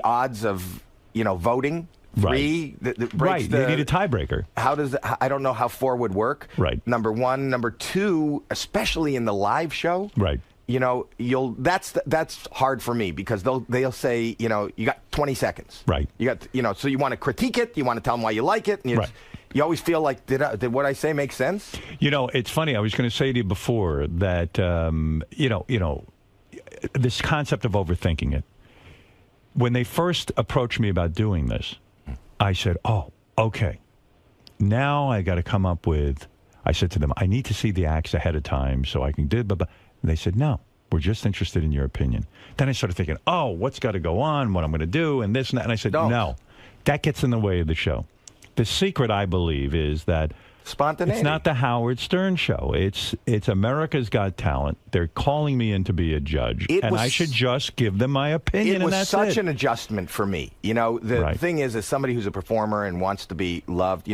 odds of voting. Three, right. They need a tiebreaker. I don't know how 4 would work. Right. Number one, number two, especially in the live show. Right. That's hard for me because they'll say, you got 20 seconds. Right. You got, so you want to critique it, you want to tell them why you like it, and you always feel like, did what I say make sense? It's funny. I was going to say to you before that, this concept of overthinking it. When they first approached me about doing this, I said, oh, okay. Now I got to come up with, I said to them, I need to see the acts ahead of time so I can do blah, blah. And they said, no, we're just interested in your opinion. Then I started thinking, oh, what's got to go on, what I'm going to do, and this and that. And I said, no, that gets in the way of the show. The secret, I believe, is that spontaneity. It's not the Howard Stern show. It's America's Got Talent. They're calling me in to be a judge, I should just give them my opinion, and that's it. It was such an adjustment for me. The thing is, as somebody who's a performer and wants to be loved,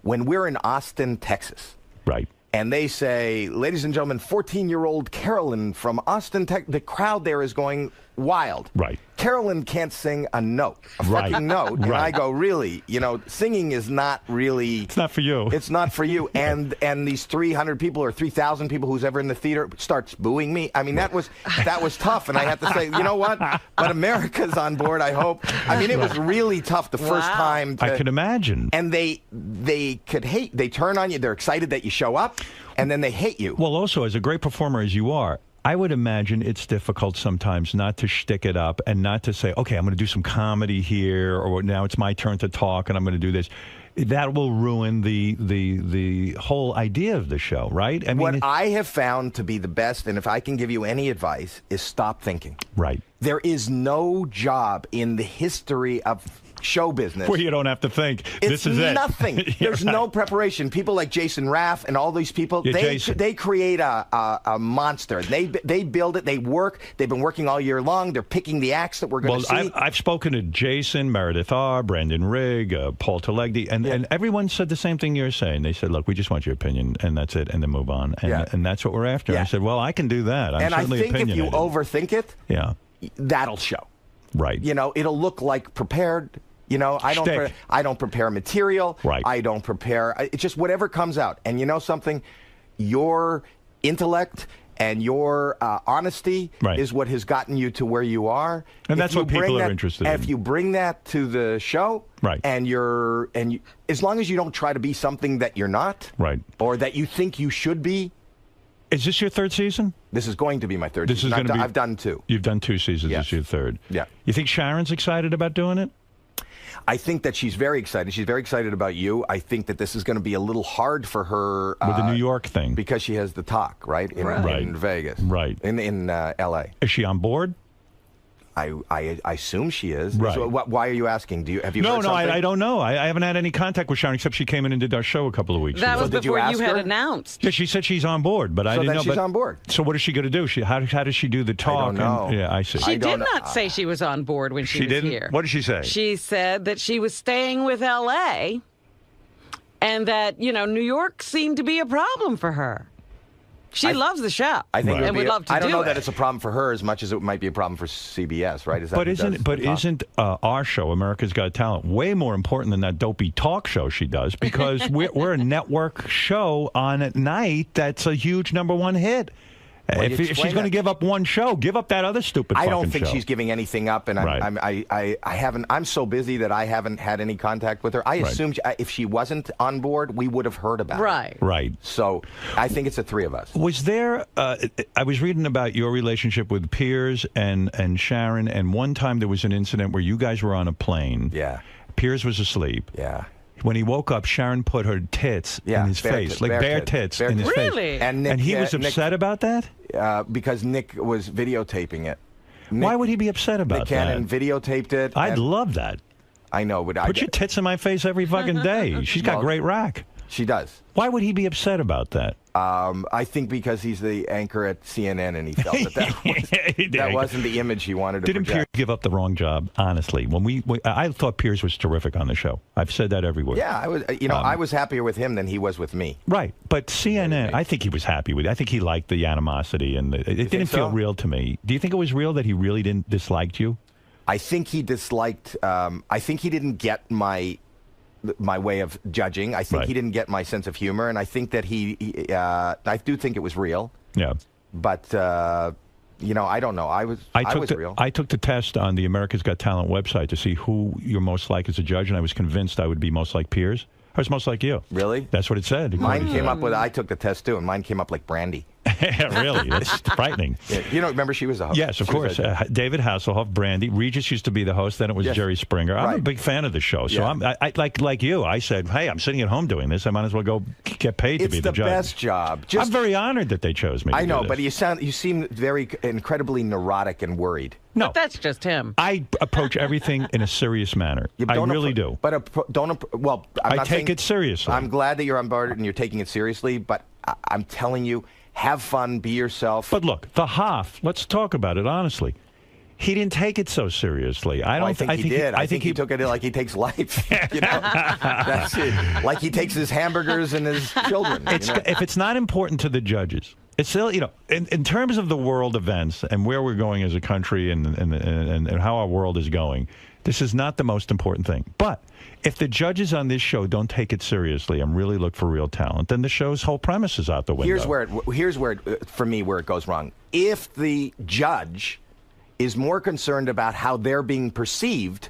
when we're in Austin, Texas, right, and they say, ladies and gentlemen, 14-year-old Carolyn from Austin, Texas, the crowd there is going wild. Right. Carolyn can't sing a note, a fucking note. And I go, really? Singing is not really... It's not for you. It's not for you. And these 300 people or 3,000 people who's ever in the theater starts booing me. I mean, that was tough. And I had to say, you know what? But America's on board, I hope. I mean, it was really tough the first time. I could imagine. And they could hate. They turn on you. They're excited that you show up. And then they hate you. Well, also, as a great performer as you are, I would imagine it's difficult sometimes not to shtick it up and not to say, okay, I'm going to do some comedy here, or now it's my turn to talk and I'm going to do this. That will ruin the whole idea of the show, right? What I have found to be the best, and if I can give you any advice, is stop thinking. Right. There is no job in the history of show business where you don't have to think. This is nothing. There's no preparation. People like Jason Raff and all these people, they create a monster. They build it. They work. They've been working all year long. They're picking the acts that we're going to see. I've spoken to Jason, Meredith R., Brandon Rigg, Paul Telegdi, and everyone said the same thing you're saying. They said, look, we just want your opinion, and that's it, and then move on. And that's what we're after. Yeah. I said, well, I can do that. And I think if you overthink it, that'll show. Right. It'll look like prepared. I don't prepare material. Right. I don't prepare. It's just whatever comes out. And you know something? Your intellect and your honesty is what has gotten you to where you are. And that's what people are interested in. If you bring that to the show, right, and as long as you don't try to be something that you're not, right, or that you think you should be. Is this your third season? This is going to be my third season. I've done 2. You've done 2 seasons. This is your third. Yeah. You think Sharon's excited about doing it? I think that she's very excited. She's very excited about you. I think that this is going to be a little hard for her with the New York thing because she has the talk in Vegas, right? In L.A. Is she on board? I assume she is. Right. So why are you asking? Have you? No, heard something? I don't know. I haven't had any contact with Sharon except she came in and did our show a couple of weeks ago. That was before you had announced. Yeah, she said she's on board, but I didn't know. She's on board. So what is she going to do? How does she do the talk? I don't know. Yeah, I see. She did not say she was on board when she was didn't? here. What did she say? She said that she was staying with L.A. and that, New York seemed to be a problem for her. She loves the show. I think and would love to I don't do know it. that it's a problem for her as much as it might be a problem for CBS, right? Is that But isn't our show, America's Got Talent, way more important than that dopey talk show she does? Because we're a network show on at night that's a huge #1 hit. If she's going to give up one show, give up that other stupid I fucking don't think show. she's giving anything up, and I haven't. I'm so busy that I haven't had any contact with her. I assumed if she wasn't on board, we would have heard about it. Right. So I think it's the three of us. Was there? I was reading about your relationship with Piers and Sharon, and one time there was an incident where you guys were on a plane. Yeah. Piers was asleep. Yeah. When he woke up, Sharon put her tits in his face, like bare tits in his face. And he was upset about that? Because Nick was videotaping it. Why would he be upset about Nick Cannon videotaped it. I'd love that. I know, but Put your tits in my face every fucking day. She's got great rack. She does. Why would he be upset about that? I think because he's the anchor at CNN and he felt that wasn't the image he wanted to Didn't project. Piers give up the wrong job? Honestly, when I thought Piers was terrific on the show. I've said that everywhere. Yeah, I was. I was happier with him than he was with me. Right, but CNN, I think he was happy with it. I think he liked the animosity, and it didn't feel real to me. Do you think it was real that he really didn't disliked you? I think he disliked. I think he didn't get my way of judging. I think he didn't get my sense of humor, and I think that I do think it was real. Yeah. But I don't know. I was real. I took the test on the America's Got Talent website to see who you're most like as a judge, and I was convinced I would be most like Piers. I was most like you. Really? That's what it said. Mine came up with. I took the test too, and mine came up like Brandy. Really? It's frightening. Yeah, you don't remember she was the host? Yes, of course. David Hasselhoff, Brandy. Regis used to be the host. Then it was Jerry Springer. I'm a big fan of the show. So I like you. I said, hey, I'm sitting at home doing this. I might as well go get paid to be the judge. It's the best job. I'm very honored that they chose me. I know, to do but this. you seem very incredibly neurotic and worried. No, but that's just him. I approach everything in a serious manner. I really do. But I take it seriously. I'm glad that you're on board and you're taking it seriously. But I'm telling you, have fun, be yourself. But look, the Hoff. Let's talk about it honestly. He didn't take it so seriously. I think he did. I think he took it like he takes life. That's it. Like he takes his hamburgers and his children. If it's not important to the judges. It's still, in terms of the world events and where we're going as a country and how our world is going, this is not the most important thing. But if the judges on this show don't take it seriously and really look for real talent, then the show's whole premise is out the window. Here's where for me, where it goes wrong. If the judge is more concerned about how they're being perceived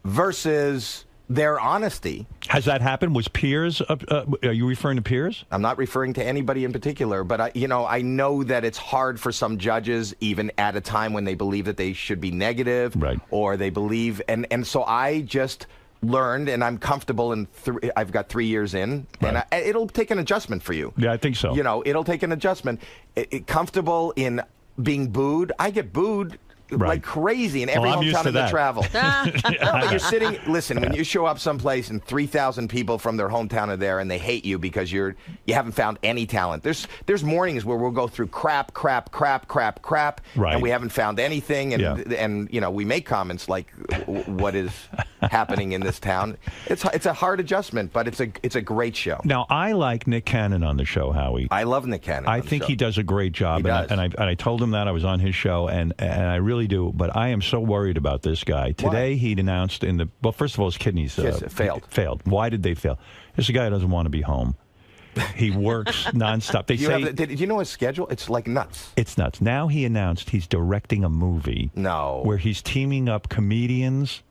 versus their honesty. Has that happened? Was Piers, are you referring to Piers? I'm not referring to anybody in particular, but I know that it's hard for some judges, even at a time when they believe that they should be negative, or they believe, and so I just learned, and I'm comfortable in. I've got 3 years in, and it'll take an adjustment for you. Yeah, I think so. It'll take an adjustment. Comfortable in being booed. I get booed like crazy in every hometown that I travel. No, but you're sitting. Listen, when you show up someplace and 3,000 people from their hometown are there, and they hate you because you haven't found any talent. There's mornings where we'll go through crap, and we haven't found anything, and we make comments like, "What is happening in this town?" It's a hard adjustment, but it's a great show. Now I like Nick Cannon on the show, Howie. I love Nick Cannon. I think he does a great job, and I told him that I was on his show, and I really do, but I am so worried about this guy. Today he announced first of all, his kidneys failed. Why did they fail? This is a guy who doesn't want to be home. He works nonstop. Did you know his schedule? It's like nuts. It's nuts. Now he announced he's directing a movie. Where he's teaming up comedians.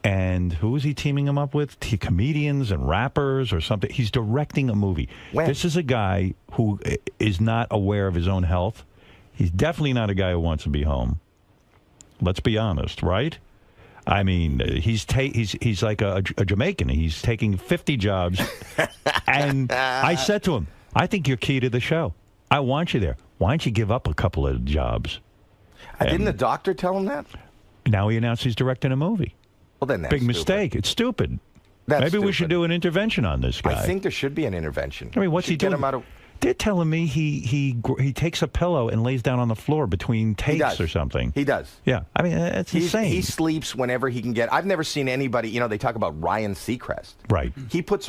And who is he teaming them up with? Comedians and rappers or something. He's directing a movie. This is a guy who is not aware of his own health. He's definitely not a guy who wants to be home. Let's be honest, right? I mean, he's like a Jamaican. He's taking 50 jobs. And I said to him, I think you're key to the show. I want you there. Why don't you give up a couple of jobs? Didn't the doctor tell him that? Now he announced he's directing a movie. Well, then that's big mistake. It's stupid. Maybe we should do an intervention on this guy. I think there should be an intervention. I mean, what's he doing? They're telling me he takes a pillow and lays down on the floor between takes or something. He does. Yeah, I mean it's insane. He sleeps whenever he can get. I've never seen anybody. You know, they talk about Ryan Seacrest. Right.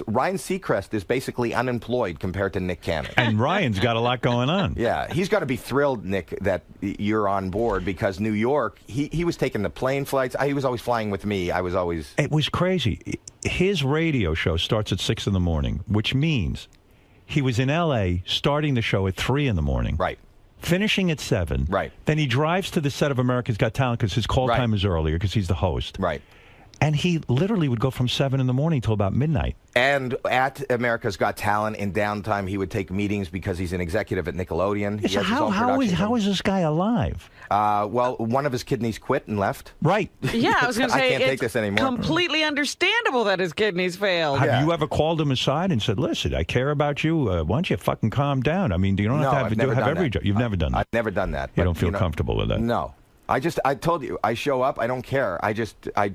Ryan Seacrest is basically unemployed compared to Nick Cannon. And Ryan's got a lot going on. Yeah, he's got to be thrilled, Nick, that you're on board because New York. He was taking the plane flights. He was always flying with me. I was always. It was crazy. His radio show starts at 6 in the morning, which means he was in L.A. starting the show at 3 in the morning. Right. Finishing at 7. Right. Then he drives to the set of America's Got Talent because his call time is earlier because he's the host. Right. And he literally would go from 7 in the morning till about midnight. And at America's Got Talent, in downtime, he would take meetings because he's an executive at Nickelodeon. So how is this guy alive? Well, one of his kidneys quit and left. Right. Yeah, I was going to say I can't take this anymore. Completely understandable that his kidneys failed. Have you ever called him aside and said, "Listen, I care about you. Why don't you fucking calm down?" I mean, you don't have to have every job. You've never done that. I've never done that. You don't feel comfortable with that. No. I told you, I show up, I don't care. I do. I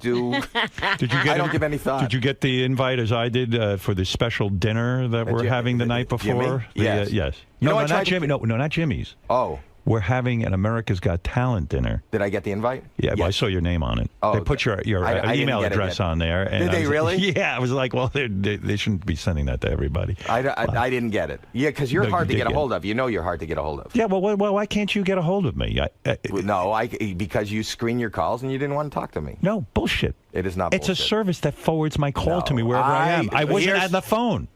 don't give any thought. Did you get the invite as I did for the special dinner that we're having the night before? Yes. Yes. You know, No, not Jimmy. No, not Jimmy's. Oh. We're having an America's Got Talent dinner. Did I get the invite? Yeah, well, I saw your name on it. Oh, they put your I email address on there. And Did they really? Yeah, I was like, well, they shouldn't be sending that to everybody. I didn't get it. Yeah, because you're No, hard you to did get a hold of. You know you're hard to get a hold of. Yeah, well, why can't you get a hold of me? Because you screen your calls and you didn't want to talk to me. No, bullshit. It is not It's bullshit. a service that forwards my call to me wherever I am. I wasn't at the phone.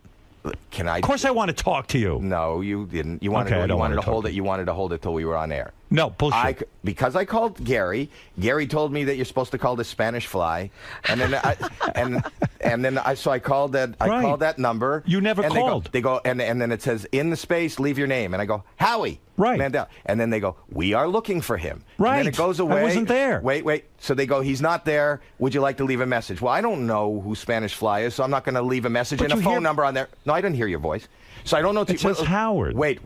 Can I? Of course I want to talk to you. No, you didn't. You wanted, Okay, I you don't wanted wanna to hold talk it. You wanted to hold it till we were on air. No, bullshit. Because I called Gary. Gary told me that you're supposed to call this Spanish fly, and then so I called that. I called that number. You never and called. They go and then it says in the space, leave your name, and I go Howie. Right. Mandel. And then they go, we are looking for him. Right. And then it goes away. I wasn't there. Wait. So they go, he's not there. Would you like to leave a message? Well, I don't know who Spanish Fly is, so I'm not going to leave a message and a phone number on there. No, I didn't hear your voice. So I don't know. It says Howard. Wait.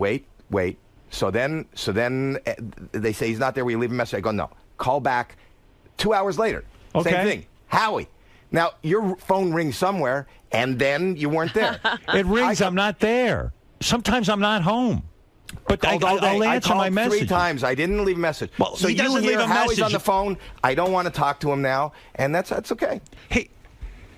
So then they say he's not there. Will you leave a message? I go, no. Call back 2 hours later. Okay. Same thing. Howie. Now, your phone rings somewhere, and then you weren't there. It rings. I'm not there. Sometimes I'm not home. But I'll answer my message. 3 times. I didn't leave a message. Well, so he you doesn't hear leave a Howie's message. on the phone. I don't want to talk to him now, and that's okay.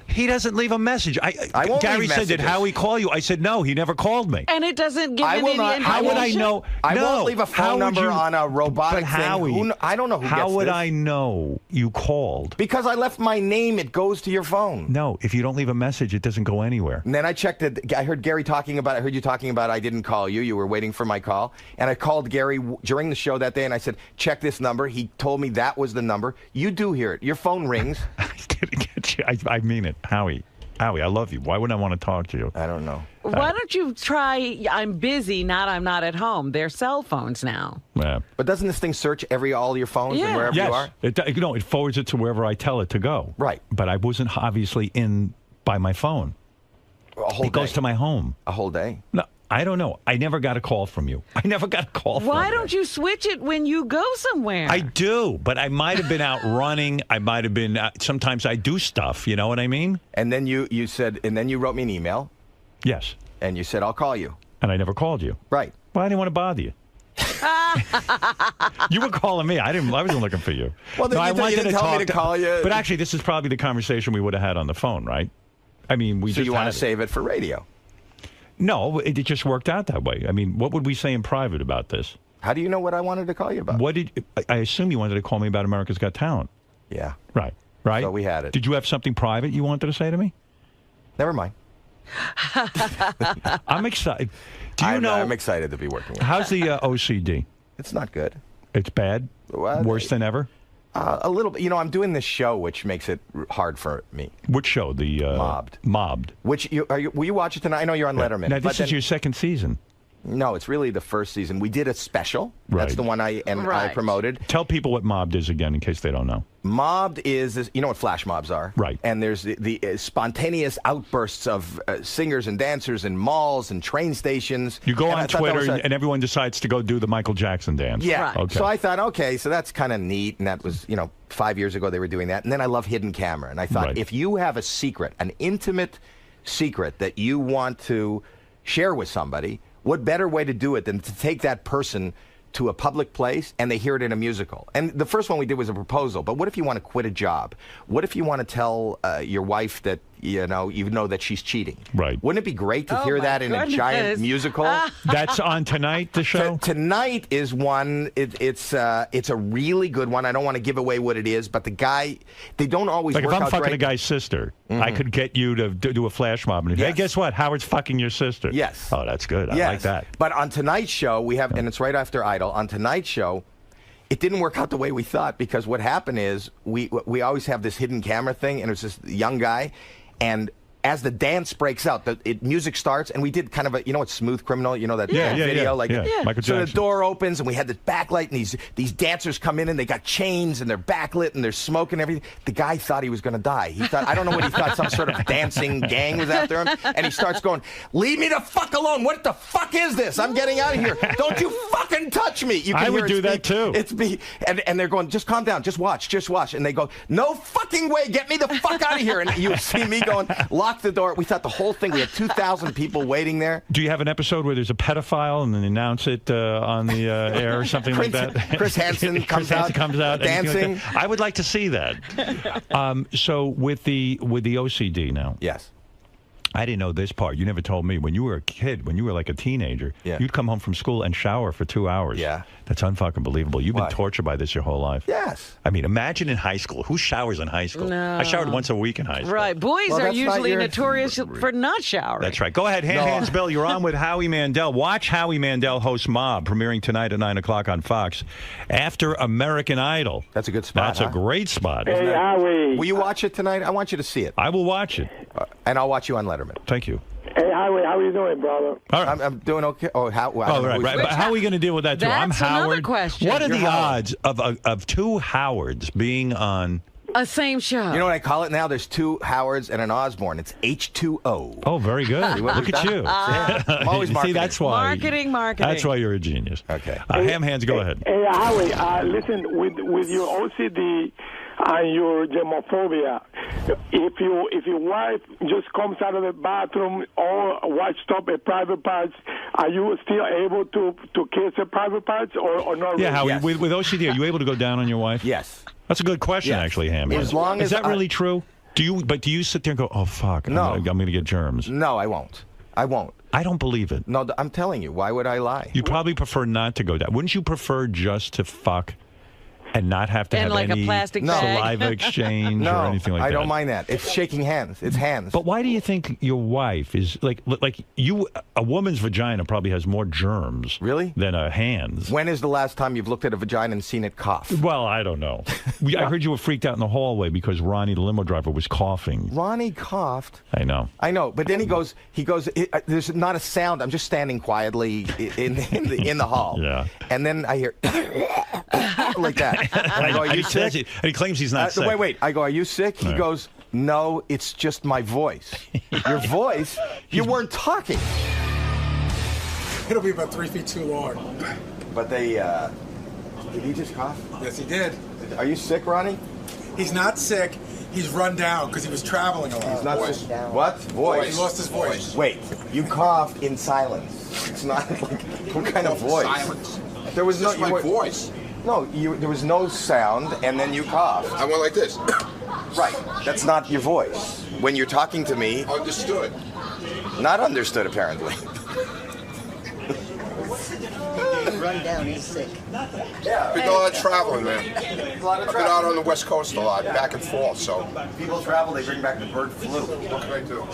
He doesn't leave a message. I won't Gary leave said, "Did messages. Howie call you?" I said, "No, he never called me." And it doesn't give I him will any not. information. How would I know? I No. won't leave a How phone would number you- on a robotic But thing. Howie, I don't know who how gets would this. I know you called? Because I left my name. It goes to your phone. No, if you don't leave a message, it doesn't go anywhere. And then I checked it. I heard Gary talking about. I heard you talking about. I didn't call you. You were waiting for my call. And I called Gary during the show that day, and I said, "Check this number." He told me that was the number. You do hear it. Your phone rings. I mean it, Howie. Howie, I love you. Why would I want to talk to you? I don't know. Why don't you try I'm busy, not I'm not at home? They're cell phones now. Yeah. But doesn't this thing search all your phones and Yeah. wherever Yes. you are? It forwards it to wherever I tell it to go. Right. But I wasn't obviously in by my phone. A whole It goes day. to my home. A whole day. No, I don't know. I never got a call from you. I never got a call from you. Why don't you switch it when you go somewhere? I do, but I might have been out running. I might have been. Sometimes I do stuff. You know what I mean? And then you said, and then you wrote me an email, Yes. and you said, "I'll call you." And I never called you. Right. Well, I didn't want to bother you. You were calling me. I wasn't looking for you. Well, then No, you I wanted didn't tell me talk to call you. But actually, this is probably the conversation we would have had on the phone, right? I mean, we So just you want had to it. save it for radio? No, it just worked out that way. I mean, what would we say in private about this? How do you know what I wanted to call you about? What did I assume you wanted to call me about America's Got Talent? Yeah. Right. So we had it. Did you have something private you wanted to say to me? Never mind. I'm excited. Do you know? I'm excited to be working with you. How's the OCD? It's not good. It's bad. Worse than ever. A little bit. You know, I'm doing this show, which makes it hard for me. Which show? The Mobbed. Mobbed. Which will you watch it tonight? I know you're on Letterman. Now but this then- is your second season. No, it's really the first season. We did a special. That's Right. the one I promoted. Tell people what Mobbed is again, in case they don't know. Mobbed is you know what flash mobs are, right? And there's the spontaneous outbursts of singers and dancers in malls and train stations. You go And I on thought that Twitter was and everyone decides to go do the Michael Jackson dance. Yeah. Okay. So I thought, okay, so that's kind of neat, and that was 5 years ago they were doing that, and then I love hidden camera, and I thought Right. if you have a secret, an intimate secret that you want to share with somebody, what better way to do it than to take that person to a public place and they hear it in a musical? And the first one we did was a proposal. But what if you want to quit a job? What if you want to tell your wife that you know that she's cheating? Right. Wouldn't it be great to hear that in a giant musical? That's on tonight, the show? Tonight is one. It's a really good one. I don't want to give away what it is, but the guy, they don't always like work if I'm out fucking great. a guy's sister, I could get you to do a flash mob and hey, guess what? Howard's fucking your sister. Yes. Oh, that's good. I like that. But on tonight's show, we have, and it's right after Idol. On tonight's show, it didn't work out the way we thought because what happened is we always have this hidden camera thing, and it's this young guy, and as the dance breaks out, the music starts, and we did kind of a, you know what, Smooth Criminal, you know that video? Michael so Jackson. the door opens, and we had this backlight, and these dancers come in, and they got chains, and they're backlit, and they're smoking everything. The guy thought he was going to die. He thought, I don't know what he thought, some sort of dancing gang was after him, and he starts going, leave me the fuck alone. What the fuck is this? I'm getting out of here. Don't you fucking touch me. You can I hear would do that too. It's me. And they're going, just calm down, just watch. And they go, no fucking way, get me the fuck out of here. And you see me going, lock the door. We thought the whole thing, we had 2,000 people waiting there. Do you have an episode where there's a pedophile and then announce it on the air or something like that? Chris Hansen comes out dancing. like I would like to see that. So with the OCD now. Yes. I didn't know this part. You never told me. When you were a kid, when you were like a teenager, you'd come home from school and shower for 2 hours. Yeah. That's unfucking believable. You've Why? been tortured by this your whole life. Yes. I mean, imagine in high school. Who showers in high school? No. I showered once a week in high school. Right. Boys are usually notorious for not showering. That's right. Go ahead. Hands, Bill. You're on with Howie Mandel. Watch Howie Mandel host Mob, premiering tonight at 9 o'clock on Fox. After American Idol. That's a good spot. That's a great spot. Hey, Howie. Will you watch it tonight? I want you to see it. I will watch it. And I'll watch you on Letterman. Thank you. Hey, Howie, how are you doing, brother? All right. I'm doing okay. Oh, how? Right. But how are we going to deal with that, too? I'm That's another Howard. question. What are You're the Howard. odds of two Howards being on... A same show. You know what I call it now? There's two Howards and an Osborne. It's H2O. Oh, very good. Look at you. I'm always See, marketing. that's why. Marketing. That's why you're a genius. Okay. Ham Hands, go ahead. Hey, Howie, listen, with your OCD and your germophobia, if your wife just comes out of the bathroom or washed up a private parts, are you still able to kiss her private parts or not? Yeah, really? Howie, with OCD, are you able to go down on your wife? Yes. That's a good question, actually, Ham. As long Is as that really true? Do you sit there and go, oh, fuck, No. I'm going to get germs? No, I won't. I don't believe it. No, I'm telling you. Why would I lie? You probably prefer not to go down. Wouldn't you prefer just to fuck and not have to And have like a any plastic bag. saliva exchange or anything like that? I don't mind that. It's shaking hands. It's hands. But why do you think your wife is like you? A woman's vagina probably has more germs, than a hand's. When is the last time you've looked at a vagina and seen it cough? Well, I don't know. I heard you were freaked out in the hallway because Ronnie, the limo driver, was coughing. Ronnie coughed. I know. But then he goes. There's not a sound. I'm just standing quietly in the hall. Yeah. And then I hear like that. And I go, are you sick? And he claims he's not sick. Wait. I go, are you sick? He goes, no, it's just my voice. Your voice? You weren't talking. It'll be about 3 feet too long. But they, did he just cough? Yes, he did. Are you sick, Ronnie? He's not sick. He's run down because he was traveling a lot. He's not sick. What? Voice. He lost his voice. Wait, you cough in silence. It's not like, what kind of voice? Silence. There was Just my voice. No, there was no sound, and then you coughed. I went like this. Right. That's not your voice. When you're talking to me. Understood. Not understood, apparently. Run down, he's sick. Yeah. Been a lot of traveling, man. I've been out on the West Coast a lot, back and forth, so. People travel, they bring back the bird flu. What can I do?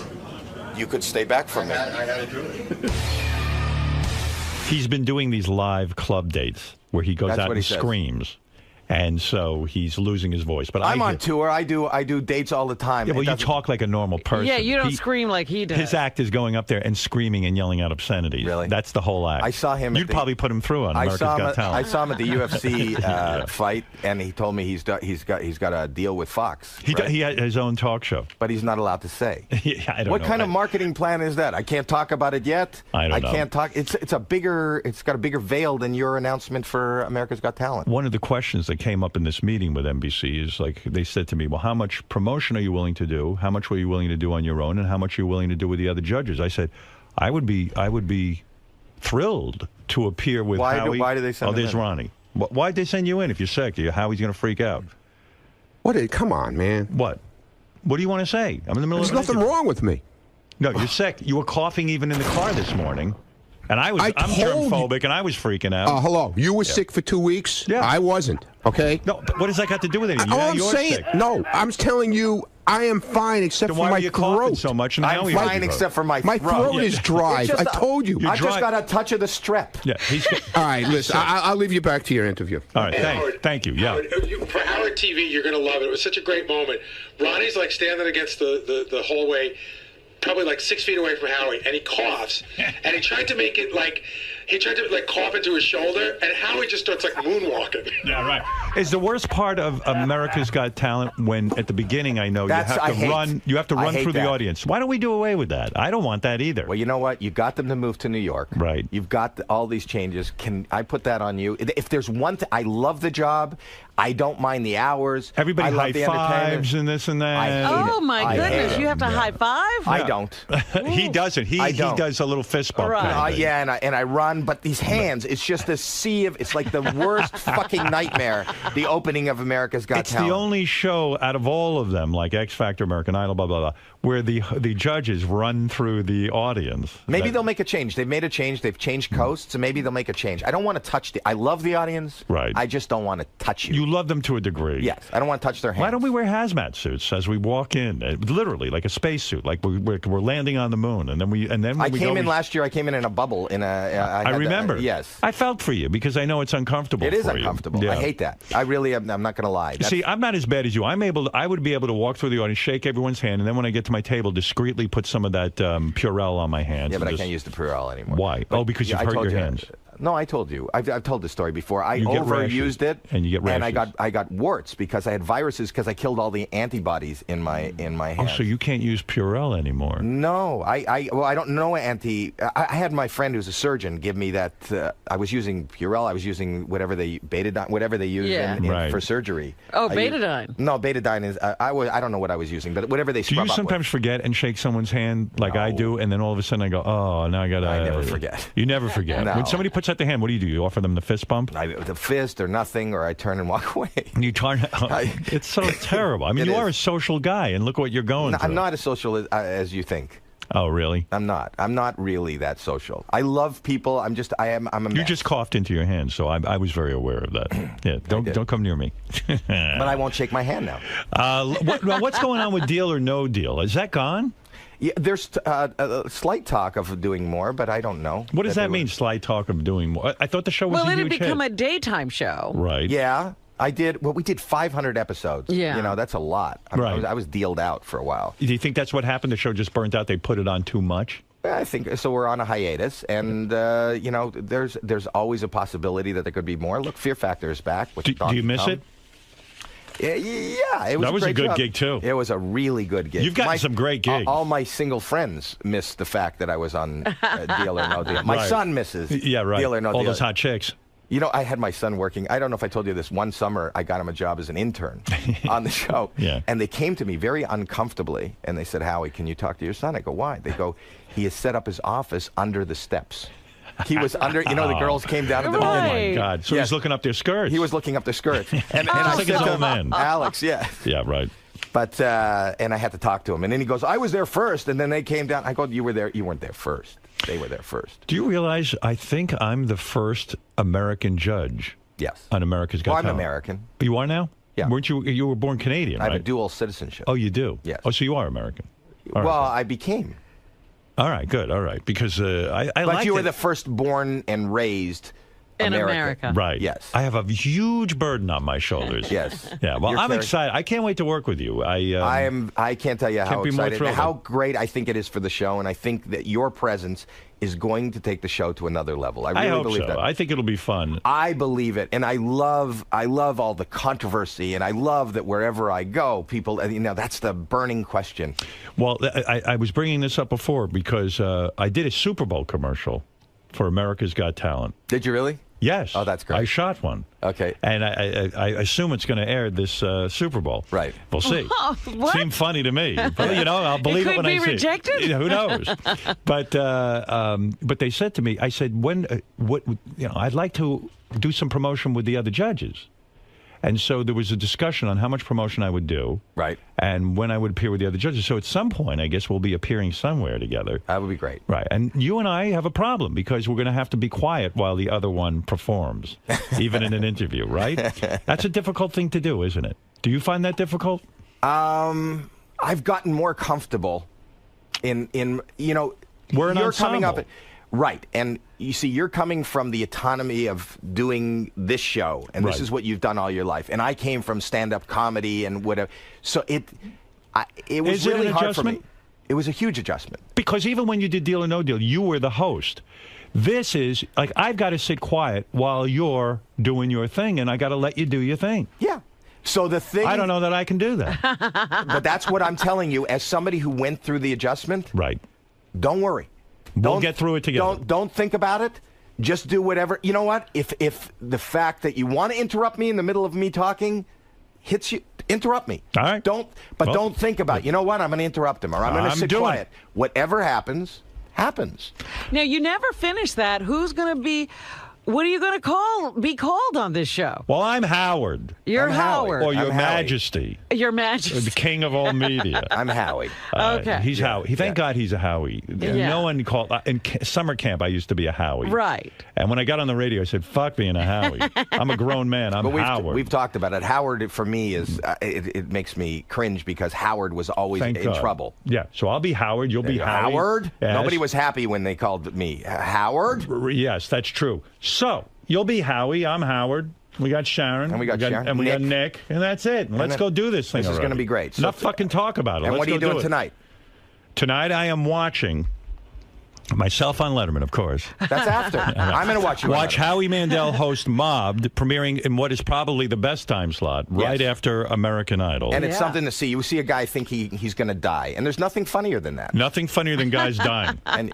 You could stay back from me. I had to do it. He's been doing these live club dates where he goes That's out what and he says. screams. And so he's losing his voice. But I'm on tour. I do dates all the time. Yeah, well, you talk like a normal person. Yeah, you don't scream like he does. His act is going up there and screaming and yelling out obscenities. Really? That's the whole act. I saw him. You'd probably put him through on America's Got Talent. I saw him at the UFC fight, and he told me he's got a deal with Fox. He had his own talk show, but he's not allowed to say. Yeah, I don't what know. kind of marketing plan is that? I can't talk about it yet. I don't know. I can't talk. It's got a bigger veil than your announcement for America's Got Talent. One of the questions that came up in this meeting with NBC is like they said to me, well, how much promotion are you willing to do? How much were you willing to do on your own, and how much are you willing to do with the other judges? I said, I would be thrilled to appear with Howie. Why do they send Oh, him there's in? Ronnie. Why'd they send you in if you're sick? Howie's going to freak out. Come on, man. What? What do you want to say? I'm in the middle There's of nothing wrong with me. No, you're sick. You were coughing even in the car this morning. And I'm germphobic, and I was freaking out. Hello. You were sick for 2 weeks? Yeah. I wasn't, okay? No, what does that got to do with it? I'm saying, no, I'm telling you, I am fine except Then for why my are you throat. coughing so much? And I'm fine except for my throat. My throat is dry. I told you. I just got a touch of the strep. Yeah. All right, listen, I'll leave you back to your interview. All right, thank you. Yeah. For Howard TV, you're going to love it. It was such a great moment. Ronnie's like standing against the hallway, probably like 6 feet away from Howie, and he coughs, and he tried to make it like cough into his shoulder, and Howie just starts like moonwalking. Yeah, right. Is the worst part of America's Got Talent when at the beginning you have to run through the audience. Why don't we do away with that? I don't want that either. Well, you know what? You got them to move to New York. Right. You've got all these changes. Can I put that on you? If there's one thing, I love the job. I don't mind the hours. Everybody high fives and this and that. I hate Oh, my goodness. You have to high five? I don't. He doesn't. He does a little fist bump. Right. Yeah, and I run, but these hands, it's just a sea of, it's like the worst fucking nightmare, the opening of America's Got Talent. It's the only show out of all of them, like X Factor, American Idol, blah, blah, blah, where the judges run through the audience. Maybe they'll make a change. They've made a change. They've changed coasts, so maybe they'll make a change. I don't want to touch I love the audience. Right. I just don't want to touch you. You love them to a degree. Yes. I don't want to touch their hands. Why don't we wear hazmat suits as we walk in? Literally, like a spacesuit, like we're landing on the moon, and then when I came in last year. I came in a bubble. I remember. Yes. I felt for you because I know it's uncomfortable. It is for uncomfortable. You. Yeah. I hate that. I really am. I'm not going to lie. See, I'm not as bad as you. I would be able to walk through the audience, shake everyone's hand, and then when I get to my table, discreetly put some of that Purell on my hands. Yeah, but I can't use the Purell anymore. Why? But, because you've hurt your hands. No, I told you. I've told this story before. I You get overused it, and you get rashes. and I got warts because I had viruses because I killed all the antibodies in my hands. Oh, so you can't use Purell anymore? No, I don't know I had my friend who's a surgeon give me that. I was using Purell. I was using whatever they use for surgery. Oh, betadine. No, betadine is. I don't know what I was using, but whatever they. Do you sometimes forget and shake someone's hand like I do, and then all of a sudden I go, oh, now I gotta. I never forget. You never forget. No. When somebody puts out their hand, what do? You offer them the fist bump? The fist or nothing, or I turn and walk away. You turn. It's so terrible. I mean, you are a social guy, and look what you're going through. I'm not as social as you think. Oh, really? I'm not. I'm not really that social. I love people. I'm a mess. You just coughed into your hand, so I was very aware of that. Yeah, don't come near me. But I won't shake my hand now. What's going on with Deal or No Deal? Is that gone? Yeah, there's a slight talk of doing more, but I don't know. What does that mean, slight talk of doing more? I thought the show was a huge hit. Well, it had become a daytime show. Right. Yeah, I did. Well, we did 500 episodes. Yeah. You know, that's a lot. I was dealed out for a while. Do you think that's what happened? The show just burnt out? They put it on too much? I think so. We're on a hiatus, and you know, there's always a possibility that there could be more. Look, Fear Factor is back. Do you miss it? Yeah, it was. That was a good job. gig too. It was a really good gig. You've gotten some great gigs. All my single friends miss the fact that I was on Deal or No Deal. My son misses. Yeah, right. Deal or No Deal. All those hot chicks. You know, I had my son working. I don't know if I told you this. One summer, I got him a job as an intern on the show. Yeah. And they came to me very uncomfortably, and they said, "Howie, can you talk to your son?" I go, "Why?" They go, "He has set up his office under the steps." He was under, you know, the girls came down to the Oh, my God. So he's looking up their skirts. He was looking up their skirts. And like I said his to old him, man. Alex, yeah. Yeah, right. But, and I had to talk to him. And then he goes, "I was there first." And then they came down. I go, "You were there. You weren't there first. They were there first." Do you realize I think I'm the first American judge? Yes. On America's Got Well, I'm Talent. American. You are now? Yeah. Weren't you? You were born Canadian, I right? have a dual citizenship. Oh, you do? Yes. Oh, so you are American. All Well, right. I became. All right, good. All right, because I But like you were the first born and raised In American. America. Right. Yes. I have a huge burden on my shoulders. Yes. Yeah. Well, You're I'm very- excited. I can't wait to work with you. I can't tell you how Can't be more excited, thrilled. how great I think it is for the show, and I think that your presence is going to take the show to another level. I really hope believe so. that. I think it'll be fun. I believe it, and I love all the controversy, and I love that wherever I go, people, you know, that's the burning question. Well, I was bringing this up before because I did a Super Bowl commercial for America's Got Talent. Did you really? Yes. Oh, that's great. I shot one. Okay. And I assume it's going to air this Super Bowl. Right. We'll see. What? Seemed funny to me. But, I'll believe it when I see It could be rejected? it. Who knows? But they said to me, I said, I'd like to do some promotion with the other judges. And so there was a discussion on how much promotion I would do. Right. And when I would appear with the other judges. So at some point, I guess we'll be appearing somewhere together. That would be great. Right. And you and I have a problem because we're going to have to be quiet while the other one performs, even in an interview, right? That's a difficult thing to do, isn't it? Do you find that difficult? I've gotten more comfortable in We're an you're coming up ensemble. right, and you see, you're coming from the autonomy of doing this show, and this Right. is what you've done all your life. And I came from stand-up comedy and whatever. So it was Is it really an hard for me. adjustment? It was a huge adjustment. Because even when you did Deal or No Deal, you were the host. This is like I've got to sit quiet while you're doing your thing, and I got to let you do your thing. Yeah. So the thing I don't know that I can do that. But that's what I'm telling you as somebody who went through the adjustment. Right. Don't worry. We'll get through it together. Don't think about it. Just do whatever. You know what? If the fact that you want to interrupt me in the middle of me talking hits you, interrupt me. All right. Don't think about, you know what? I'm going to interrupt him or I'm going to sit doing quiet. it. Whatever happens, happens. Now, you never finish that. Who's going to be... What are you going to be called on this show? Well, I'm Howard. You're Howard. Or Your I'm Howie. Majesty. Your Majesty. The king of all media. I'm Howie. Okay. He's Howie. Thank God he's a Howie. Yeah. No one called... In summer camp, I used to be a Howie. Right. And when I got on the radio, I said, fuck being a Howie. I'm a grown man. I'm But Howard. we've talked about it. Howard, for me, is it makes me cringe because Howard was always Thank in God. trouble. Yeah, so I'll be Howard. You'll be Howie. Howard? Yes. Nobody was happy when they called me Howard. Yes, that's true. So, you'll be Howie. I'm Howard. We got Sharon. And we got Sharon. And we got Nick. And that's it. And let's then- go do this thing This is already. going to be great. Enough fucking talk about it. And Let's what are you go do doing it. tonight? Tonight I am watching myself on Letterman, of course. That's after. I'm going to watch you. on Watch Letterman. Howie Mandel host Mobbed, premiering in what is probably the best time slot, right Yes. after American Idol. And it's something to see. You see a guy think he's going to die, and there's nothing funnier than that. Nothing funnier than guys dying. And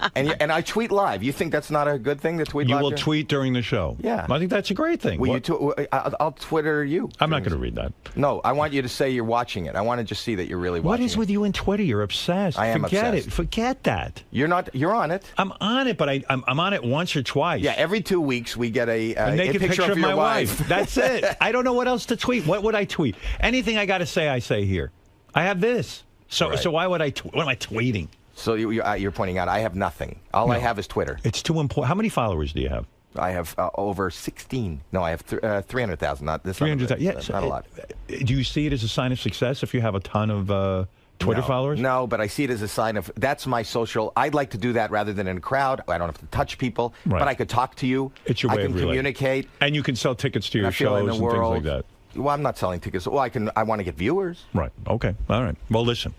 I tweet live. You think that's not a good thing to tweet You live? will during- tweet during the show. Yeah. I think that's a great thing. Will What- you I'll Twitter you. I'm not going to read that. No, I want you to say you're watching it. I want to just see that you're really watching What is it. with you and Twitter? You're obsessed. I am Forget obsessed. it. Forget that. You're not. You're on it. I'm on it, but I'm on it once or twice. Yeah, every 2 weeks we get a naked picture of my your wife. That's it. I don't know what else to tweet. What would I tweet? Anything I got to say, I say here. I have this. So Right. so why would I? What am I tweeting? So you're pointing out I have nothing. All I have is Twitter. It's too important. How many followers do you have? I have over 16. No, I have 300,000. Not this. 300,000. Yeah, not a lot. Do you see it as a sign of success if you have a ton of Twitter followers? No, but I see it as a sign of that's my social. I'd like to do that rather than in a crowd. I don't have to touch people, Right. but I could talk to you. It's your way I can of relating. communicate. And you can sell tickets to your I feel shows in the and world. things like that. Well, I'm not selling tickets. Well, I want to get viewers. Right. Okay. All right. Well, listen.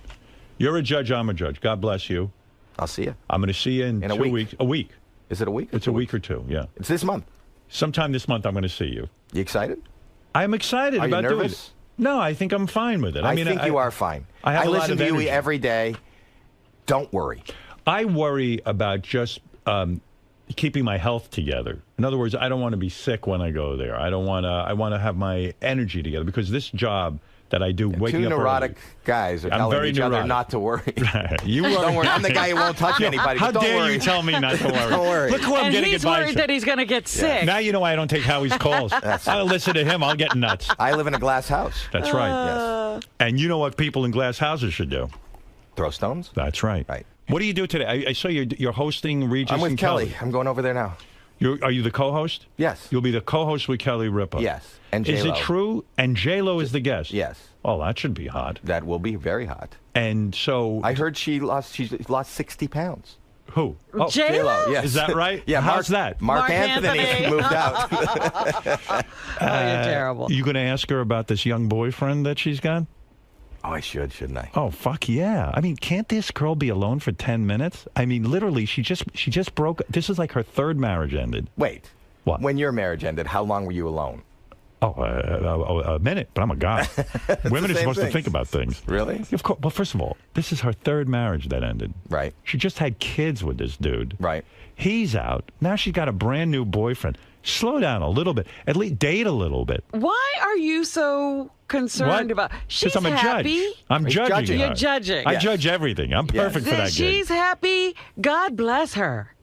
You're a judge. I'm a judge. God bless you. I'll see you. I'm going to see you in a 2 week. weeks. A week. Is it a week? It's a week or two. Yeah. It's this month. Sometime this month, I'm going to see you. You excited? I'm excited Are you about doing nervous? it. No, I think I'm fine with it. I think you are fine. I have a lot listen of to you energy. every day. Don't worry. I worry about just keeping my health together. In other words, I don't want to be sick when I go there. I don't want to. I want to have my energy together because this job that I do, waking Two up neurotic early, guys are I'm telling very each other neurotic. not to worry. You Don't worry. I'm the guy who won't touch anybody. How but don't dare worry. you tell me not to worry? Don't worry. Look who I'm And getting he's advice worried from. that he's going to get sick. Now you know why I don't take Howie's calls. I'll listen to him. I'll get nuts. I live in a glass house. That's right. Yes. And you know what people in glass houses should do? Throw stones. That's right. Right. What do you do today? I saw you're hosting Regis I'm with and Kelly. I'm going over there now. Are you the co-host? Yes. You'll be the co-host with Kelly Ripa. Yes. And Is J-Lo. it true? And J-Lo is the guest? Yes. Oh, that should be hot. That will be very hot. And so... I heard she lost 60 pounds. Who? Oh, J-Lo? Yes. Is that right? Yeah. How's that? Mark Anthony moved out. Oh, you're terrible. You going to ask her about this young boyfriend that she's got? Oh, I should, shouldn't I? Oh, fuck yeah. I mean, can't this girl be alone for 10 minutes? I mean, literally, she just broke... This is like her third marriage ended. Wait. What? When your marriage ended, how long were you alone? Oh, a minute, but I'm a guy. Women are same supposed to thing. think about things. Really? Of course. Well, first of all, this is her third marriage that ended. Right. She just had kids with this dude. Right. He's out. Now she's got a brand new boyfriend. Slow down a little bit. At least date a little bit. Why are you so concerned about? She's I'm a happy. judge. I'm judging. You're judging. I judge everything. I'm perfect for that gig. She's happy. God bless her.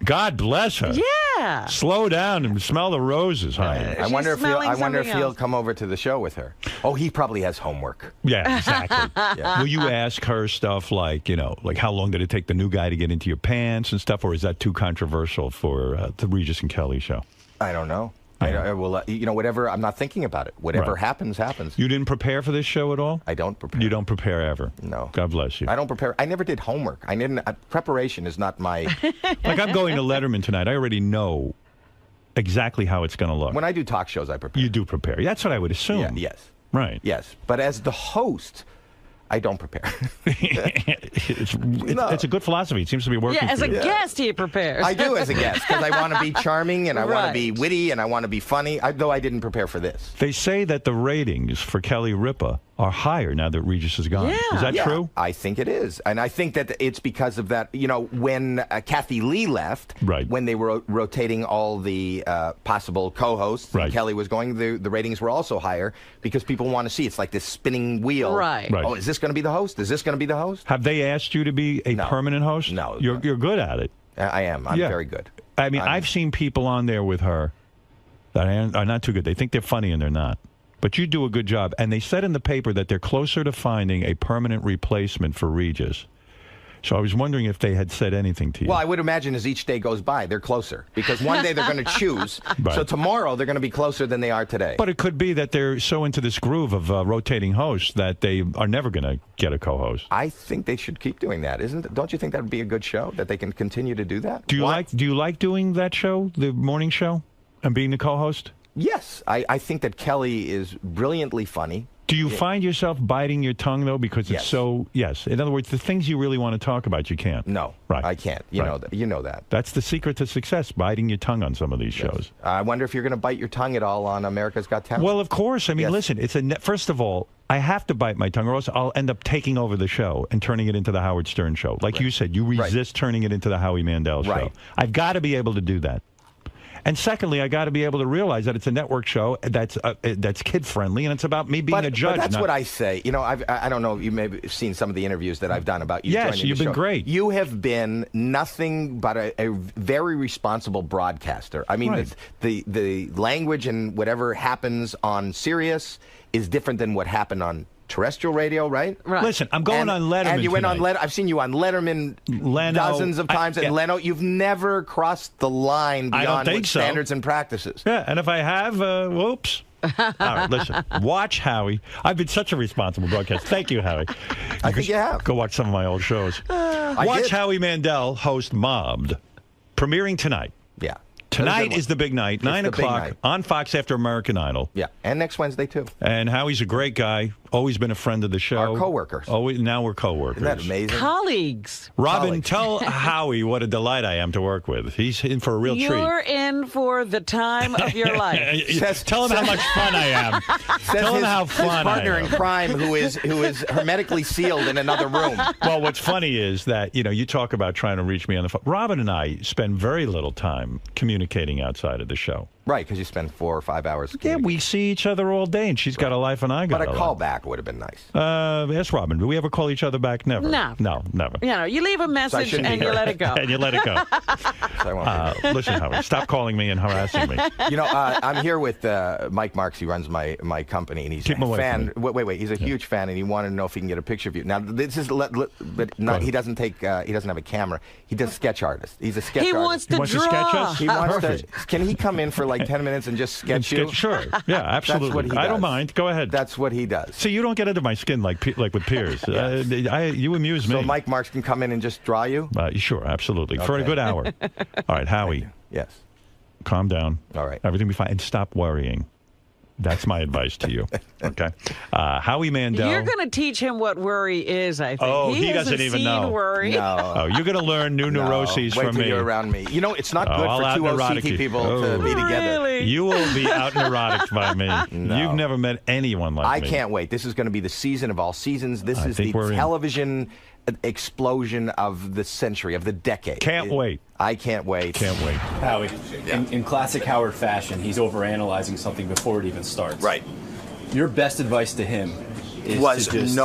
God bless her. Yeah. Slow down and smell the roses, honey. I wonder if he'll come over to the show with her. Oh, he probably has homework. Yeah, exactly. Will you ask her stuff like, like how long did it take the new guy to get into your pants and stuff, or is that too controversial for the Regis and Kelly show? I don't know. I will, whatever. I'm not thinking about it. Whatever happens, happens. You didn't prepare for this show at all? I don't prepare. You don't prepare ever? No. God bless you. I don't prepare. I never did homework. I didn't. Preparation is not my. Like I'm going to Letterman tonight. I already know exactly how it's going to look. When I do talk shows, I prepare. You do prepare. That's what I would assume. Yeah, yes. Right. Yes. But as the host, I don't prepare. It's a good philosophy. It seems to be working. Yeah, as a guest, he prepares. I do as a guest because I want to be charming and I want to be witty and I want to be funny, though I didn't prepare for this. They say that the ratings for Kelly Ripa are higher now that Regis is gone. Yeah. Is that true? I think it is. And I think that it's because of that, when Kathy Lee left, when they were rotating all the possible co-hosts, and Kelly was going, the ratings were also higher because people want to see. It's like this spinning wheel. Right. Oh, is this going to be the host? Is this going to be the host? Have they asked you to be a permanent host? No. You're good at it. I am. I'm very good. I mean, I've seen people on there with her that are not too good. They think they're funny and they're not. But you do a good job. And they said in the paper that they're closer to finding a permanent replacement for Regis. So I was wondering if they had said anything to you. Well, I would imagine as each day goes by, they're closer. Because one day they're going to choose. So tomorrow they're going to be closer than they are today. But it could be that they're so into this groove of rotating hosts that they are never going to get a co-host. I think they should keep doing that. Don't you think that would be a good show, that they can continue to do that? Do you like doing that show, the morning show, and being the co-host? Yes. I think that Kelly is brilliantly funny. Do you find yourself biting your tongue, though, because it's so... Yes. In other words, the things you really want to talk about, you can't. No. Right. I can't. You know that. That's the secret to success, biting your tongue on some of these shows. I wonder if you're going to bite your tongue at all on America's Got Talent. Well, of course. I mean, listen, it's first of all, I have to bite my tongue, or else I'll end up taking over the show and turning it into the Howard Stern show. Like you said, you resist turning it into the Howie Mandel show. I've got to be able to do that. And secondly, I got to be able to realize that it's a network show that's kid-friendly, and it's about me being a judge. But that's what I say. I don't know, you may have seen some of the interviews that I've done about you joining the show. Yes, you've been great. You have been nothing but a very responsible broadcaster. I mean, the language and whatever happens on Sirius is different than what happened on terrestrial radio, right? Listen, I'm going on Letterman. And you went tonight. on Letterman. I've seen you on Letterman dozens of times. And Leno, you've never crossed the line beyond standards and practices. Yeah, and if I have, whoops. All right, listen. Watch Howie. I've been such a responsible broadcaster. Thank you, Howie. I think you have. Go watch some of my old shows. Watch Howie Mandel host Mobbed, premiering tonight. Yeah. Tonight is the big night, 9 o'clock on Fox after American Idol. Yeah, and next Wednesday, too. And Howie's a great guy, always been a friend of the show. Our co-workers. Now we're co-workers. Isn't that amazing? Colleagues. Robin, tell Howie what a delight I am to work with. He's in for a real treat. You're in for the time of your life. Tell him how much fun I am. Tell him how fun I am. His partner in crime who is hermetically sealed in another room. Well, what's funny is that, you talk about trying to reach me on the phone. Robin and I spend very little time communicating outside of the show. Right, because you spend 4 or 5 hours. Yeah, we see each other all day, and she's got a life and I got a life. But a call back would have been nice. Yes, Robin. Do we ever call each other back? Never. No, never. You leave a message and you let it go. And you let it go. Listen, Howard, stop calling me and harassing me. I'm here with Mike Marks. He runs my company, and he's a fan. Wait. He's a huge fan, and he wanted to know if he can get a picture of you. Now, this is, but not, he doesn't have a camera. He does sketch artist. He's a sketch artist. He wants to sketch us? He wants to. Can he come in for like 10 minutes and just sketch you? Sure. Yeah, absolutely. That's what he does. I don't mind. Go ahead. That's what he does. See, you don't get under my skin like with Piers. You amuse me. So Mike Marks can come in and just draw you? Sure, absolutely. Okay. For a good hour. All right, Howie. Yes. Calm down. All right. Everything will be fine. And stop worrying. That's my advice to you. Okay. Howie Mandel. You're going to teach him what worry is, I think. Oh, he doesn't even know. Worry. No. Oh, you're going to learn new neuroses Wait from till me. you're around me. It's not good for two OCT people to be together. Really? You will be out neurotic by me. No. You've never met anyone like me. I can't wait. This is going to be the season of all seasons. This is the television explosion of the century, of the decade. Can't wait. I can't wait. Can't wait. Howie, in classic Howard fashion, he's overanalyzing something before it even starts. Right. Your best advice to him is to just...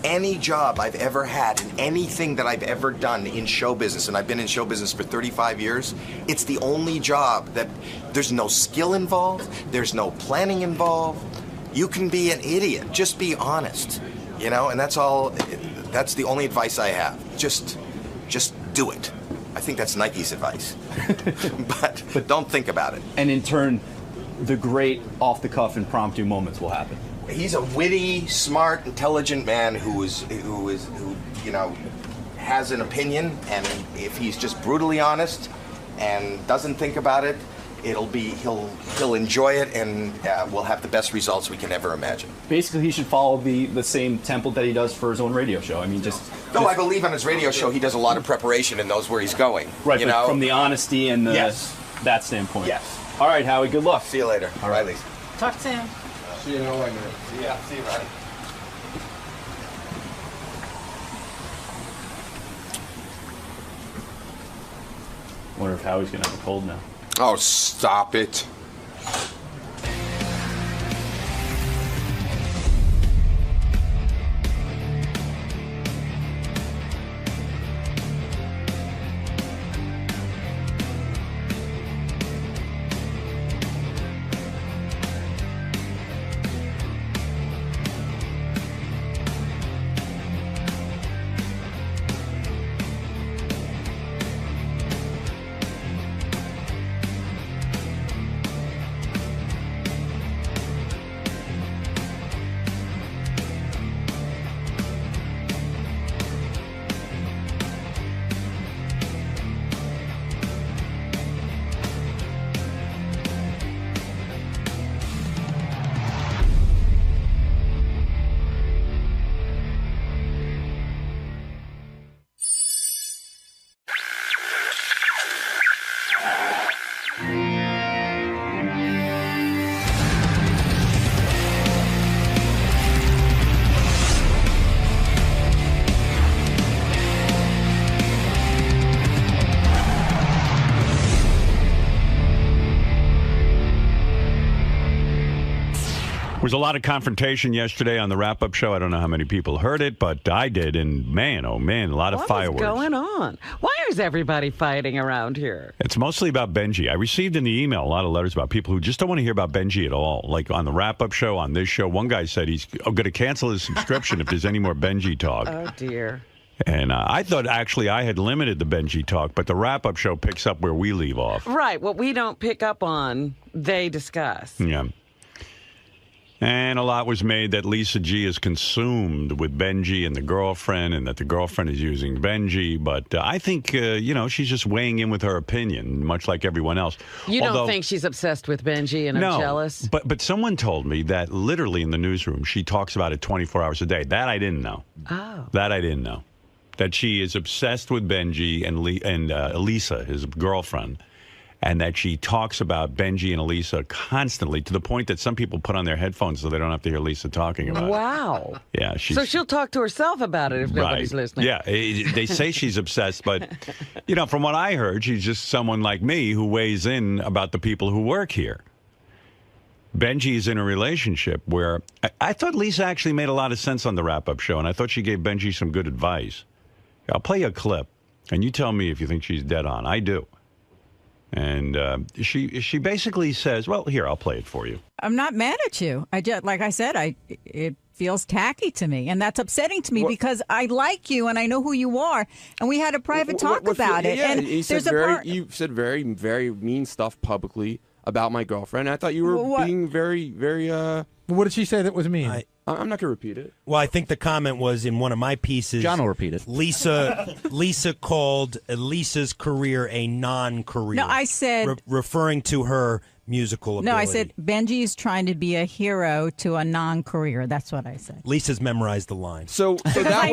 Any job I've ever had and anything that I've ever done in show business, and I've been in show business for 35 years, it's the only job that there's no skill involved, there's no planning involved. You can be an idiot. Just be honest, you know, and that's all. That's the only advice I have. Just do it. I think that's Nike's advice. but don't think about it. And in turn, the great off-the-cuff impromptu moments will happen. He's a witty, smart, intelligent man who you know, has an opinion, and if he's just brutally honest and doesn't think about it, he'll enjoy it, and we'll have the best results we can ever imagine. Basically, he should follow the same template that he does for his own radio show. I mean, I believe on his radio show he does a lot of preparation and knows where he's going. Right, you but know? from the honesty and that standpoint. Yes. All right, Howie. Good luck. See you later. All right, Lisa. Talk to him. See you in a minute. Yeah. See you, Ronnie. Wonder if Howie's gonna have a cold now. Oh, stop it. There was a lot of confrontation yesterday on the wrap-up show. I don't know how many people heard it, but I did, and man, oh man, a lot of fireworks. What's going on? Why is everybody fighting around here? It's mostly about Benji. I received in the email a lot of letters about people who just don't want to hear about Benji at all. Like on the wrap-up show, on this show, one guy said he's going to cancel his subscription if there's any more Benji talk. Oh, dear. And I thought actually I had limited the Benji talk, but the wrap-up show picks up where we leave off. Right. What we don't pick up on, they discuss. Yeah. And a lot was made that Lisa G is consumed with Benji and the girlfriend, and that the girlfriend is using Benji. But I think, you know, she's just weighing in with her opinion, much like everyone else. You don't think she's obsessed with Benji and jealous? But someone told me that literally in the newsroom, she talks about it 24 hours a day. That I didn't know. Oh. That I didn't know. That she is obsessed with Benji and Elisa, his girlfriend. And that she talks about Benji and Elisa constantly, to the point that some people put on their headphones so they don't have to hear Lisa talking about it. Wow. Yeah. So she'll talk to herself about it if nobody's listening. Yeah. They say she's obsessed, but, you know, from what I heard, she's just someone like me who weighs in about the people who work here. Benji is in a relationship where I thought Lisa actually made a lot of sense on the wrap-up show, and I thought she gave Benji some good advice. I'll play you a clip, and you tell me if you think she's dead on. I do. And she basically says, well, here, I'll play it for you. I'm not mad at you. I just, like I said, it feels tacky to me, and that's upsetting to me because I like you and I know who you are, and we had a private talk about it. Yeah, and you said you said very, very mean stuff publicly about my girlfriend. I thought you were being very, very. What did she say that was mean? I'm not going to repeat it. Well, I think the comment was in one of my pieces. John will repeat it. Lisa called Lisa's career a non-career. No, I said... referring to her musical ability. No, I said Benji's trying to be a hero to a non-career. That's what I said. Lisa's memorized the line. So that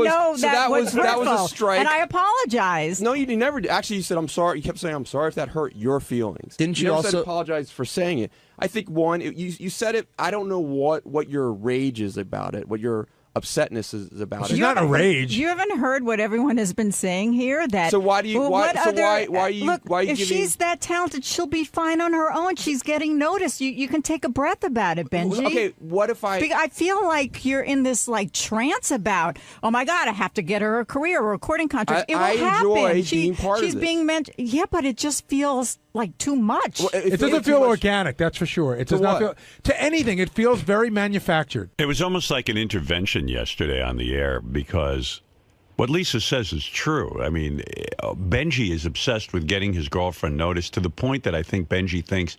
was a strike. And I apologize. No, you never did. Actually, you said, I'm sorry. You kept saying, I'm sorry if that hurt your feelings. Didn't you never also said apologize for saying it? I think, you said it, I don't know what your rage is about it, what your upsetness is about She's it. not enraged. You haven't heard what everyone has been saying here. That So why do you? Why are you? Look, why are you if giving? she's that talented, she'll be fine on her own. She's getting noticed. You can take a breath about it, Benji. Okay, what if I feel like you're in this like trance about. Oh my God, I have to get her a career, a recording contract. It will happen. Enjoy being part of she's this. being meant. Yeah, but it just feels like too much. Well, It doesn't feel organic, that's for sure. It does not feel to anything. It feels very manufactured. It was almost like an intervention yesterday on the air because what Lisa says is true. I mean, Benji is obsessed with getting his girlfriend noticed to the point that I think Benji thinks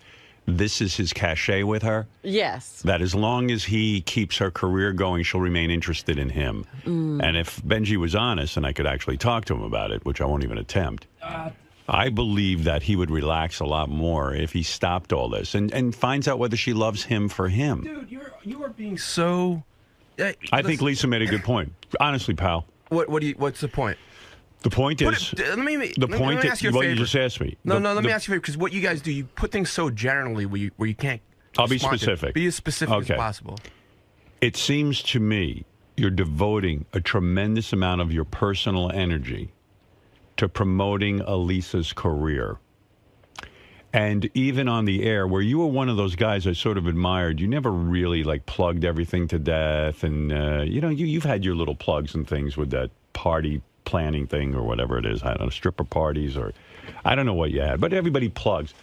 this is his cachet with her. Yes. That as long as he keeps her career going, she'll remain interested in him. And if Benji was honest, and I could actually talk to him about it, which I won't even attempt, I believe that he would relax a lot more if he stopped all this and finds out whether she loves him for him. Dude, you are being so. I think Lisa made a good point. Honestly, pal. What's the point? The point is, Let me ask you a what favor. you just asked me. No, let me ask you a favor, because what you guys do, you put things so generally where you can't. I'll be respond to it. specific. Be as specific as possible. It seems to me you're devoting a tremendous amount of your personal energy to promoting Elisa's career. And even on the air, where you were one of those guys I sort of admired, you never really like plugged everything to death. And, you've had your little plugs and things with that party planning thing or whatever it is. I don't know, stripper parties or I don't know what you had, but everybody plugs.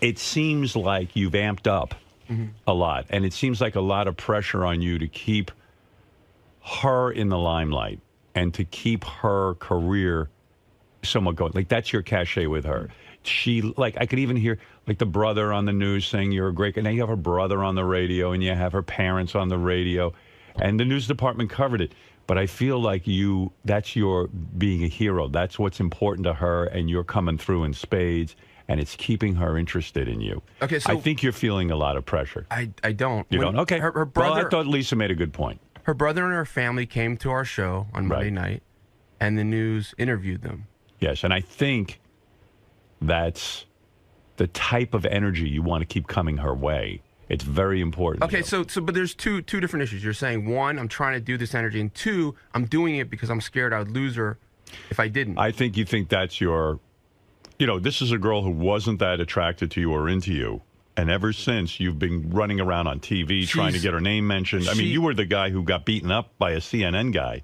It seems like you've amped up a lot. And it seems like a lot of pressure on you to keep her in the limelight and to keep her career somewhat going. Like, that's your cachet with her. She, like, I could even hear, like, the brother on the news saying you're a great guy. Now you have her brother on the radio, and you have her parents on the radio, and the news department covered it. But I feel like that's your being a hero. That's what's important to her, and you're coming through in spades, and it's keeping her interested in you. Okay, so I think you're feeling a lot of pressure. I don't. You don't? Okay. Her brother, well, I thought Lisa made a good point. Her brother and her family came to our show on Monday night, and the news interviewed them. Yes, and I think that's the type of energy you want to keep coming her way. It's very important. Okay, but there's two different issues. You're saying, one, I'm trying to do this energy, and two, I'm doing it because I'm scared I would lose her if I didn't. I think you think that's your, this is a girl who wasn't that attracted to you or into you. And ever since, you've been running around on TV trying to get her name mentioned. I mean, you were the guy who got beaten up by a CNN guy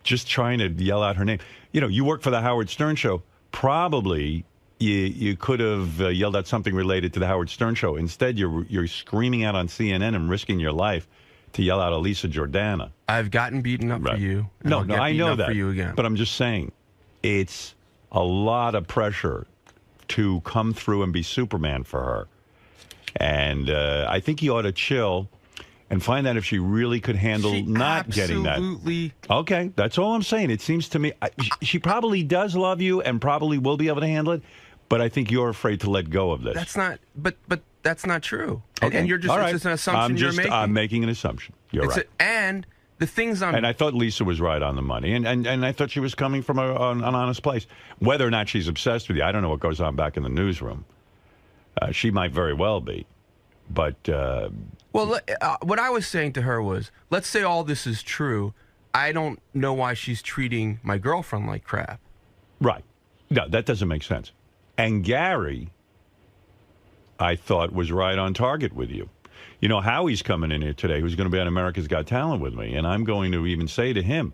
just trying to yell out her name. You work for the Howard Stern Show. Probably you could have yelled out something related to the Howard Stern Show. Instead, you're screaming out on CNN and risking your life to yell out Elisa Jordana. I've gotten beaten up for you. No, I know that. For you again. But I'm just saying, it's a lot of pressure to come through and be Superman for her. And I think you ought to chill and find out if she really could handle not getting that. Okay, that's all I'm saying. It seems to me she probably does love you and probably will be able to handle it, but I think you're afraid to let go of this. That's not. But that's not true. Okay, and you're just all right. It's just an assumption you're making. I'm making an assumption. You're right. And the things I'm. And I thought Lisa was right on the money, and I thought she was coming from an honest place. Whether or not she's obsessed with you, I don't know what goes on back in the newsroom. She might very well be. But well, what I was saying to her was, let's say all this is true. I don't know why she's treating my girlfriend like crap. Right. No, that doesn't make sense. And Gary, I thought, was right on target with you. Howie's coming in here today, who's going to be on America's Got Talent with me, and I'm going to even say to him,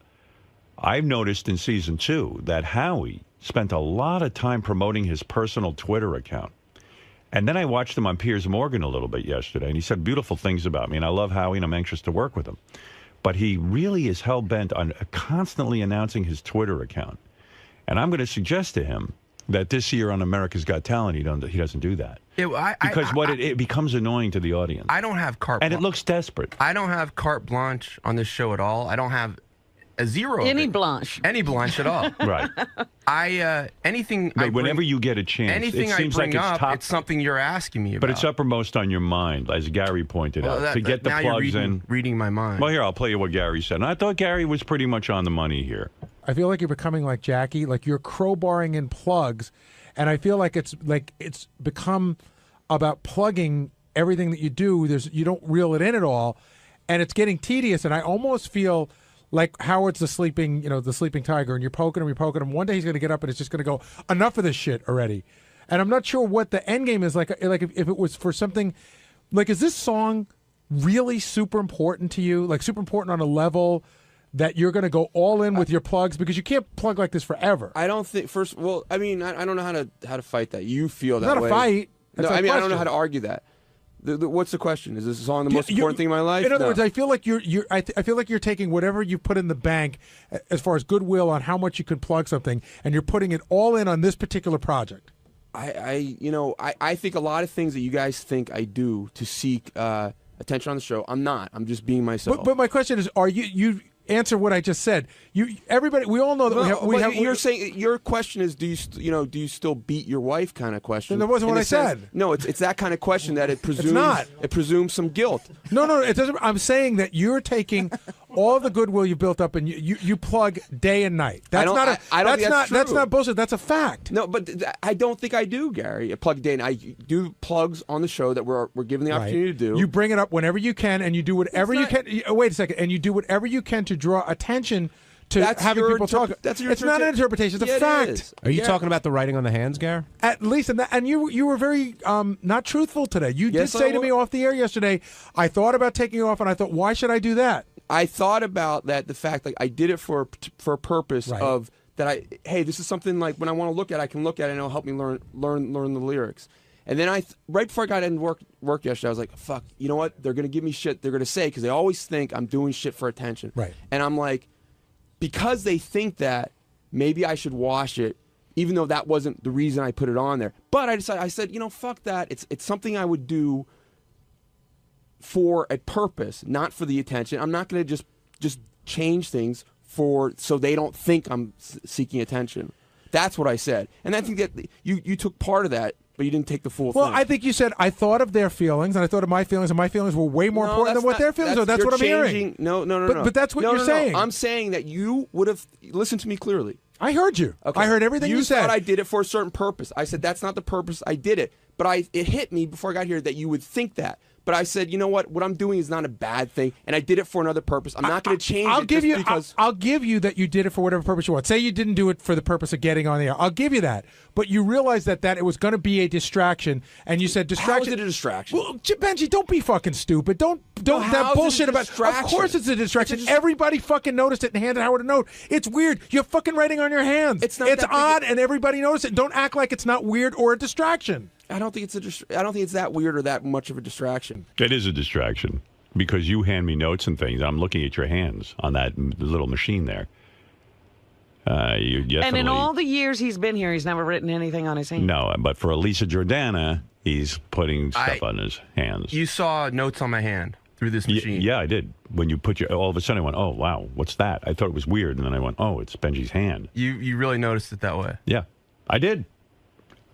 I've noticed in season 2 that Howie spent a lot of time promoting his personal Twitter account. And then I watched him on Piers Morgan a little bit yesterday, and he said beautiful things about me, and I love Howie, and I'm anxious to work with him. But he really is hell-bent on constantly announcing his Twitter account. And I'm going to suggest to him that this year on America's Got Talent, he doesn't do that. It becomes annoying to the audience. I don't have carte blanche. And it looks desperate. I don't have carte blanche on this show at all. I don't have a zero. Any blanche at all. Right. Whenever you get a chance, anything it seems I bring like it's up, it's something you're asking me about. But it's uppermost on your mind, as Gary pointed out, to get the now plugs you're in. Reading my mind. Well, here, I'll play you what Gary said. And I thought Gary was pretty much on the money here. I feel like you're becoming like Jackie, like you're crowbarring in plugs, and I feel like it's become about plugging everything that you do. You don't reel it in at all, and it's getting tedious. And I almost feel like Howard's the sleeping tiger, and you're poking him. One day he's going to get up and it's just going to go, enough of this shit already. And I'm not sure what the end game is. Like if it was for something, like, is this song really super important to you? Like super important on a level that you're going to go all in with your plugs, because you can't plug like this forever. I don't think. I mean, I don't know how to fight that. You feel that it's not way. A fight. No, I mean, I don't know how to argue that. What's the question? Is this song the most important thing in my life? In other words, I feel like I feel like you're taking whatever you put in the bank as far as goodwill on how much you could plug something, and you're putting it all in on this particular project. I think a lot of things that you guys think I do to seek attention on the show, I'm not. I'm just being myself. But my question is, are you answer what I just said? Everybody, we all know that we have. You're saying your question is, do you still beat your wife? Kind of question. That wasn't what I said. No, it's that kind of question that it presumes. It's not. It presumes some guilt. No, it doesn't. I'm saying that you're taking all the goodwill you built up and you plug day and night. That's that's not bullshit. That's a fact. No, but I don't think I do, Gary. I plug day and I do plugs on the show that we're given the opportunity to do. You bring it up whenever you can, and you do whatever you can. Wait a second, and you do whatever you can to draw attention to having people talk. It's not an interpretation. It's a fact. Are you talking about the writing on the hands, Gary? At least, and you were very not truthful today. You did say to me off the air yesterday, I thought about taking off, and I thought, why should I do that? I thought about that. The fact, like, I did it for a purpose of that. Hey, this is something like when I want to look at it, I can look at it and it'll help me learn the lyrics. And then right before I got in work yesterday, I was like, fuck, you know what? They're going to give me shit. They're going to say, because they always think I'm doing shit for attention. Right. And I'm like, because they think that, maybe I should wash it, even though that wasn't the reason I put it on there. But I said, fuck that. It's something I would do for a purpose, not for the attention. I'm not going to just change things so they don't think I'm seeking attention. That's what I said. And I think that you took part of that, but you didn't take the full thing. Well, I think you said, I thought of their feelings, and I thought of my feelings, and my feelings were way more important than what their feelings are. That's what I'm hearing. No. But that's what you're saying. I'm saying that you would have listened to me clearly. I heard you. Okay. I heard everything you said. You thought I did it for a certain purpose. I said, that's not the purpose I did it. But it hit me before I got here that you would think that. But I said, you know what? What I'm doing is not a bad thing, and I did it for another purpose. I'm not going to change it because... I'll give you that you did it for whatever purpose you want. Say you didn't do it for the purpose of getting on the air. I'll give you that. But you realized that it was going to be a distraction, and you said distraction... How is it a distraction? Well, Benji, don't be fucking stupid. Don't that bullshit about... Of course it's a distraction. Everybody fucking noticed it and handed Howard a note. It's weird. You're fucking writing on your hands. It's odd, and everybody noticed it. Don't act like it's not weird or a distraction. I don't think it's that weird or that much of a distraction. It is a distraction because you hand me notes and things. I'm looking at your hands on that little machine there. You definitely, and in all the years he's been here, he's never written anything on his hand. No, but for Elisa Jordana, he's putting stuff on his hands. You saw notes on my hand through this machine. Yeah, I did. When you put all of a sudden I went, oh, wow, what's that? I thought it was weird, and then I went, oh, it's Benji's hand. You really noticed it that way? Yeah, I did.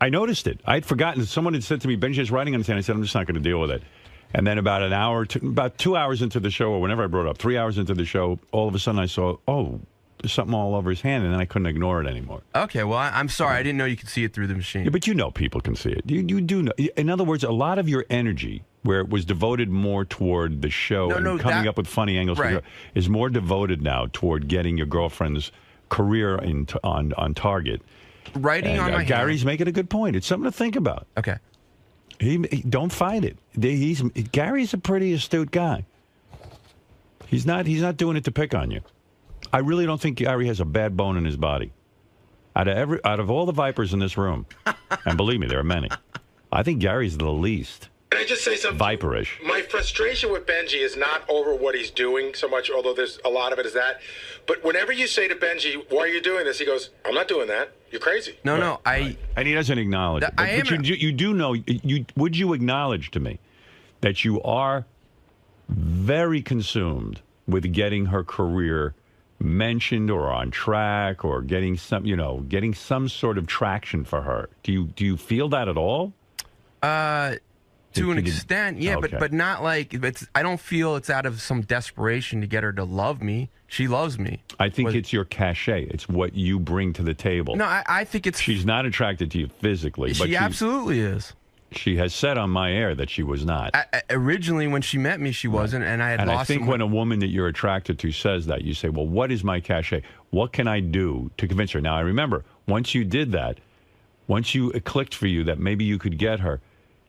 I noticed it. I'd forgotten. Someone had said to me, Benji's writing on his hand. I said, I'm just not going to deal with it. And then about about 2 hours into the show, or whenever I brought it up, 3 hours into the show, all of a sudden I saw, oh, there's something all over his hand, and then I couldn't ignore it anymore. Okay, well, I'm sorry. I didn't know you could see it through the machine. Yeah, but you know people can see it. You do know. In other words, a lot of your energy, where it was devoted more toward the show and coming up with funny angles, is more devoted now toward getting your girlfriend's career on target. Writing on my Gary's making a good point. It's something to think about. Okay. He don't fight it. Gary's a pretty astute guy. He's not doing it to pick on you. I really don't think Gary has a bad bone in his body. Out of all the vipers in this room, and believe me, there are many, I think Gary's the least. Can I just say something? Viperish. My frustration with Benji is not over what he's doing so much, although there's a lot of it is that. But whenever you say to Benji, why are you doing this? He goes, I'm not doing that. You're crazy. No, and he doesn't acknowledge it. But you do know, would you acknowledge to me that you are very consumed with getting her career mentioned or on track or getting some sort of traction for her? Do you feel that at all? To an extent, yeah, okay. but not like I don't feel it's out of some desperation to get her to love me. She loves me. I think it's your cachet. It's what you bring to the table. No, I think it's... She's not attracted to you physically. She absolutely is. She has said on my air that she was not. Originally, when she met me, she wasn't, and I had And lost. I think when a woman that you're attracted to says that, you say, well, what is my cachet? What can I do to convince her? Now, I remember, once you did that, once it clicked for you that maybe you could get her,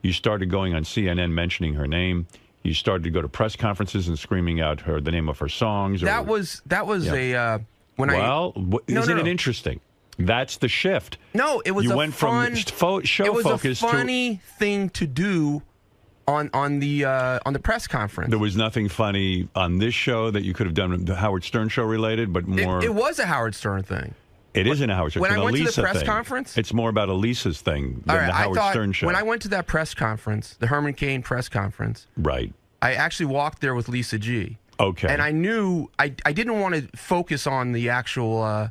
you started going on CNN mentioning her name. You started to go to press conferences and screaming out the name of her isn't it interesting? That's the shift. No, it was you a went fun, from show focus to... It was a funny thing to do on the press conference. There was nothing funny on this show that you could have done, the Howard Stern show related, but more... It was a Howard Stern thing. It isn't a Howard Stern. When it's I went to the press thing. conference... It's more about Elisa's thing than the Howard Stern show. When I went to that press conference, the Herman Cain press conference... Right. I actually walked there with Lisa G. Okay. And I knew... I didn't want to focus on the actual...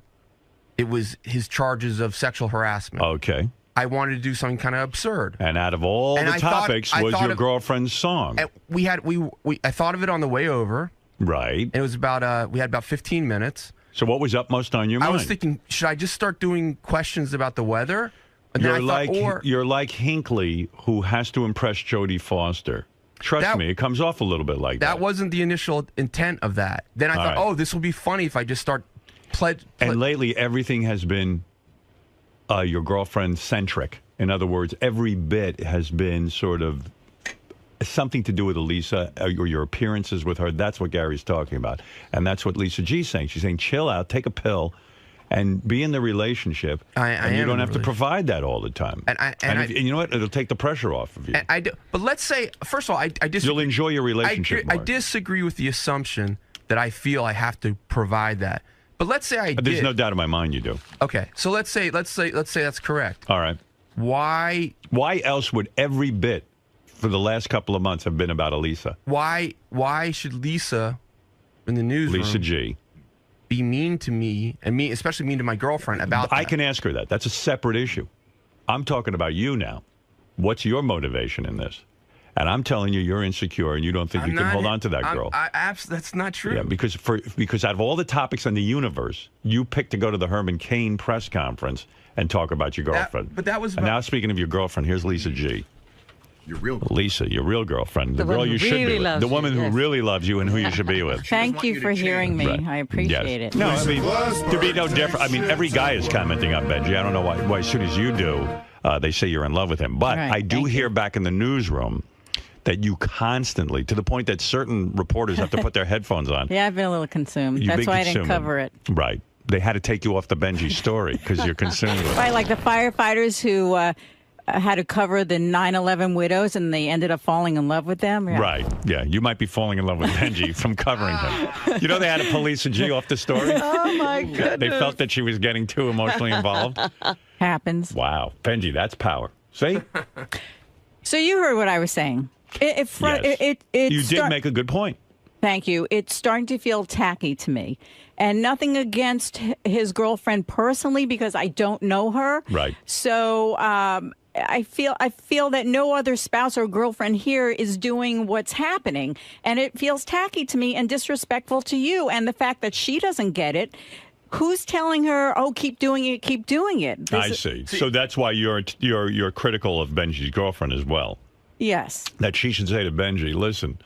it was his charges of sexual harassment. Okay. I wanted to do something kind of absurd. And out of all the topics was your girlfriend's song. I thought of it on the way over. Right. It was about... we had about 15 minutes. So what was upmost on your mind? I was thinking, should I just start doing questions about the weather? And you're like Hinckley, who has to impress Jodie Foster. Trust me, it comes off a little bit like that. That wasn't the initial intent of that. Then I thought, oh, this will be funny if I just start... And lately, everything has been your girlfriend-centric. In other words, every bit has been sort of something to do with Elisa or your appearances with her. That's what Gary's talking about. And that's what Lisa G's saying. She's saying, chill out, take a pill, and be in the relationship. And you don't have to provide that all the time. And you know what? It'll take the pressure off of you. But let's say, first of all, I disagree. You'll enjoy your relationship more. I disagree with the assumption that I feel I have to provide that. But let's say I did. There's no doubt in my mind you do. Okay, so let's say that's correct. All right. Why else would every bit for the last couple of months have been about Elisa? Why should Lisa in the newsroom, Lisa G, be mean to me, and especially mean to my girlfriend about that? I can ask her that. That's a separate issue. I'm talking about you now. What's your motivation in this? And I'm telling you, you're insecure, and you don't think you can hold on to that girl. That's not true. Yeah, because out of all the topics in the universe, you picked to go to the Herman Cain press conference and talk about your girlfriend. But that was. And now, speaking of your girlfriend, here's Lisa G. Your real Lisa, your real girlfriend, the girl you should be with, the woman who really loves you and who you should be with. Thank you for hearing me. Right. I appreciate it. No, I mean, to be no different. I mean, every guy is commenting on Benji. I don't know why as soon as you do, they say you're in love with him. But I do hear back in the newsroom that you constantly, to the point that certain reporters have to put their headphones on. Yeah, I've been a little consumed. That's why I didn't cover it. Right. They had to take you off the Benji story because you're consumed with it. Right, like the firefighters who had to cover the 9/11 widows and they ended up falling in love with them. Yeah. Right. Yeah, you might be falling in love with Benji from covering him. You know they had to police a G off the story? Oh, my goodness. They felt that she was getting too emotionally involved. Happens. Wow. Benji, that's power. See? So you heard what I was saying. You did make a good point. Thank you. It's starting to feel tacky to me. And nothing against his girlfriend personally because I don't know her. Right. So I feel that no other spouse or girlfriend here is doing what's happening. And it feels tacky to me and disrespectful to you. And the fact that she doesn't get it. Who's telling her, oh, keep doing it, keep doing it? I see. So that's why you're critical of Benji's girlfriend as well. Yes. That she should say to Benji, listen.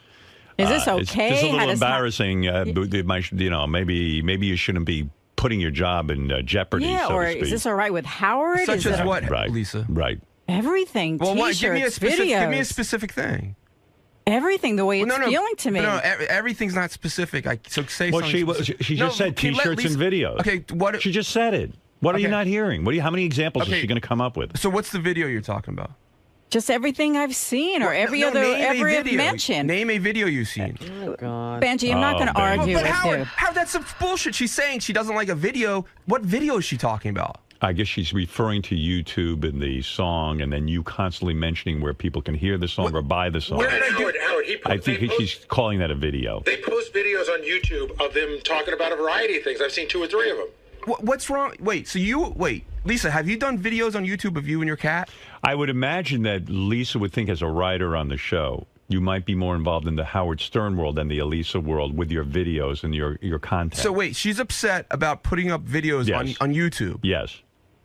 Is this okay? It's just a little embarrassing. Maybe you shouldn't be putting your job in jeopardy. Yeah, so or to speak. is this all right with Howard? Such as what, right, Lisa? Right. Everything. Well, T-shirts, give me a videos. specific thing. Everything, the way it's feeling to me. No, everything's not specific. So say well, something. She just said T-shirts and videos. Okay, what? She just said it. What are you not hearing? How many examples is she going to come up with? So what's the video you're talking about? Just everything I've seen, or every mention. Name a video you've seen. Oh God, Benji, I'm not going to argue with you. How that's some bullshit. She's saying she doesn't like a video. What video is she talking about? I guess she's referring to YouTube and the song, and then you constantly mentioning where people can hear the song or buy the song. Howard, I think she's calling that a video. They post videos on YouTube of them talking about a variety of things. I've seen 2 or 3 of them. What's wrong? Wait, Lisa, have you done videos on YouTube of you and your cat? I would imagine that Lisa would think as a writer on the show, you might be more involved in the Howard Stern world than the Elisa world with your videos and your content. So wait, she's upset about putting up videos on YouTube. Yes.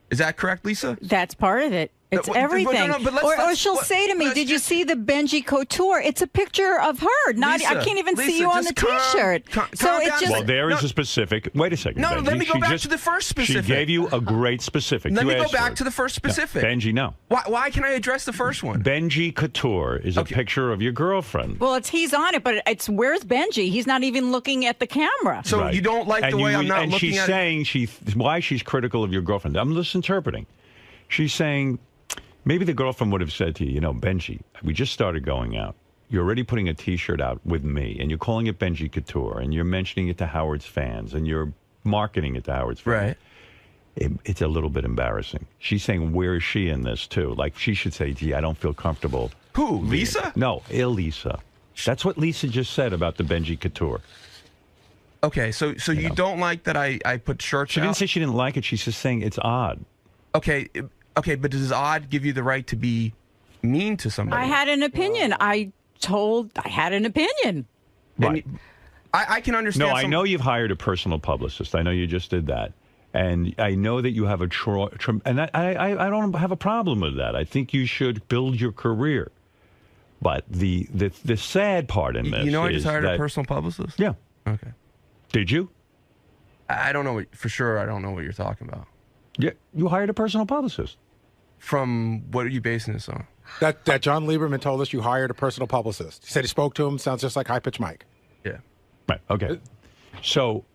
Is that correct, Lisa? That's part of it. It's But everything. but let's- or let's- she'll say to me, let's "Did you just- see the Benji couture? It's a picture of her. Not. I Lisa, can't even Lisa, see you on the just T-shirt. So calm it down. just. Well, there is a specific. Wait a second. No, Benji. let me go She back just- to the first specific. She gave you a great specific. Let You me go asked for back it. to the first specific. No, Benji, no. Why can I address the first one? Benji Couture is a picture of your girlfriend. Well, he's on it, but it's where's Benji? He's not even looking at the camera. So Right. you don't like And the way I'm not and looking she's at saying why she's critical of your girlfriend. I'm just interpreting. She's saying maybe the girlfriend would have said to you, you know, Benji, we just started going out. You're already putting a T-shirt out with me, and you're calling it Benji Couture, and you're mentioning it to Howard's fans, and you're marketing it to Howard's fans. Right. It's a little bit embarrassing. She's saying, where is she in this, too? Like, she should say, gee, I don't feel comfortable. Who, Lisa? No, Elisa. That's what Lisa just said about the Benji Couture. Okay, so you don't like that I put shirts She out? didn't say she didn't like it. She's just saying it's odd. Okay, but does odd give you the right to be mean to somebody? I had an opinion. I had an opinion. Right. I can understand. No, I know you've hired a personal publicist. I know you just did that. And I know that you have and I don't have a problem with that. I think you should build your career. But the sad part in this You know, I is just hired that, a personal publicist. Yeah. Okay. Did you? I don't know for sure. I don't know what you're talking about. Yeah, you hired a personal publicist. From what are you basing this on? That John Lieberman told us you hired a personal publicist. He said he spoke to him. Sounds just like High Pitch Mike. Yeah. Right. Okay. So,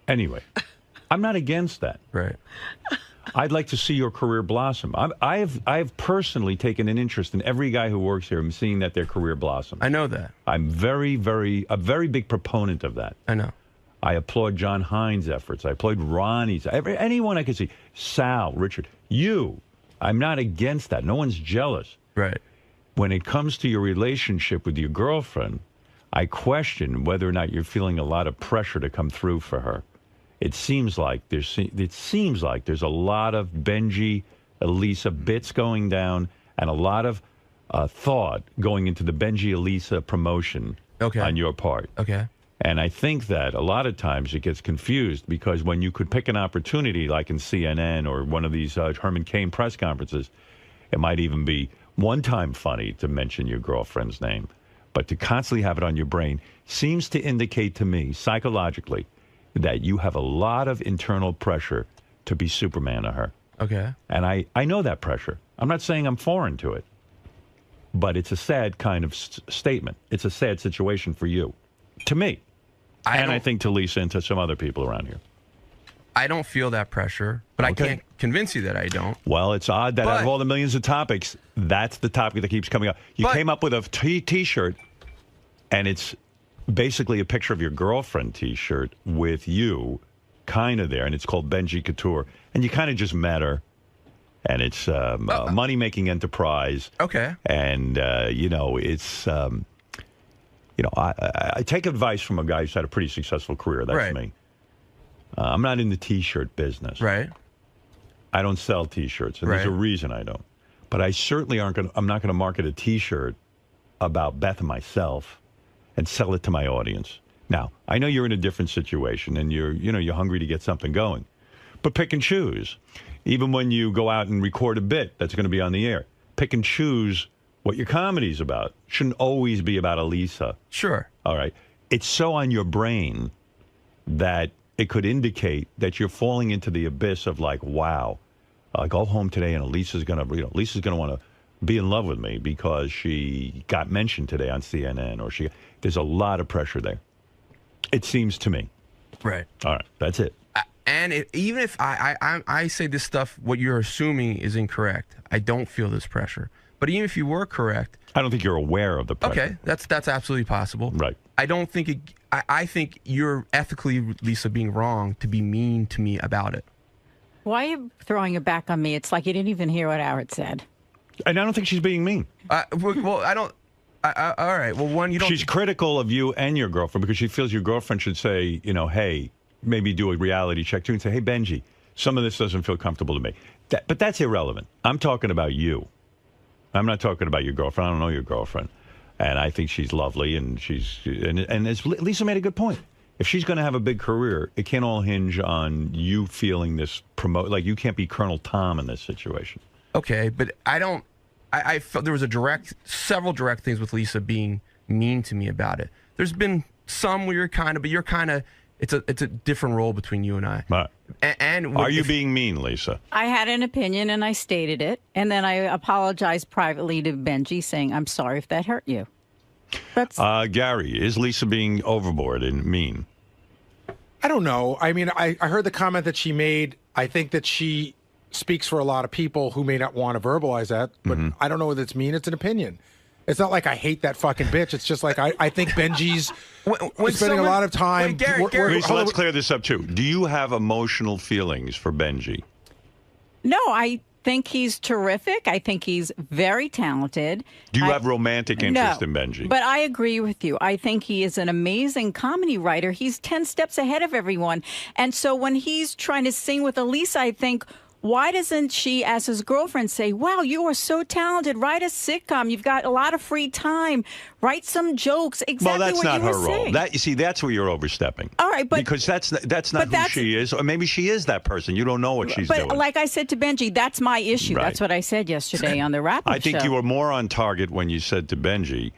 anyway, I'm not against that. Right. I'd like to see your career blossom. I've personally taken an interest in every guy who works here and seeing that their career blossoms. I know that. I'm a very big proponent of that. I know. I applaud John Hines' efforts. I applaud Ronnie's. Anyone I can see. Sal, Richard, you. I'm not against that. No one's jealous. Right. When it comes to your relationship with your girlfriend, I question whether or not you're feeling a lot of pressure to come through for her. It seems like there's a lot of Benji, Elisa bits going down, and a lot of thought going into the Benji Elisa promotion on your part. Okay. And I think that a lot of times it gets confused because when you could pick an opportunity like in CNN or one of these Herman Cain press conferences, it might even be one time funny to mention your girlfriend's name. But to constantly have it on your brain seems to indicate to me psychologically that you have a lot of internal pressure to be Superman to her. Okay. And I know that pressure. I'm not saying I'm foreign to it. But it's a sad kind of statement. It's a sad situation for you. To me. I think to Lisa and to some other people around here. I don't feel that pressure, but I can't convince you that I don't. Well, it's odd that out of all the millions of topics, that's the topic that keeps coming up. You came up with a T-shirt, and it's basically a picture of your girlfriend T-shirt with you kind of there, and it's called Benji Couture. And you kind of just met her, and it's a money-making enterprise. Okay. And, it's... I take advice from a guy who's had a pretty successful career. That's me. I'm not in the T-shirt business. Right. I don't sell T-shirts, and there's a reason I don't. But I certainly I'm not going to market a T-shirt about Beth and myself and sell it to my audience. Now, I know you're in a different situation, and you're hungry to get something going. But pick and choose. Even when you go out and record a bit that's going to be on the air, pick and choose what your comedy's about. Shouldn't always be about Elisa. Sure. All right. It's so on your brain that it could indicate that you're falling into the abyss of like, wow, I go home today and Elisa's going to want to be in love with me because she got mentioned today on CNN or there's a lot of pressure there. It seems to me. Right. All right. That's it. And even if I say this stuff, what you're assuming is incorrect, I don't feel this pressure. But even if you were correct, I don't think you're aware of the pressure. Okay, that's absolutely possible. Right. I don't think I think you're ethically, Lisa, being wrong to be mean to me about it. Why are you throwing it back on me? It's like you didn't even hear what Howard said. And I don't think she's being mean. Well, I don't. All right. Well, one, you don't. She's critical of you and your girlfriend because she feels your girlfriend should say, hey, maybe do a reality check too and say, hey, Benji, some of this doesn't feel comfortable to me. But that's irrelevant. I'm talking about you. I'm not talking about your girlfriend. I don't know your girlfriend. And I think she's lovely, and as Lisa made a good point. If she's going to have a big career, it can't all hinge on you feeling this like you can't be Colonel Tom in this situation. Okay, but I don't. I felt there was several direct things with Lisa being mean to me about it. There's been some where you're kind of. It's a different role between you and I. Right. And are you being mean, Lisa? I had an opinion and I stated it, and then I apologized privately to Benji, saying I'm sorry if that hurt you. That's Gary, is Lisa being overboard and mean? I don't know. I mean, I heard the comment that she made. I think that she speaks for a lot of people who may not want to verbalize that, but I don't know whether it's mean. It's an opinion. It's not like I hate that fucking bitch. It's just like I think Benji's spending a lot of time. Lisa, let's clear this up too. Do you have emotional feelings for Benji? No, I think he's terrific. I think he's very talented. Do you have romantic interest in Benji? But I agree with you. I think he is an amazing comedy writer. He's 10 steps ahead of everyone. And so when he's trying to sing with Elisa, I think, why doesn't she, as his girlfriend, say, wow, you are so talented. Write a sitcom. You've got a lot of free time. Write some jokes. Exactly well, that's what not you her were role. saying. That, you see, that's where you're overstepping. All right, but because that's not who she is, or maybe she is that person. You don't know what she's doing. But like I said to Benji, that's my issue. Right. That's what I said yesterday on the wrap-up I think show. you were more on target when you said to Benji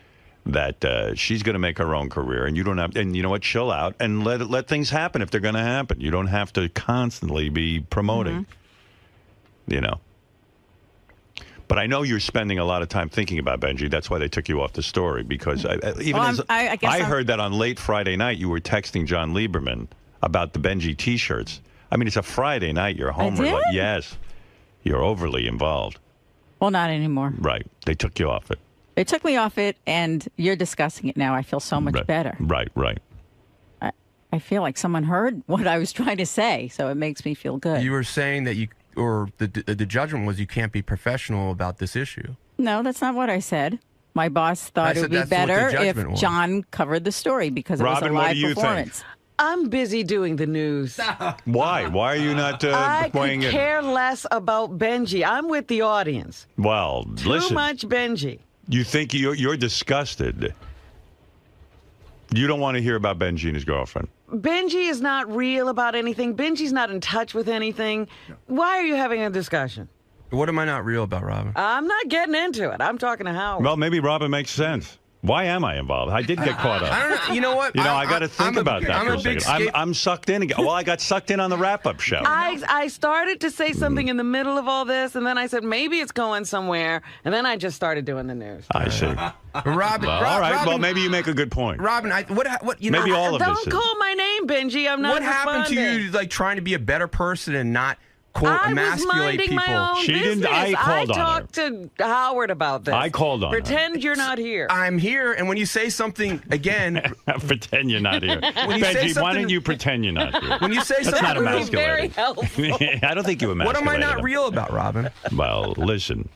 that she's going to make her own career, and you don't have. And you know what? Chill out and let things happen if they're going to happen. You don't have to constantly be promoting. You know. But I know you're spending a lot of time thinking about Benji. That's why they took you off the story. Because I heard that on late Friday night you were texting John Lieberman about the Benji T-shirts. I mean, it's a Friday night. You're home. Yes, you're overly involved. Well, not anymore. Right. They took you off it. They took me off it, and you're discussing it now. I feel so much better. Right. I feel like someone heard what I was trying to say, so it makes me feel good. You were saying that the judgment was you can't be professional about this issue. No, that's not what I said. My boss thought it would be better if John covered the story because it was a live performance. I'm busy doing the news. Why? Why are you not weighing in? I could care less about Benji. I'm with the audience. Well, listen. Too much Benji. You think you're disgusted. You don't want to hear about Benji and his girlfriend. Benji is not real about anything. Benji's not in touch with anything. Why are you having a discussion? What am I not real about, Robin? I'm not getting into it. I'm talking to Howard. Well, maybe Robin makes sense. Why am I involved? I did get caught up. I don't know. You know what? I got to think about that for a second. I'm sucked in again. Well, I got sucked in on the wrap-up show. I started to say something in the middle of all this, and then I said, maybe it's going somewhere, and then I just started doing the news. I see. Robin. All right. Robin, well, maybe you make a good point. Robin, what you know? Maybe all of this. Don't call my name, Benji. I'm not What happened to you, like trying to be a better person and not quote emasculate people? She didn't. I talked to Howard about this. I called on her. Pretend you're not here. I'm here, and when you say something again, pretend you're not here. Benji, why don't you pretend you're not here? When you say that's something, not very emasculating. I don't think you emasculated. What am I not real about, Robin? Well, listen.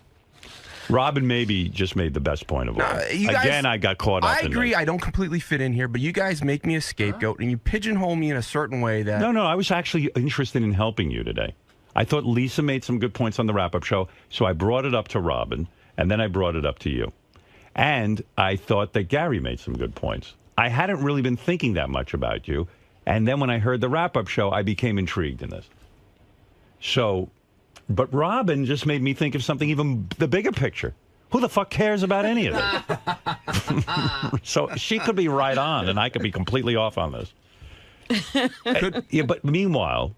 Robin maybe just made the best point of all. Again, I got caught up. I agree. I don't completely fit in here, but you guys make me a scapegoat, and you pigeonhole me in a certain way that. No. I was actually interested in helping you today. I thought Lisa made some good points on the wrap-up show, so I brought it up to Robin, and then I brought it up to you. And I thought that Gary made some good points. I hadn't really been thinking that much about you, and then when I heard the wrap-up show, I became intrigued in this. But Robin just made me think of something even the bigger picture. Who the fuck cares about any of this? So she could be right on, and I could be completely off on this. But meanwhile,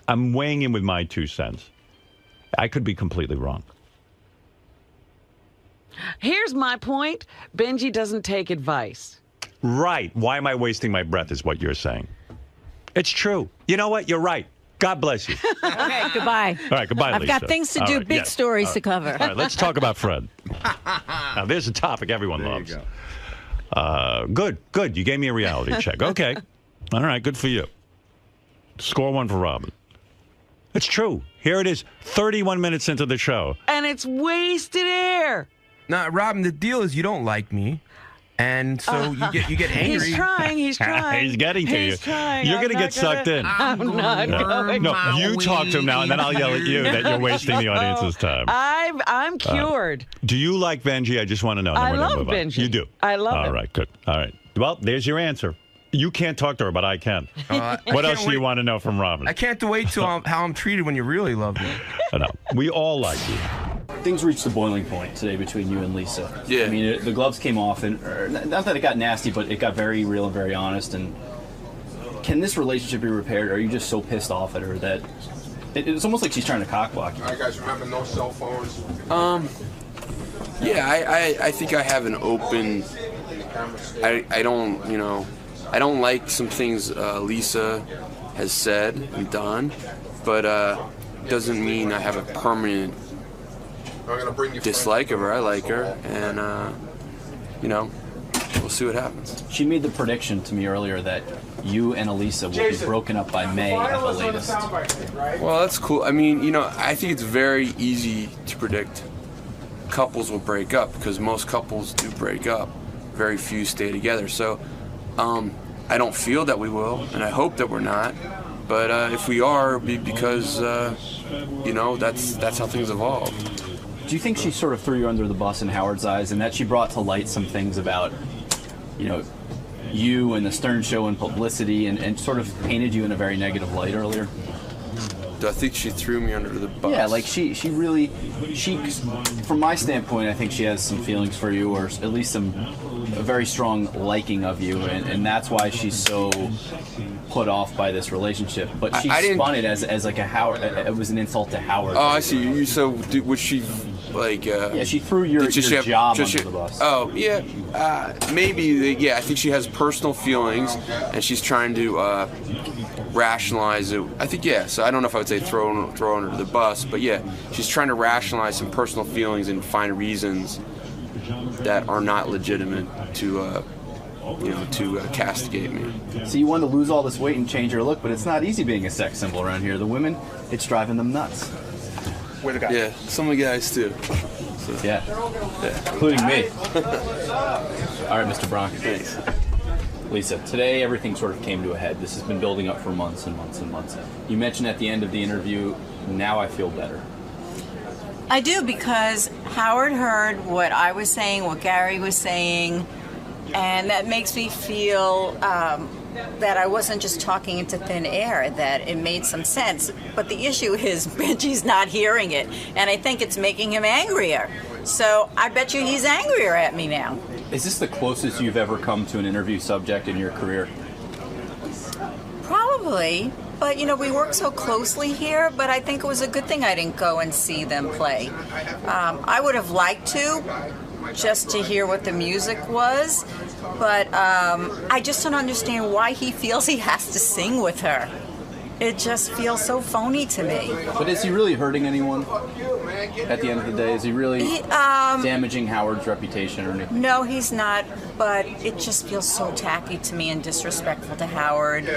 I'm weighing in with my 2 cents. I could be completely wrong. Here's my point. Benji doesn't take advice. Right. Why am I wasting my breath is what you're saying. It's true. You know what? You're right. God bless you. Okay, goodbye. All right, goodbye, I've Lisa. got things to do, big stories to cover. All right, let's talk about Fred. Now, there's a topic everyone loves. Good. You gave me a reality check. Okay. All right, good for you. Score 1 for Robin. It's true. Here it is, 31 minutes into the show. And it's wasted air. Now, Robin, the deal is you don't like me. And so you get angry. He's trying. He's getting to you. Trying. You're going to get sucked in. I'm not going. No, you talk to him now, and then I'll yell at you that you're wasting the audience's time. I'm cured. Do you like Benji? I just want to know. I love Benji. You do? I love him. All right, good. All right. Well, there's your answer. You can't talk to her, but I can. What else do you want to know from Robin? I can't wait till how I'm treated when you really love me. No, we all like you. things reached the boiling point today between you and Lisa. Yeah. I mean, the gloves came off, and not that it got nasty, but it got very real and very honest. And can this relationship be repaired? Or are you just so pissed off at her that it's almost like she's trying to cockblock you? All right, guys, remember no cell phones. Yeah, I think I have an open. I don't, you know, I don't like some things Lisa has said and done, but doesn't mean I have a permanent dislike of her. I like her, and you know, we'll see what happens. She made the prediction to me earlier that you and Elisa will be broken up by May at the latest. Well, that's cool. I mean, you know, I think it's very easy to predict couples will break up because most couples do break up. Very few stay together. So I don't feel that we will, and I hope that we're not. But if we are, it'll be because, you know, that's how things evolve. Do you think she sort of threw you under the bus in Howard's eyes, and that she brought to light some things about, you know, you and the Stern Show and publicity, and sort of painted you in a very negative light earlier? Do I think she threw me under the bus? Yeah, like she really, from my standpoint, I think she has some feelings for you, or at least a very strong liking of you, and that's why she's so put off by this relationship. But she spun it as like a Howard. It was an insult to Howard. Oh, I see. So was she like? Yeah, she threw your job under the bus. Oh, yeah. Maybe. Yeah, I think she has personal feelings, and she's trying to rationalize it. I think, yeah. So I don't know if I would say throw her under the bus, but yeah, she's trying to rationalize some personal feelings and find reasons that are not legitimate to castigate me. So you want to lose all this weight and change your look, but it's not easy being a sex symbol around here. The women, it's driving them nuts. We're the guys. Yeah, some of the guys too. So. Yeah, including me. All right, Mr. Bronk. Thanks. Lisa, today everything sort of came to a head. This has been building up for months and months and months. You mentioned at the end of the interview, now I feel better. I do, because Howard heard what I was saying, what Gary was saying, and that makes me feel that I wasn't just talking into thin air, that it made some sense. But the issue is Benji's not hearing it, and I think it's making him angrier. So I bet you he's angrier at me now. Is this the closest you've ever come to an interview subject in your career? Probably. But, you know, we work so closely here, but I think it was a good thing I didn't go and see them play. I would have liked to, just to hear what the music was, but I just don't understand why he feels he has to sing with her. It just feels so phony to me. But is he really hurting anyone at the end of the day? Is he really damaging Howard's reputation or anything? No, he's not, but it just feels so tacky to me and disrespectful to Howard.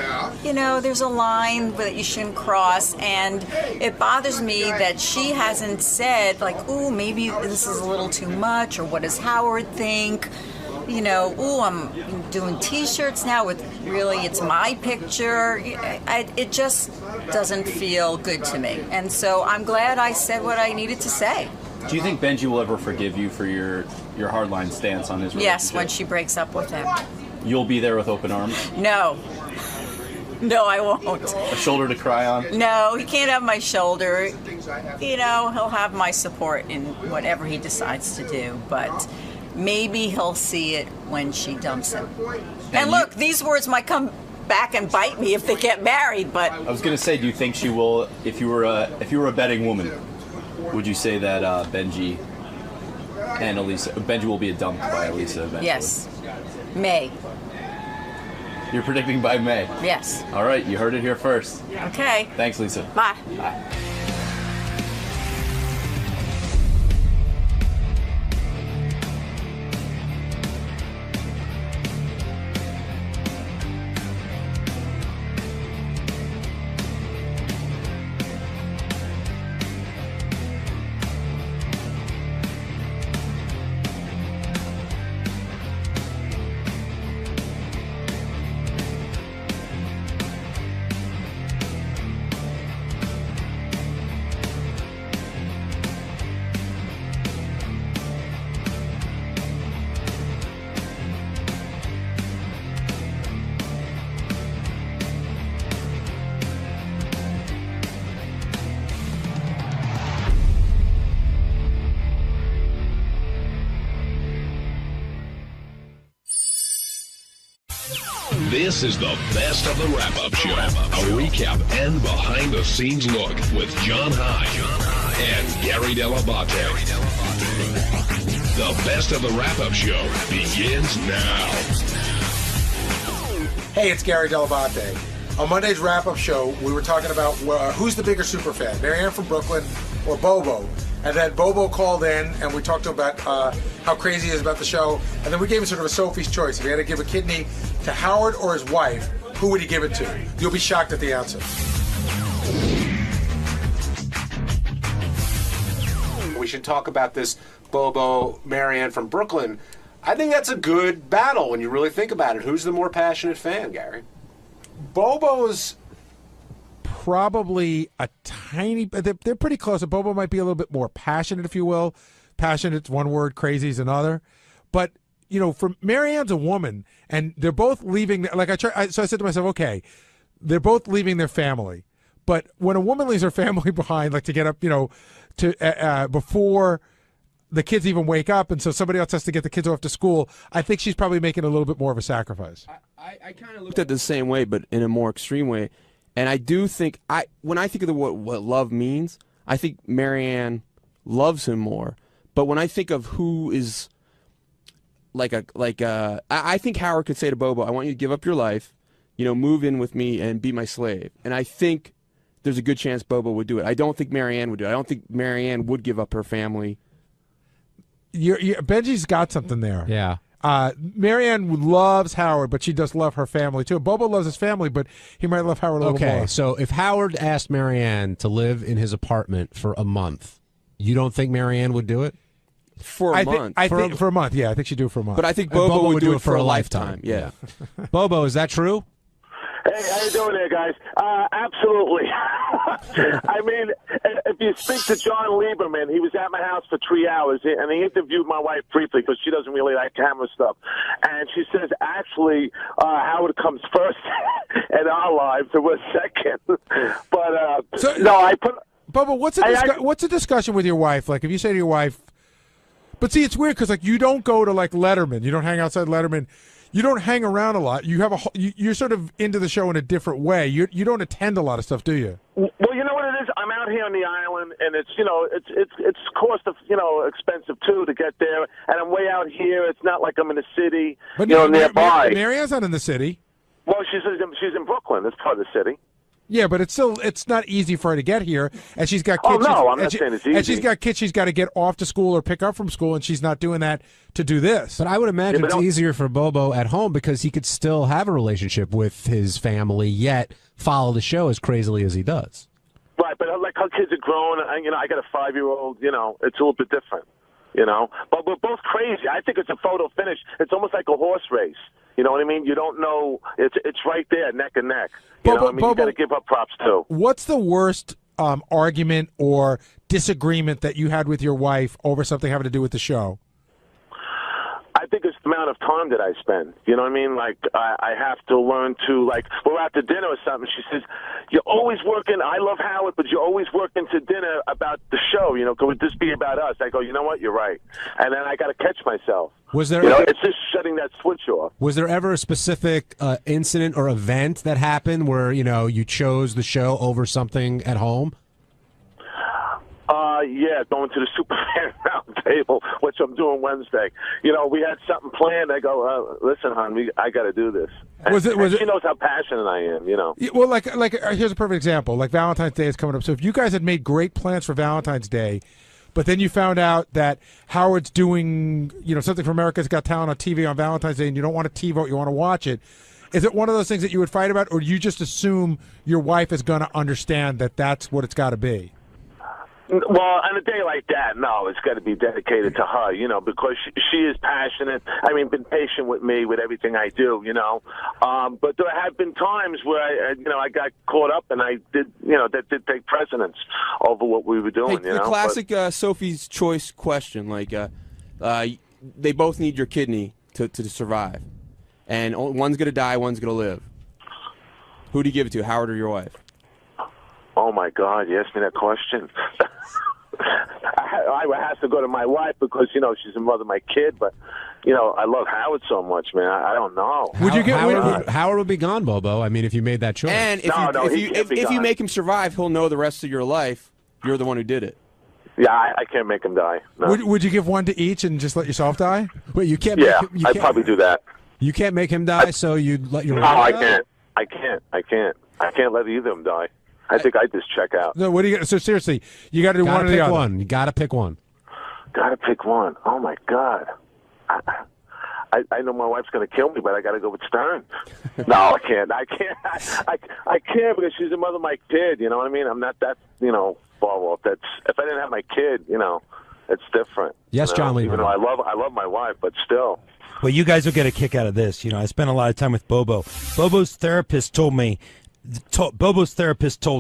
You know, there's a line that you shouldn't cross, and it bothers me that she hasn't said, like, ooh, maybe this is a little too much, or what does Howard think? You know, ooh, I'm doing T-shirts now with really, it's my picture. It just doesn't feel good to me. And so I'm glad I said what I needed to say. Do you think Benji will ever forgive you for your hardline stance on his relationship? Yes, when she breaks up with him. You'll be there with open arms? No. No, I won't. A shoulder to cry on? No, he can't have my shoulder. You know, he'll have my support in whatever he decides to do, but maybe he'll see it when she dumps him. And look, these words might come back and bite me if they get married, but I was going to say, do you think she will, if you were a betting woman, would you say that Benji and Benji will be dumped by Elisa eventually? Yes. May. You're predicting by May? Yes. All right, you heard it here first. Okay. Thanks, Lisa. Bye. Bye. This is the best of the wrap-up show. A recap and behind-the-scenes look with John High and Gary Dell'Abate. The best of the wrap-up show begins now. Hey, it's Gary Dell'Abate. On Monday's wrap-up show, we were talking about who's the bigger superfan, Marianne from Brooklyn or Bobo. And then Bobo called in, and we talked about how crazy he is about the show. And then we gave him sort of a Sophie's choice. If he had to give a kidney to Howard or his wife, who would he give it to? You'll be shocked at the answer. We should talk about this Bobo, Marianne from Brooklyn. I think that's a good battle when you really think about it. Who's the more passionate fan, Gary? Bobo's probably a tiny, they're pretty close. Bobo might be a little bit more passionate, if you will. Passionate's one word, crazy's another. But, you know, for Marianne's a woman, and they're both leaving, so I said to myself, okay, they're both leaving their family. But when a woman leaves her family behind, like to get up, you know, to before the kids even wake up, and so somebody else has to get the kids off to school, I think she's probably making a little bit more of a sacrifice. I kind of looked at it the same way, but in a more extreme way. And I do think, when I think of what love means, I think Marianne loves him more. But when I think of who is I think Howard could say to Bobo, I want you to give up your life, you know, move in with me and be my slave. And I think there's a good chance Bobo would do it. I don't think Marianne would do it. I don't think Marianne would give up her family. Benji's got something there. Yeah. Marianne loves Howard, but she does love her family too. Bobo loves his family, but he might love Howard a little more. Okay, so if Howard asked Marianne to live in his apartment for a month, you don't think Marianne would do it? For a month. I think for a month, yeah. I think she'd do it for a month. But I think Bobo would do it for a lifetime. Yeah. Bobo, is that true? Hey, how you doing there, guys? Absolutely. I mean, if you speak to John Lieberman, he was at my house for 3 hours, and he interviewed my wife briefly because she doesn't really like camera stuff. And she says, actually, Howard comes first in our lives, and we're second. But, Bubba, what's a discussion with your wife? Like, if you say to your wife, but see, it's weird because, like, you don't go to, like, Letterman. You don't hang outside Letterman. You don't hang around a lot. You have you're sort of into the show in a different way. You don't attend a lot of stuff, do you? Well, you know what it is. I'm out here on the island, and it's cost of expensive too to get there. And I'm way out here. It's not like I'm in the city, but nearby. Marianne's not in the city. Well, she's in Brooklyn. It's part of the city. Yeah, but it's not easy for her to get here, and she's got kids. Oh no, I'm not saying it's easy. And she's got kids she's got to get off to school or pick up from school, and she's not doing that to do this. But I would imagine it's easier for Bobo at home because he could still have a relationship with his family, yet follow the show as crazily as he does. Right, but like her kids are grown, and I got a 5-year-old. It's a little bit different. But we're both crazy. I think it's a photo finish. It's almost like a horse race. You know what I mean? You don't know. It's right there, neck and neck. You got to give up props too. What's the worst argument or disagreement that you had with your wife over something having to do with the show? I think it's the amount of time that I spend. You know what I mean? Like, I have to learn to, like, we're out to dinner or something. She says, you're always working. I love Howard, but you're always working to dinner about the show. Could this be about us? I go, you know what? You're right. And then I got to catch myself. Was there? It's just shutting that switch off. Was there ever a specific incident or event that happened where, you chose the show over something at home? Yeah, going to the Superman round table, which I'm doing Wednesday. We had something planned. I go, listen, hon, I got to do this. And she knows how passionate I am, Well, like here's a perfect example. Like Valentine's Day is coming up. So if you guys had made great plans for Valentine's Day, but then you found out that Howard's doing, something for America's Got Talent on TV on Valentine's Day, and you don't want to TiVo, you want to watch it. Is it one of those things that you would fight about, or do you just assume your wife is going to understand that that's what it's got to be? Well, on a day like that, no, it's got to be dedicated to her, because she is passionate. I mean, been patient with me with everything I do, But there have been times where I got caught up, and I did, that did take precedence over what we were doing. The classic Sophie's Choice question, like, they both need your kidney to survive, and one's going to die, one's going to live. Who do you give it to, Howard or your wife? Oh, my God, you asked me that question. I I have to go to my wife because she's the mother of my kid. But I love Howard so much, man. I don't know. Howard would be gone, Bobo. I mean, if you made that choice. And if you make him survive, he'll know the rest of your life you're the one who did it. Yeah, I can't make him die. No. Would you give one to each and just let yourself die? Wait, you can't. Yeah, I'd probably do that. You can't make him die, so you'd let your. No, I can't. I can't let either of them die. I think I just check out. No, what do you? So seriously, you got to do one or the other. One. You got to pick one. Got to pick one. Oh my God. I know my wife's going to kill me, but I got to go with Stern. No, I can't. I can't because she's the mother of my kid. You know what I mean? I'm not that far off. That's if I didn't have my kid, it's different. Yes, John Lee. Even though I love my wife, but still. Well, you guys will get a kick out of this. I spent a lot of time with Bobo. Bobo's therapist told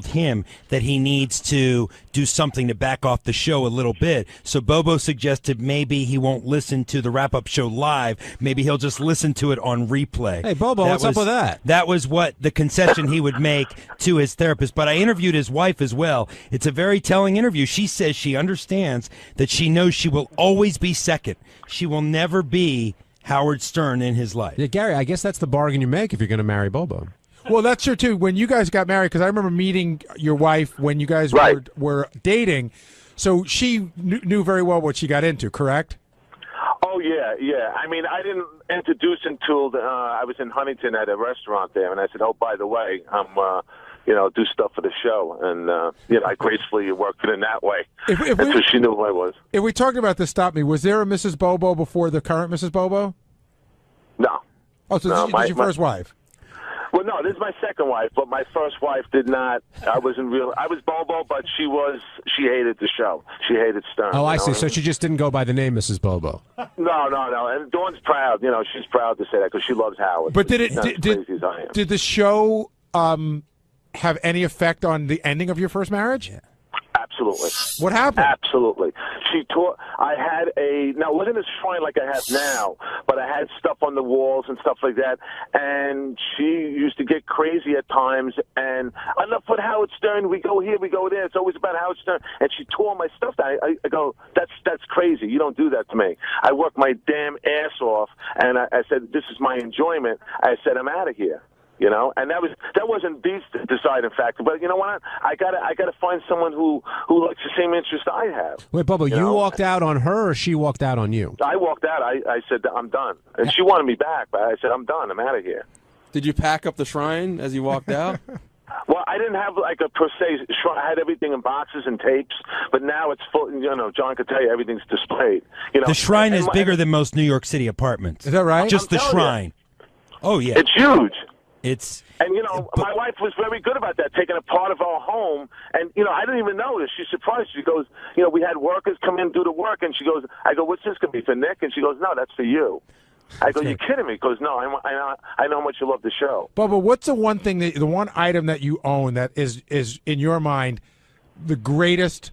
him that he needs to do something to back off the show a little bit. So Bobo suggested maybe he won't listen to the wrap-up show live. Maybe he'll just listen to it on replay. Hey, Bobo, what's up with that? That was what the concession he would make to his therapist. But I interviewed his wife as well. It's a very telling interview. She says she understands that she knows she will always be second. She will never be Howard Stern in his life. Yeah, Gary, I guess that's the bargain you make if you're going to marry Bobo. Well, that's true, too. When you guys got married, because I remember meeting your wife when you guys were dating, so she knew very well what she got into, correct? Oh, yeah. I mean, I didn't introduce until I was in Huntington at a restaurant there, and I said, oh, by the way, I'm, do stuff for the show. And, I gracefully worked it in that way. So she knew who I was. If we talked about this, stop me. Was there a Mrs. Bobo before the current Mrs. Bobo? No. Oh, so this is your first wife? Well, no, this is my second wife, but my first wife did not. I was Bobo, but she hated the show. She hated Stern. Oh, I see. So she just didn't go by the name Mrs. Bobo. No. And Dawn's proud. She's proud to say that because she loves Howard. But did the show have any effect on the ending of your first marriage? Yeah. Absolutely. What happened? Absolutely. I had now it wasn't a shrine like I have now, but I had stuff on the walls and stuff like that, and she used to get crazy at times, and enough with Howard Stern, we go here, we go there, it's always about Howard Stern, and she tore my stuff down. I go, that's crazy, you don't do that to me. I worked my damn ass off, and I said, this is my enjoyment. I said, I'm out of here. And that wasn't the deciding factor. But you know what? I gotta find someone who likes the same interest I have. Wait, Bubba, you walked out on her, or she walked out on you? I walked out. I said I'm done, and she wanted me back, but I said I'm done. I'm out of here. Did you pack up the shrine as you walked out? Well, I didn't have like a per se shrine. I had everything in boxes and tapes, but now it's full. John could tell you everything's displayed. The shrine is bigger than most New York City apartments. Is that right? Just the shrine. Oh yeah, it's huge. And my wife was very good about that, taking a part of our home. And I didn't even notice. She's surprised. She goes, we had workers come in do the work, and she goes, I go, what's this gonna be for Nick? And she goes, no, that's for you. I go, you kidding me? She goes, no, I know how much you love the show. Bubba, what's the one item that you own that is in your mind the greatest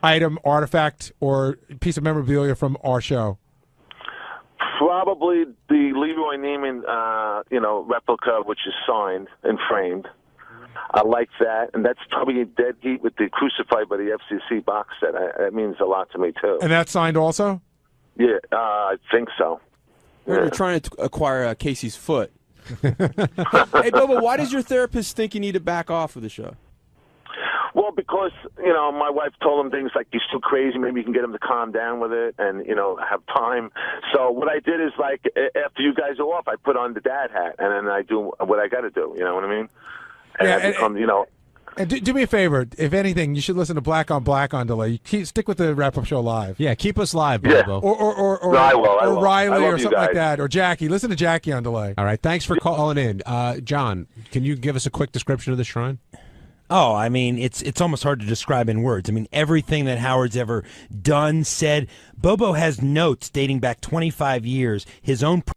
item, artifact, or piece of memorabilia from our show? Probably the Leroy Neiman, replica, which is signed and framed. I like that, and that's probably a dead heat with the Crucified by the FCC box set. That means a lot to me too. And that's signed also? Yeah, I think so. You're trying to acquire Casey's foot. Hey, Bobo, why does your therapist think you need to back off of the show? Well, because, my wife told him things like, he's too crazy, maybe you can get him to calm down with it and, have time. So what I did is, like, after you guys are off, I put on the dad hat, and then I do what I got to do, you know what I mean? And I become, And do me a favor, if anything, you should listen to Black on Black on delay. Stick with the wrap-up show live. Yeah, keep us live, Bobo. Yeah. Or I will. Riley or something like that, or Jackie. Listen to Jackie on delay. All right, thanks for calling in. John, can you give us a quick description of the shrine? Oh, I mean, it's almost hard to describe in words. I mean, everything that Howard's ever done, said. Bobo has notes dating back 25 years, his own